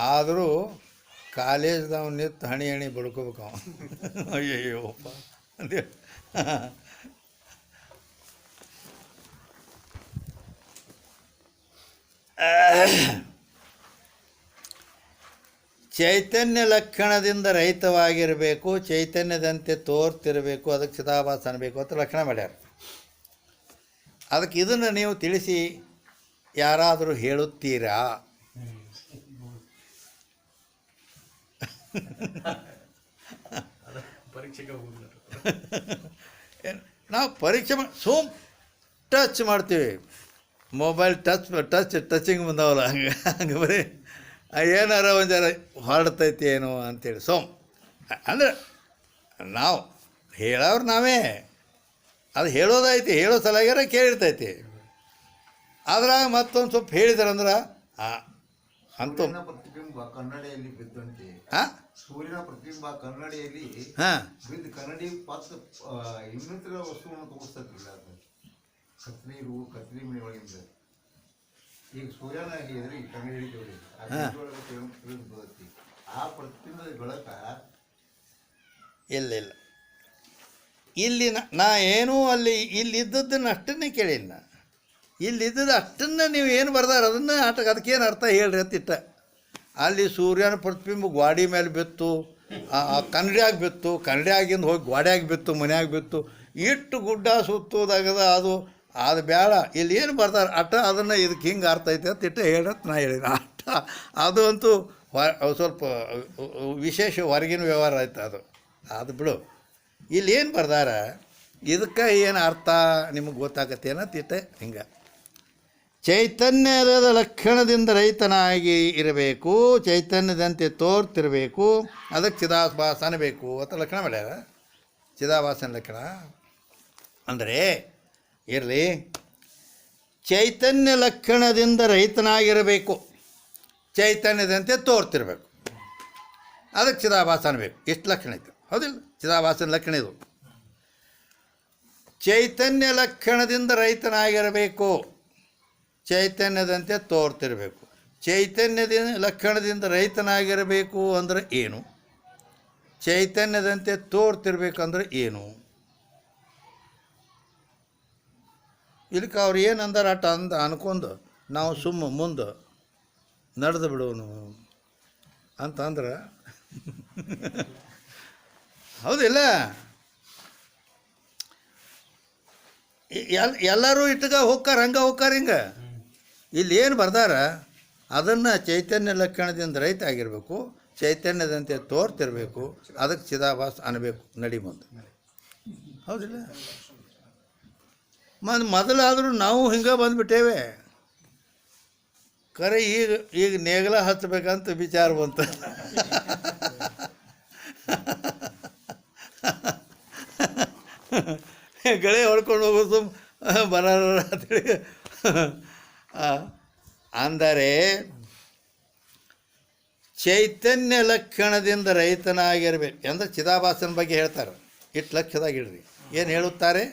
ಆದರೂ ಕಾಲೇಜ್ದವ್ ನಿಂತು ಹಣಿ ಹಣಿ ಬಡ್ಕೋಬೇಕು ಅವ. ಅಯ್ಯಯ್ಯೋಪ್ಪ ಅಂತೇಳಿ ಚೈತನ್ಯ ಲಕ್ಷಣದಿಂದ ರಹಿತವಾಗಿರಬೇಕು, ಚೈತನ್ಯದಂತೆ ತೋರ್ತಿರಬೇಕು, ಅದಕ್ಕೆ ಚಿದಾಭಾಸ ಅನ್ನಬೇಕು ಅಂತ ಲಕ್ಷಣ ಮಾಡ್ಯಾರ. ಅದಕ್ಕೆ ಇದನ್ನು ನೀವು ತಿಳಿಸಿ ಯಾರಾದರೂ ಹೇಳುತ್ತೀರಾ? ನಾವು ಪರೀಕ್ಷೆ ಟಚ್ ಮಾಡ್ತೀವಿ, ಮೊಬೈಲ್ ಟಚಿಂಗ್ ಬಂದವಲ್ಲ, ಹಂಗೆ ಬರೀ ಏನಾರ ಒಂದು ಜರ ಹೊರಡ್ತೈತಿ ಏನೋ ಅಂಥೇಳಿ ಅಂದರೆ ನಾವು ಹೇಳೋರು ನಾವೇ, ಅದು ಹೇಳೋದೈತಿ, ಹೇಳೋ ಸಲಗ್ಯಾರ ಕೇಳಿರ್ತೈತಿ. ಅದ್ರಾಗ ಮತ್ತೊಂದು ಸ್ವಲ್ಪ ಹೇಳಿದಾರಂದ್ರೆ ಅಂತೂ ಪ್ರತಿಬಿಂಬ ಕನ್ನಡಿಯಲ್ಲಿ ಬಿದ್ದಂತೆ, ಸೂರ್ಯನ ಪ್ರತಿಬಿಂಬ ಕನ್ನಡಿಯಲ್ಲಿ ಬಿದ್ದು ಕನ್ನಡಿ ಪತ್ತು ಇನ್ನಿತರ ವಸ್ತುವನ್ನು ತೋರಿಸ್ತೈತಿಲ್ಲ. ಅದು ಕತ್ರಿ ಮನೆ ಒಳಗಿಂದ ಈಗ ಸೂರ್ಯನ ಎದುರಿ ಕನ್ನಡಿ ಹಿಡಿತೀವಿ, ಬದತಿ ಆ ಪ್ರತಿಬಿಂಬದ ಬೆಳಕ ಇಲ್ಲ ಇಲ್ಲಿ ನಾ ಏನೂ ಅಲ್ಲಿ ಇಲ್ಲಿದ್ದದ್ದನ್ನು ಅಷ್ಟನ್ನೇ ಕೇಳಿಲ್ಲ. ಇಲ್ಲಿದ್ದದ್ದು ಅಷ್ಟನ್ನು ನೀವು ಏನು ಬರ್ದಾರ ಅದನ್ನು ಅದಕ್ಕೇನು ಅರ್ಥ ಹೇಳ್ರಿ ಅಂತಿಟ್ಟ. ಅಲ್ಲಿ ಸೂರ್ಯನ ಪ್ರತಿಬಿಂಬ ಗ್ವಾಡಿ ಮೇಲೆ ಬಿತ್ತು, ಕನ್ನಡಿಯಾಗಿ ಬಿತ್ತು, ಕನ್ನಡಿಯಾಗಿಂದ ಹೋಗಿ ಗ್ವಾಡಿಯಾಗಿ ಬಿತ್ತು, ಮನೆಯಾಗಿ ಬಿತ್ತು, ಇಟ್ಟು ಗುಡ್ಡ ಸುತ್ತೋದಾಗದ ಅದು ಬೇಡ. ಇಲ್ಲಿ ಏನು ಬರ್ತಾರೆ ಅಟ್ಟ ಅದನ್ನು ಇದಕ್ಕೆ ಹಿಂಗೆ ಅರ್ಥ ಐತೆ ಅಂತ ಇಟ್ಟ ಹೇಳತ್ ನಾ ಹೇಳಿದ ಅಟ್ಟ. ಅದು ಅಂತೂ ಸ್ವಲ್ಪ ವಿಶೇಷ ಹೊರಗಿನ ವ್ಯವಹಾರ ಆಯ್ತು ಅದು ಬಿಡು. ಇಲ್ಲಿ ಏನು ಬರ್ದಾರ ಇದಕ್ಕೆ ಏನು ಅರ್ಥ ನಿಮಗೆ ಗೊತ್ತಾಗತ್ತೇನ ತಿಟ್ಟ ಹಿಂಗೆ. ಚೈತನ್ಯದ ಲಕ್ಷಣದಿಂದ ರಹಿತನಾಗಿ ಇರಬೇಕು, ಚೈತನ್ಯದಂತೆ ತೋರ್ತಿರಬೇಕು, ಅದಕ್ಕೆ ಚಿದಾಭಾಸ ಅನ್ನಬೇಕು ಅಂತ ಲಕ್ಷಣ ಮಾಡ್ಯಾರ. ಚಿದಾಭಾಸನ ಲಕ್ಷಣ ಅಂದರೆ ಇರಲಿ, ಚೈತನ್ಯ ಲಕ್ಷಣದಿಂದ ರಹಿತನಾಗಿರಬೇಕು, ಚೈತನ್ಯದಂತೆ ತೋರ್ತಿರಬೇಕು, ಅದಕ್ಕೆ ಚಿದಾಭಾಸ ಅನ್ನಬೇಕು. ಎಷ್ಟು ಲಕ್ಷಣ ಐತೆ ಹೌದಿಲ್ಲ? ಚಿದಾಭಾಸನ ಲಕ್ಷಣ ಇದು. ಚೈತನ್ಯ ಲಕ್ಷಣದಿಂದ ರಹಿತನಾಗಿರಬೇಕು, ಚೈತನ್ಯದಂತೆ ತೋರ್ತಿರಬೇಕು. ಚೈತನ್ಯದ ಲಕ್ಷಣದಿಂದ ರಹಿತನಾಗಿರಬೇಕು ಅಂದರೆ ಏನು? ಚೈತನ್ಯದಂತೆ ತೋರ್ತಿರ್ಬೇಕಂದ್ರೆ ಏನು? ಇಲ್ಲಿಕ್ಕೆ ಅವ್ರು ಏನು ಅಂದಾರ ಅಟ ಅನ್ಕೊಂಡು ನಾವು ಮುಂದೆ ನಡೆದು ಬಿಡೋನು ಅಂತಂದ್ರೆ ಹೌದಿಲ್ಲ? ಎಲ್ಲರೂ ಇಟ್ಗ ಹೋಗ್ಕಾರ, ಹಂಗೆ ಹೋಗ್ಕಾರ, ಹಿಂಗೆ. ಇಲ್ಲಿ ಏನು ಬರ್ದಾರ ಅದನ್ನು ಚೈತನ್ಯ ಲಕ್ಷಣದಿಂದ ರಹಿತ ಆಗಿರಬೇಕು, ಚೈತನ್ಯದಂತೆ ತೋರ್ತಿರಬೇಕು, ಅದಕ್ಕೆ ಚಿದಾಭಾಸ ಅನ್ನಬೇಕು ನಡಿ ಮುಂದೆ. ಹೌದಿಲ್ಲ? ಮೊದಲಾದರೂ ನಾವು ಹಿಂಗೆ ಬಂದುಬಿಟ್ಟೇವೆ. ಖರೆ ಈಗ ನೇಗಲ ಹಚ್ಚಬೇಕಂತ ವಿಚಾರ ಬಂತು. ಗಳೆ ಹೊಡ್ಕೊಂಡು ಹೋಗೋದು ಬರೋಣ ಅಂತೇಳಿ. ಅಂದರೆ ಚೈತನ್ಯ ಲಕ್ಷಣದಿಂದ ರಹಿತನಾಗಿರ್ಬೇಕು ಅಂದರೆ ಚಿದಾಭಾಸನ ಬಗ್ಗೆ ಹೇಳ್ತಾರೆ. ಇಟ್ಟು ಲಕ್ಷದಾಗಿಡ್ರಿ ಏನು ಹೇಳುತ್ತಾರೆ?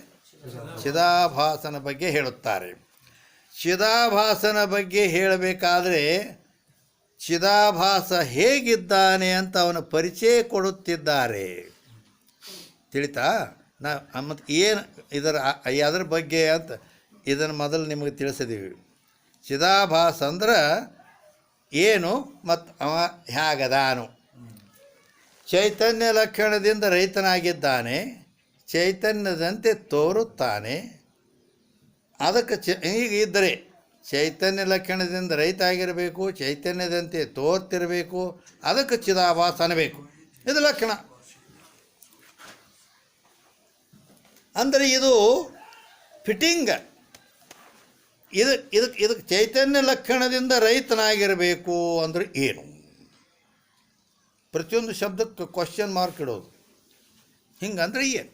ಚಿದಾಭಾಸನ ಬಗ್ಗೆ ಹೇಳುತ್ತಾರೆ. ಚಿದಾಭಾಸನ ಬಗ್ಗೆ ಹೇಳಬೇಕಾದ್ರೆ ಚಿದಾಭಾಸ ಹೇಗಿದ್ದಾನೆ ಅಂತ ಅವನ ಪರಿಚಯ ಕೊಡುತ್ತಿದ್ದಾರೆ. ತಿಳಿತಾ? ಮತ್ತು ಏನು ಅದರ ಬಗ್ಗೆ ಅಂತ ಇದನ್ನು ಮೊದಲು ನಿಮಗೆ ತಿಳಿಸಿದ್ದೀವಿ. ಚಿದಾಭಾಸ ಅಂದ್ರೆ ಏನು ಮತ್ತು ಅವ ಹೇಗದಾನು? ಚೈತನ್ಯ ಲಕ್ಷಣದಿಂದ ರಹಿತನಾಗಿದ್ದಾನೆ, ಚೈತನ್ಯದಂತೆ ತೋರುತ್ತಾನೆ, ಅದಕ್ಕೆ ಈಗ ಇದ್ದರೆ ಚೈತನ್ಯ ಲಕ್ಷಣದಿಂದ ರಹಿತ ಆಗಿರಬೇಕು, ಚೈತನ್ಯದಂತೆ ತೋರ್ತಿರಬೇಕು, ಅದಕ್ಕೆ ಚಿದಾಭಾಸ ಅನ್ನಬೇಕು. ಇದು ಲಕ್ಷಣ. ಅಂದರೆ ಇದು ಫಿಟ್ಟಿಂಗ್. ಇದಕ್ಕೆ ಚೈತನ್ಯ ಲಕ್ಷಣದಿಂದ ರಹಿತನಾಗಿರಬೇಕು ಅಂದರೆ ಏನು? ಪ್ರತಿಯೊಂದು ಶಬ್ದಕ್ಕೆ ಕ್ವಶನ್ ಮಾರ್ಕ್ ಇಡೋದು. ಹಿಂಗಂದ್ರೆ ಏನು?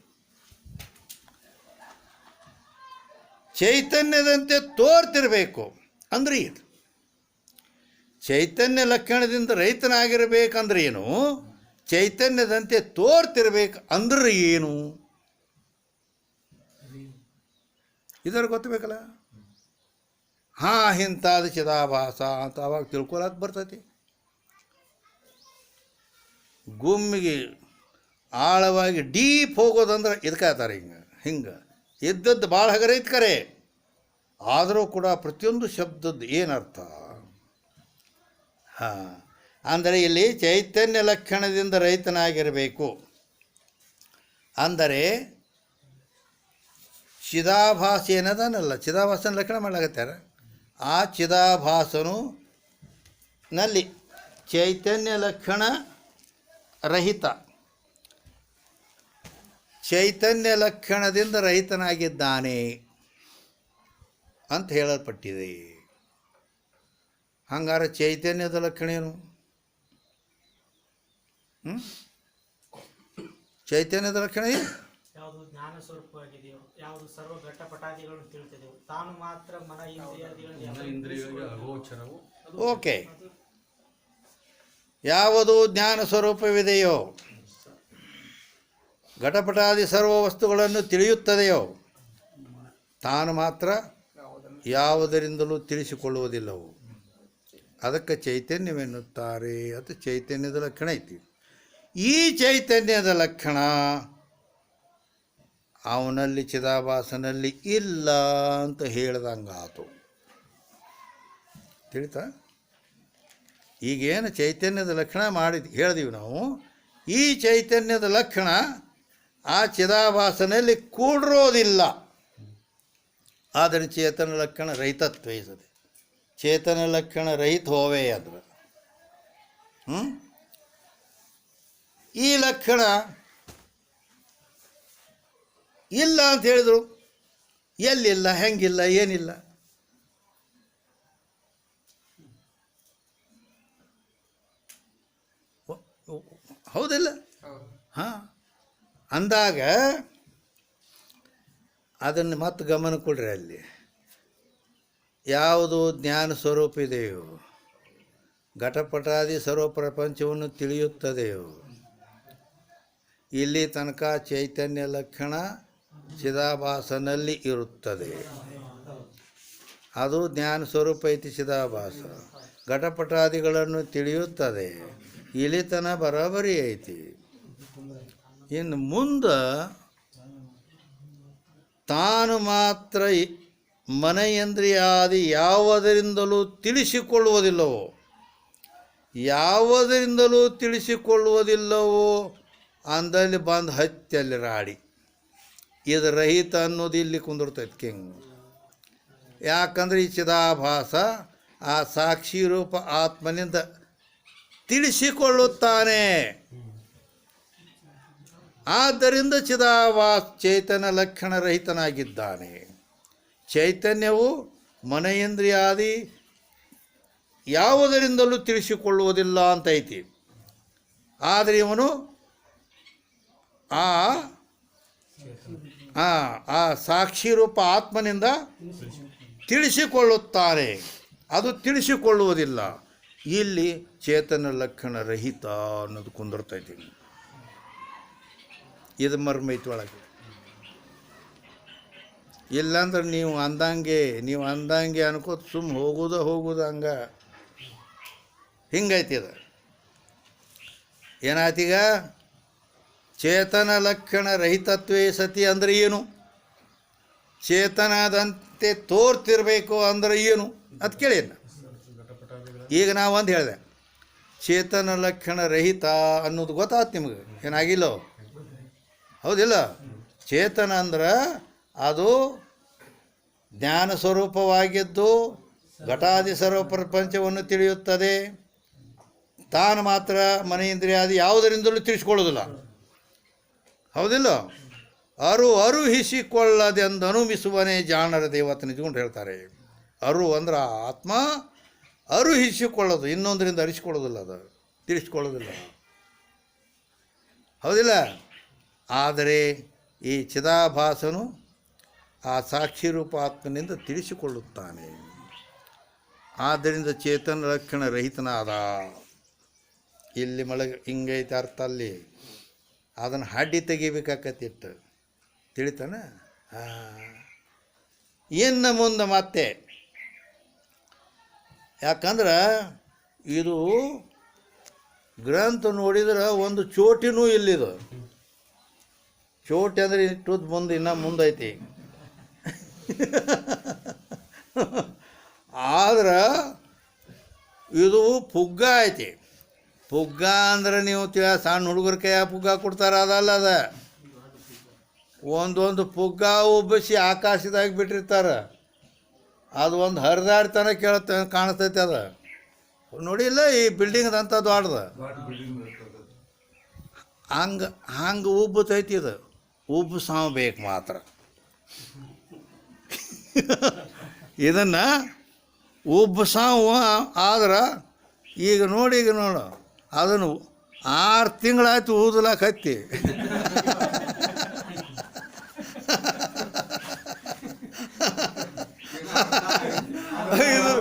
ಚೈತನ್ಯದಂತೆ ತೋರ್ತಿರಬೇಕು ಅಂದರೆ ಏನು? ಚೈತನ್ಯ ಲಕ್ಷಣದಿಂದ ರಹಿತನಾಗಿರಬೇಕಂದ್ರೆ ಏನು? ಚೈತನ್ಯದಂತೆ ತೋರ್ತಿರ್ಬೇಕು ಅಂದ್ರೆ ಏನು? ಇದರ ಗೊತ್ತಬೇಕಲ್ಲ. ಇಂಥದ್ದು ಚಿದಾಭಾಸ ಅಂತ ಅವಾಗ ತಿಳ್ಕೊಳಕ್ಕೆ ಬರ್ತೈತಿ. ಗುಮ್ಮಿಗೆ ಆಳವಾಗಿ ಡೀಪ್ ಹೋಗೋದಂದ್ರೆ ಇದಕ್ಕಾಗ್ತಾರೆ. ಹಿಂಗೆ ಇದ್ದದ್ದು ಭಾಳ ಹಗರೈತೆ ಕರೆ, ಆದರೂ ಕೂಡ ಪ್ರತಿಯೊಂದು ಶಬ್ದದ್ದು ಏನರ್ಥ? ಅಂದರೆ ಇಲ್ಲಿ ಚೈತನ್ಯ ಲಕ್ಷಣದಿಂದ ರಹಿತನಾಗಿರಬೇಕು ಅಂದರೆ ಚಿದಾಭಾಸ ಏನದನಲ್ಲ, ಚಿದಾಭಾಸನ ಲಕ್ಷಣ ಮಾಡಲಾಗತ್ತಾರ. ಆ ಚಿದಾಭಾಸನು ನಲ್ಲಿ ಚೈತನ್ಯ ಲಕ್ಷಣ ರಹಿತ, ಚೈತನ್ಯ ಲಕ್ಷಣದಿಂದ ರಹಿತನಾಗಿದ್ದಾನೆ ಅಂತ ಹೇಳಲ್ಪಟ್ಟಿದೆ. ಹಂಗಾರೆ ಚೈತನ್ಯದ ಲಕ್ಷಣ ಏನು? ಚೈತನ್ಯದ ಲಕ್ಷಣ ಏನು? ಯಾವುದು ಜ್ಞಾನ ಸ್ವರೂಪವಾಗಿದೆಯೋ, ಯಾವುದು ಸರ್ವ ಘಟ್ಟಪಟಾದಿಗಳನ್ನು ತಿಳಿತಿದೆಯೋ, ತಾನು ಮಾತ್ರ ಮನ ಇಂದ್ರಿಯಗಳಿಗೆ ಅಗೋಚರವು. ಓಕೆ. ಯಾವುದು ಜ್ಞಾನ ಸ್ವರೂಪವಿದೆಯೋ, ಘಟಪಟಾದಿ ಸರ್ವ ವಸ್ತುಗಳನ್ನು ತಿಳಿಯುತ್ತದೆಯೋ, ತಾನು ಮಾತ್ರ ಯಾವುದರಿಂದಲೂ ತಿಳಿಸಿಕೊಳ್ಳುವುದಿಲ್ಲವು, ಅದಕ್ಕೆ ಚೈತನ್ಯವೆನ್ನುತ್ತಾರೆ. ಅದು ಚೈತನ್ಯದ ಲಕ್ಷಣ ಐತಿ. ಈ ಚೈತನ್ಯದ ಲಕ್ಷಣ ಅವನಲ್ಲಿ ಚಿದಾಭಾಸನಲ್ಲಿ ಇಲ್ಲ ಅಂತ ಹೇಳ್ದಂಗಾತು. ತಿಳಿತಾ? ಈಗೇನು ಚೈತನ್ಯದ ಲಕ್ಷಣ ಹೇಳಿದೀವಿ ನಾವು, ಈ ಚೈತನ್ಯದ ಲಕ್ಷಣ ಆ ಚಿದಾಭಾಸನಲ್ಲಿ ಕೂಡಿರೋದಿಲ್ಲ. ಆದರೆ ಚೇತನ ಲಕ್ಷಣ ರಹಿತತ್ವ ಇರ್ತದೆ. ಚೇತನ ಲಕ್ಷಣ ರಹಿತ ಹೋವೇ ಅಂದ್ರೆ ಈ ಲಕ್ಷಣ ಇಲ್ಲ ಅಂತ ಹೇಳಿದರು. ಎಲ್ಲಿಲ್ಲ, ಹೆಂಗಿಲ್ಲ, ಏನಿಲ್ಲ? ಹೌದಿಲ್ಲ? ಅಂದಾಗ ಅದನ್ನು ಮತ್ತೆ ಗಮನ ಕೊಡ್ರಿ. ಅಲ್ಲಿ ಯಾವುದು ಜ್ಞಾನ ಸ್ವರೂಪ ಇದೆಯೋ, ಘಟಪಟಾದಿ ಸರ್ವ ಪ್ರಪಂಚವನ್ನು ತಿಳಿಯುತ್ತದೆಯೋ, ಇಲ್ಲಿ ತನಕ ಚೈತನ್ಯ ಲಕ್ಷಣ ಚಿದಾಭಾಸನಲ್ಲಿ ಇರುತ್ತದೆ. ಅದು ಜ್ಞಾನ ಸ್ವರೂಪ ಐತಿ ಚಿದಾಭಾಸ. ಘಟಪಟಾದಿಗಳನ್ನು ತಿಳಿಯುತ್ತದೆ, ಇಲ್ಲಿ ತನ ಬರಾಬರಿ ಐತಿ. ಇನ್ನು ಮುಂದೆ ತಾನು ಮಾತ್ರ ಮನಯೇಂದ್ರಿಯಾದಿ ಯಾವುದರಿಂದಲೂ ತಿಳಿಸಿಕೊಳ್ಳುವುದಿಲ್ಲವೋ, ಯಾವುದರಿಂದಲೂ ತಿಳಿಸಿಕೊಳ್ಳುವುದಿಲ್ಲವೋ ಅಂದಲ್ಲಿ ಬಂದು ಹತ್ಯಲ್ಲಿ ರಾಡಿ ಇದು ರಹಿತ ಅನ್ನೋದು ಇಲ್ಲಿ ಕುಂದಿರ್ತೈತೆ ಕಿಂಗ್. ಯಾಕಂದ್ರೆ ಈ ಚಿದಾಭಾಸ ಆ ಸಾಕ್ಷಿ ರೂಪ ಆತ್ಮನಿಂದ ತಿಳಿಸಿಕೊಳ್ಳುತ್ತಾನೆ. ಆದ್ದರಿಂದ ಚಿದಾಭಾಸ ಚೈತನ್ಯ ಲಕ್ಷಣ ರಹಿತನಾಗಿದ್ದಾನೆ. ಚೈತನ್ಯವು ಮನಯೇಂದ್ರಿಯಾದಿ ಯಾವುದರಿಂದಲೂ ತಿಳಿಸಿಕೊಳ್ಳುವುದಿಲ್ಲ ಅಂತ ಐತಿ. ಆದರೆ ಇವನು ಆ ಸಾಕ್ಷಿ ರೂಪ ಆತ್ಮನಿಂದ ತಿಳಿಸಿಕೊಳ್ಳುತ್ತಾನೆ. ಅದು ತಿಳಿಸಿಕೊಳ್ಳುವುದಿಲ್ಲ. ಇಲ್ಲಿ ಚೇತನ ಲಕ್ಷಣ ರಹಿತ ಅನ್ನೋದು ಕುಂದಿರ್ತೈತಿ. ಇದು ಮರ್ಮ ಐತಿ ಒಳಗೆ. ಇಲ್ಲಾಂದ್ರೆ ನೀವು ಅಂದಂಗೆ ಅನ್ಕೋತ ಸುಮ್ಮ ಹೋಗುದ ಹಂಗೆ ಹಿಂಗೈತಿ. ಅದು ಏನಾಯ್ತೀಗ? ಚೇತನ ಲಕ್ಷಣ ರಹಿತತ್ವೇ ಸತಿ ಅಂದರೆ ಏನು? ಚೇತನದಂತೆ ತೋರ್ತಿರ್ಬೇಕು ಅಂದರೆ ಏನು ಅದು ಕೇಳಿ. ಈಗ ನಾವು ಒಂದು ಹೇಳಿದೆ, ಚೇತನ ಲಕ್ಷಣ ರಹಿತ ಅನ್ನೋದು ಗೊತ್ತಾಯ್ತು ನಿಮಗೆ? ಏನಾಗಿಲ್ಲೋ? ಹೌದಿಲ್ಲ? ಚೇತನ ಅಂದ್ರೆ ಅದು ಜ್ಞಾನ ಸ್ವರೂಪವಾಗಿದ್ದು ಘಟಾದಿ ಸರ್ವ ಪ್ರಪಂಚವನ್ನು ತಿಳಿಯುತ್ತದೆ. ತಾನು ಮಾತ್ರ ಮನೇಂದ್ರಿಯಾದಿ ಯಾವುದರಿಂದಲೂ ತಿಳಿಸ್ಕೊಳ್ಳೋದಿಲ್ಲ. ಹೌದಿಲ್ಲ? ಅರುಹಿಸಿಕೊಳ್ಳದೆಂದನುಮಿಸುವನೇ ಜಾಣರ ದೇವತೆ ನಿಂತ್ಕೊಂಡು ಹೇಳ್ತಾರೆ. ಅಂದ್ರೆ ಆತ್ಮ ಅರುಹಿಸಿಕೊಳ್ಳೋದು, ಇನ್ನೊಂದರಿಂದ ಅರಿಸಿಕೊಳ್ಳೋದಿಲ್ಲ, ಅದು ತಿಳಿಸ್ಕೊಳ್ಳೋದಿಲ್ಲ. ಹೌದಿಲ್ಲ? ಆದರೆ ಈ ಚಿದಾಭಾಸನು ಆ ಸಾಕ್ಷಿರೂಪ ಆತ್ಮನಿಂದ ತಿಳಿಸಿಕೊಳ್ಳುತ್ತಾನೆ. ಆದ್ದರಿಂದ ಚೇತನ ಲಕ್ಷಣ ರಹಿತನಾದ. ಇಲ್ಲಿ ಹಿಂಗೈತೆ ಅರ್ಥ, ಅಲ್ಲಿ ಅದನ್ನು ಹಾಡಿ ತೆಗಿಬೇಕಾಕತ್ತಿತ್ತು. ತಿಳಿತಾನ? ಇನ್ನು ಮುಂದೆ ಮತ್ತೆ, ಯಾಕಂದ್ರೆ ಇದು ಗ್ರಂಥ ನೋಡಿದ್ರೆ ಒಂದು ಚೋಟಿನೂ ಇಲ್ಲಿದು. ಚೋಟಿ ಅಂದರೆ ಇಟ್ಟುದ್ ಮುಂದೆ ಇನ್ನೂ ಮುಂದೈತಿ. ಆದ್ರೆ ಇದು ಪುಗ್ಗ ಐತಿ. ಪುಗ್ಗ ಅಂದ್ರೆ ನೀವು ಸಣ್ಣ ಹುಡುಗರ ಕೈಯ ಪುಗ್ಗ ಕೊಡ್ತಾರೆ, ಅದಲ್ಲ. ಒಂದೊಂದು ಪುಗ್ಗ ಉಬ್ಬಿಸಿ ಆಕಾಶದಾಗ ಬಿಟ್ಟಿರ್ತಾರೆ. ಅದು ಒಂದು ಹರಿದಾಡ್ತಾನೆ ಕಾಣಿಸ್ತೈತೆ. ಅದು ನೋಡಿಲ್ಲ, ಈ ಬಿಲ್ಡಿಂಗ್ದಂಥ ದೊಡ್ಡದು ಹಂಗೆ ಉಬ್ಬತೈತಿ. ಇದು ಉಬ್ಬು ಸಾವು ಬೇಕು ಮಾತ್ರ. ಇದನ್ನು ಉಬ್ಬು ಸಾವು ಆದ್ರೆ ಈಗ ನೋಡು ಅದನ್ನು 6 ತಿಂಗಳಾಯ್ತು ಊದಲಾಕತ್ತಿ. ಇದು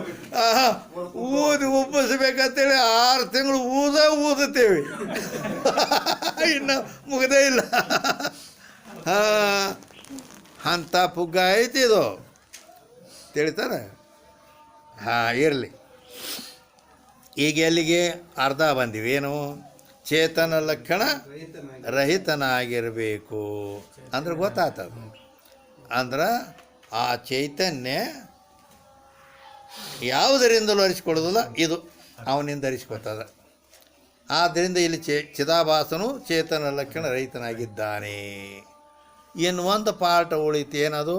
ಊದಿ ಉಬ್ಬಿಸ್ಬೇಕಂತೇಳಿ 6 ತಿಂಗಳು ಊದುತ್ತೇವೆ. ಇನ್ನು ಮುಗದೇ ಇಲ್ಲ. ಅಂಥ ಪುಗ್ಗ ಐತಿ ಇದು. ತಿಳಿತಾರೆ? ಇರಲಿ. ಈಗ ಎಲ್ಲಿಗೆ ಅರ್ಧ ಬಂದಿವಿ. ಏನು? ಚೇತನ ಲಕ್ಷಣ ರಹಿತನಾಗಿರಬೇಕು ಅಂದ್ರೆ ಗೊತ್ತಾಗ್ತದೆ. ಅಂದ್ರೆ ಆ ಚೈತನ್ಯ ಯಾವುದರಿಂದಲೂ ಅರಿಸಿಕೊಳ್ಳೋದಿಲ್ಲ, ಇದು ಅವನಿಂದ ಅರಿಸಿಕೊಳ್ತದೆ. ಆದ್ದರಿಂದ ಇಲ್ಲಿ ಚಿದಾಭಾಸನು ಚೇತನ ಲಕ್ಷಣ ರಹಿತನಾಗಿದ್ದಾನೆ ಎನ್ನುವಂಥ ಪಾಠ ಉಳಿತು. ಏನದು?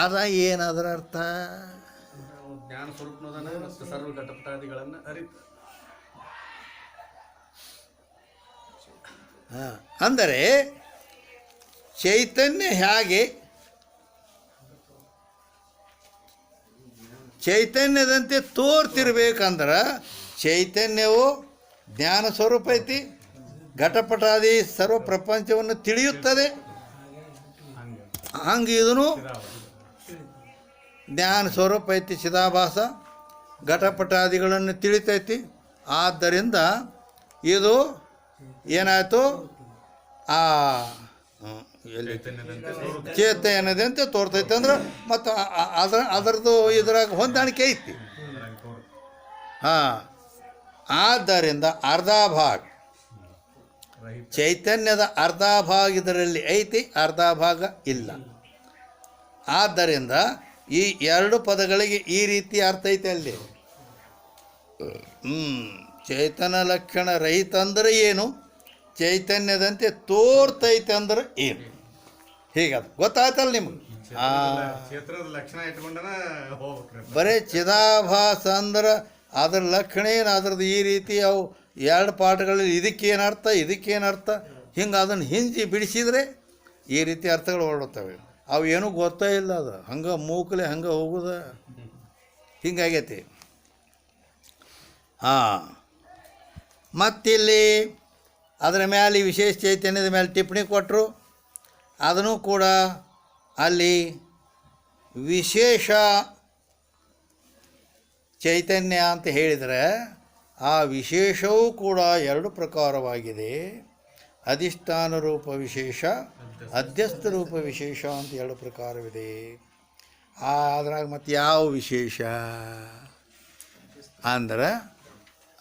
ಅದ ಏನದರ ಅರ್ಥ? ಜ್ಞಾನ ಸ್ವರೂಪನೋದನ ಮತ್ತು ಸರ್ವ ಘಟಪಟಾದಿಗಳನ್ನು ಅರಿತು. ಅಂದರೆ ಚೈತನ್ಯ ಹೇಗೆ ಚೈತನ್ಯದಂತೆ ತೋರ್ತಿರ್ಬೇಕಂದ್ರೆ ಚೈತನ್ಯವು ಜ್ಞಾನ ಸ್ವರೂಪ ಐತಿ, ಘಟಪಟಾದಿ ಸರ್ವ ಪ್ರಪಂಚವನ್ನು ತಿಳಿಯುತ್ತದೆ. ಹಂಗೆ ಇದನ್ನು ಜ್ಞಾನ ಸ್ವರೂಪ ಐತಿ, ಚಿದಾಭಾಸ ಘಟಪಟಾದಿಗಳನ್ನು ತಿಳಿತೈತಿ. ಆದ್ದರಿಂದ ಇದು ಏನಾಯಿತು? ಆ ಚೇತನದಂತೆ ತೋರ್ತೈತೆ ಅಂದ್ರೆ ಮತ್ತು ಅದರದ್ದು ಇದ್ರಾಗ ಹೊಂದಾಣಿಕೆ ಐತಿ. ಆದ್ದರಿಂದ ಅರ್ಧ ಭಾಗ ಚೈತನ್ಯದ ಅರ್ಧ ಭಾಗ ಇದರಲ್ಲಿ ಐತಿ, ಅರ್ಧ ಭಾಗ ಇಲ್ಲ. ಆದ್ದರಿಂದ ಈ 2 ಪದಗಳಿಗೆ ಈ ರೀತಿ ಅರ್ಥ ಐತೆ ಅಲ್ಲಿ. ಚೈತನ್ಯ ಲಕ್ಷಣ ರಹಿತ ಅಂದರೆ ಏನು? ಚೈತನ್ಯದಂತೆ ತೋರ್ತೈತೆ ಅಂದ್ರೆ ಏನು? ಹೀಗದು ಗೊತ್ತಾಯ್ತಲ್ಲ ನಿಮ್ಗೆ? ಲಕ್ಷಣ ಇಟ್ಕೊಂಡನ ಬರೀ ಚಿದಾಭಾಸ ಅಂದ್ರೆ ಅದ್ರ ಲಕ್ಷಣ ಏನು, ಅದ್ರದ್ದು ಈ ರೀತಿ ಅವು 2 ಪಾಠಗಳಲ್ಲಿ ಇದಕ್ಕೇನರ್ಥ ಇದಕ್ಕೇನರ್ಥ ಹಿಂಗೆ ಅದನ್ನು ಹಿಂಜಿ ಬಿಡಿಸಿದರೆ ಈ ರೀತಿ ಅರ್ಥಗಳು ಹೊರಡುತ್ತವೆ. ಅವು ಏನೂ ಗೊತ್ತೇ ಇಲ್ಲ. ಅದು ಹಂಗೆ ಮೂಕಲೆ ಹಂಗೆ ಹೋಗೋದ ಹಿಂಗಾಗೈತಿ. ಮತ್ತಿಲ್ಲಿ ಅದರ ಮೇಲೆ ವಿಶೇಷ ಚೈತನ್ಯದ ಮೇಲೆ ಟಿಪ್ಪಣಿ ಕೊಟ್ಟರು. ಅದನ್ನು ಕೂಡ ಅಲ್ಲಿ ವಿಶೇಷ ಚೈತನ್ಯ ಅಂತ ಹೇಳಿದರೆ ಆ ವಿಶೇಷವೂ ಕೂಡ 2 ಪ್ರಕಾರವಾಗಿದೆ. ಅಧಿಷ್ಠಾನ ರೂಪ ವಿಶೇಷ, ಅಧ್ಯಸ್ಥ ರೂಪ ವಿಶೇಷ ಅಂತ 2 ಪ್ರಕಾರವಿದೆ. ಅದ್ರಾಗ ಮತ್ತು ಯಾವ ವಿಶೇಷ ಅಂದ್ರೆ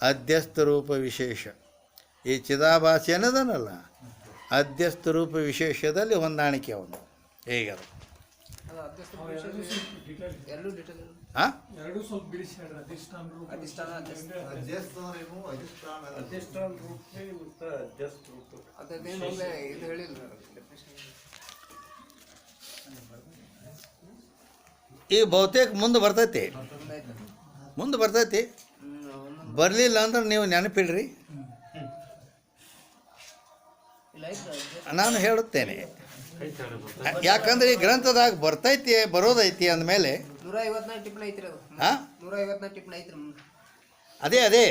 ಅಧ್ಯಸ್ಥ ರೂಪ ವಿಶೇಷ. ಈ ಚಿದಾಭಾಸ ಏನದನಲ್ಲ, ಅಧ್ಯಸ್ಥ ರೂಪ ವಿಶೇಷದಲ್ಲಿ ಹೊಂದಾಣಿಕೆ ಅವನು. ಹೇಗದು? ಹಾಂ, ಈಗ ಬಹುತೇಕ ಮುಂದೆ ಬರ್ತೈತಿ, ಒಂದಾಯ್ತು. ಮುಂದೆ ಬರ್ತೈತಿ. ಒಂದೊಂದು ಬರಲಿಲ್ಲ ಅಂದ್ರೆ ನೀವು ನೆನಪಿಡ್ರಿ, ಇಲ್ಲ ಆಯ್ತು. ನಾನು ಹೇಳುತ್ತೇನೆ. ಐತೆ ಹೇಳ್ರಿ ಗೊತ್ತಾ? ಯಾಕಂದ್ರೆ ಈ ಗ್ರಂಥದಾಗ ಬರ್ತೈತಿ ಬರೋದೈತಿ ಅಂದಮೇಲೆ 154 ಟಿಪ್ಪಣಿ ಐತ್ರಿ ಅದು. ಹಾಂ 154 ಟಿಪ್ಪಣಿ ಐತ್ರಿ ಮುಂದೆ. ಅದೇ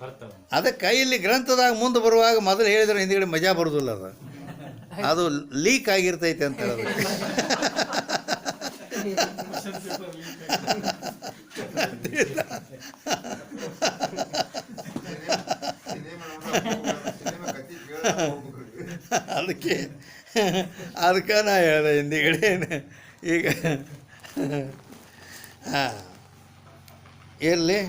ಬರ್ತಾವ. ಅದಕ್ಕೆ ಇಲ್ಲಿ ಗ್ರಂಥದಾಗ ಮುಂದೆ ಬರುವಾಗ ಮೊದಲು ಹೇಳಿದ್ರೆ ಹಿಂದಿಗಡೆ ಮಜಾ ಬರೋದಿಲ್ಲ, ಅದು ಲೀಕ್ ಆಗಿರ್ತೈತೆ ಅಂತ ಹೇಳೋದು. ಸಿನಿಮಾ ಕತೆ ಕೇಳೋದು ಹೋಗ್ಬೇಕ್ರಿ. ಅದಕ್ಕೆ ನಾ ಹೇಳಿದೆ ಹಿಂದಿಗಡೆ. ಈಗ ಹಾಂ ಎಲ್ಲಿ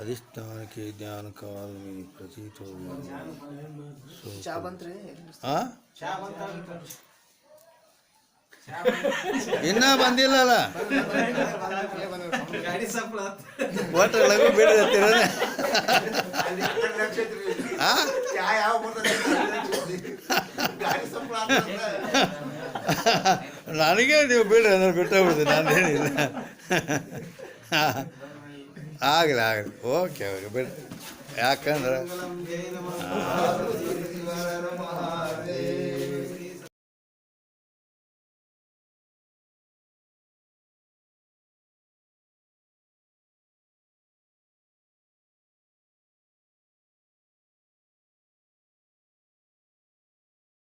ಅಧಿಷ್ಠಾನಕ್ಕೆ ಜ್ಞಾನ ಕಾಲಮಿ ಪ್ರತೀತೋ ಚಾ ಬಂತ್ರಿ? ಹಾಂ ಇನ್ನೂ ಬಂದಿಲ್ಲಲ್ಲ, ಒಟ್ಟು ಲಘು ಬಿಡತ್ತೀರ. ಹಾಂ ಯಾವ ಬರ್ತದೆ ಗಾಡಿ ಸಂಬಳ ಅಂತಂದ್ರೆ ನನಗೆ ನೀವು ಬಿಡ್ರಿ ಅಂದ್ರೆ ಬಿಟ್ಟೋಗ್ಬಿಡ್ತೀನಿ, ನಾನೇನಿಲ್ಲ. ಆಗಲಿ ಓಕೆ ಬಿಡ್ರಿ. ಯಾಕಂದ್ರೆ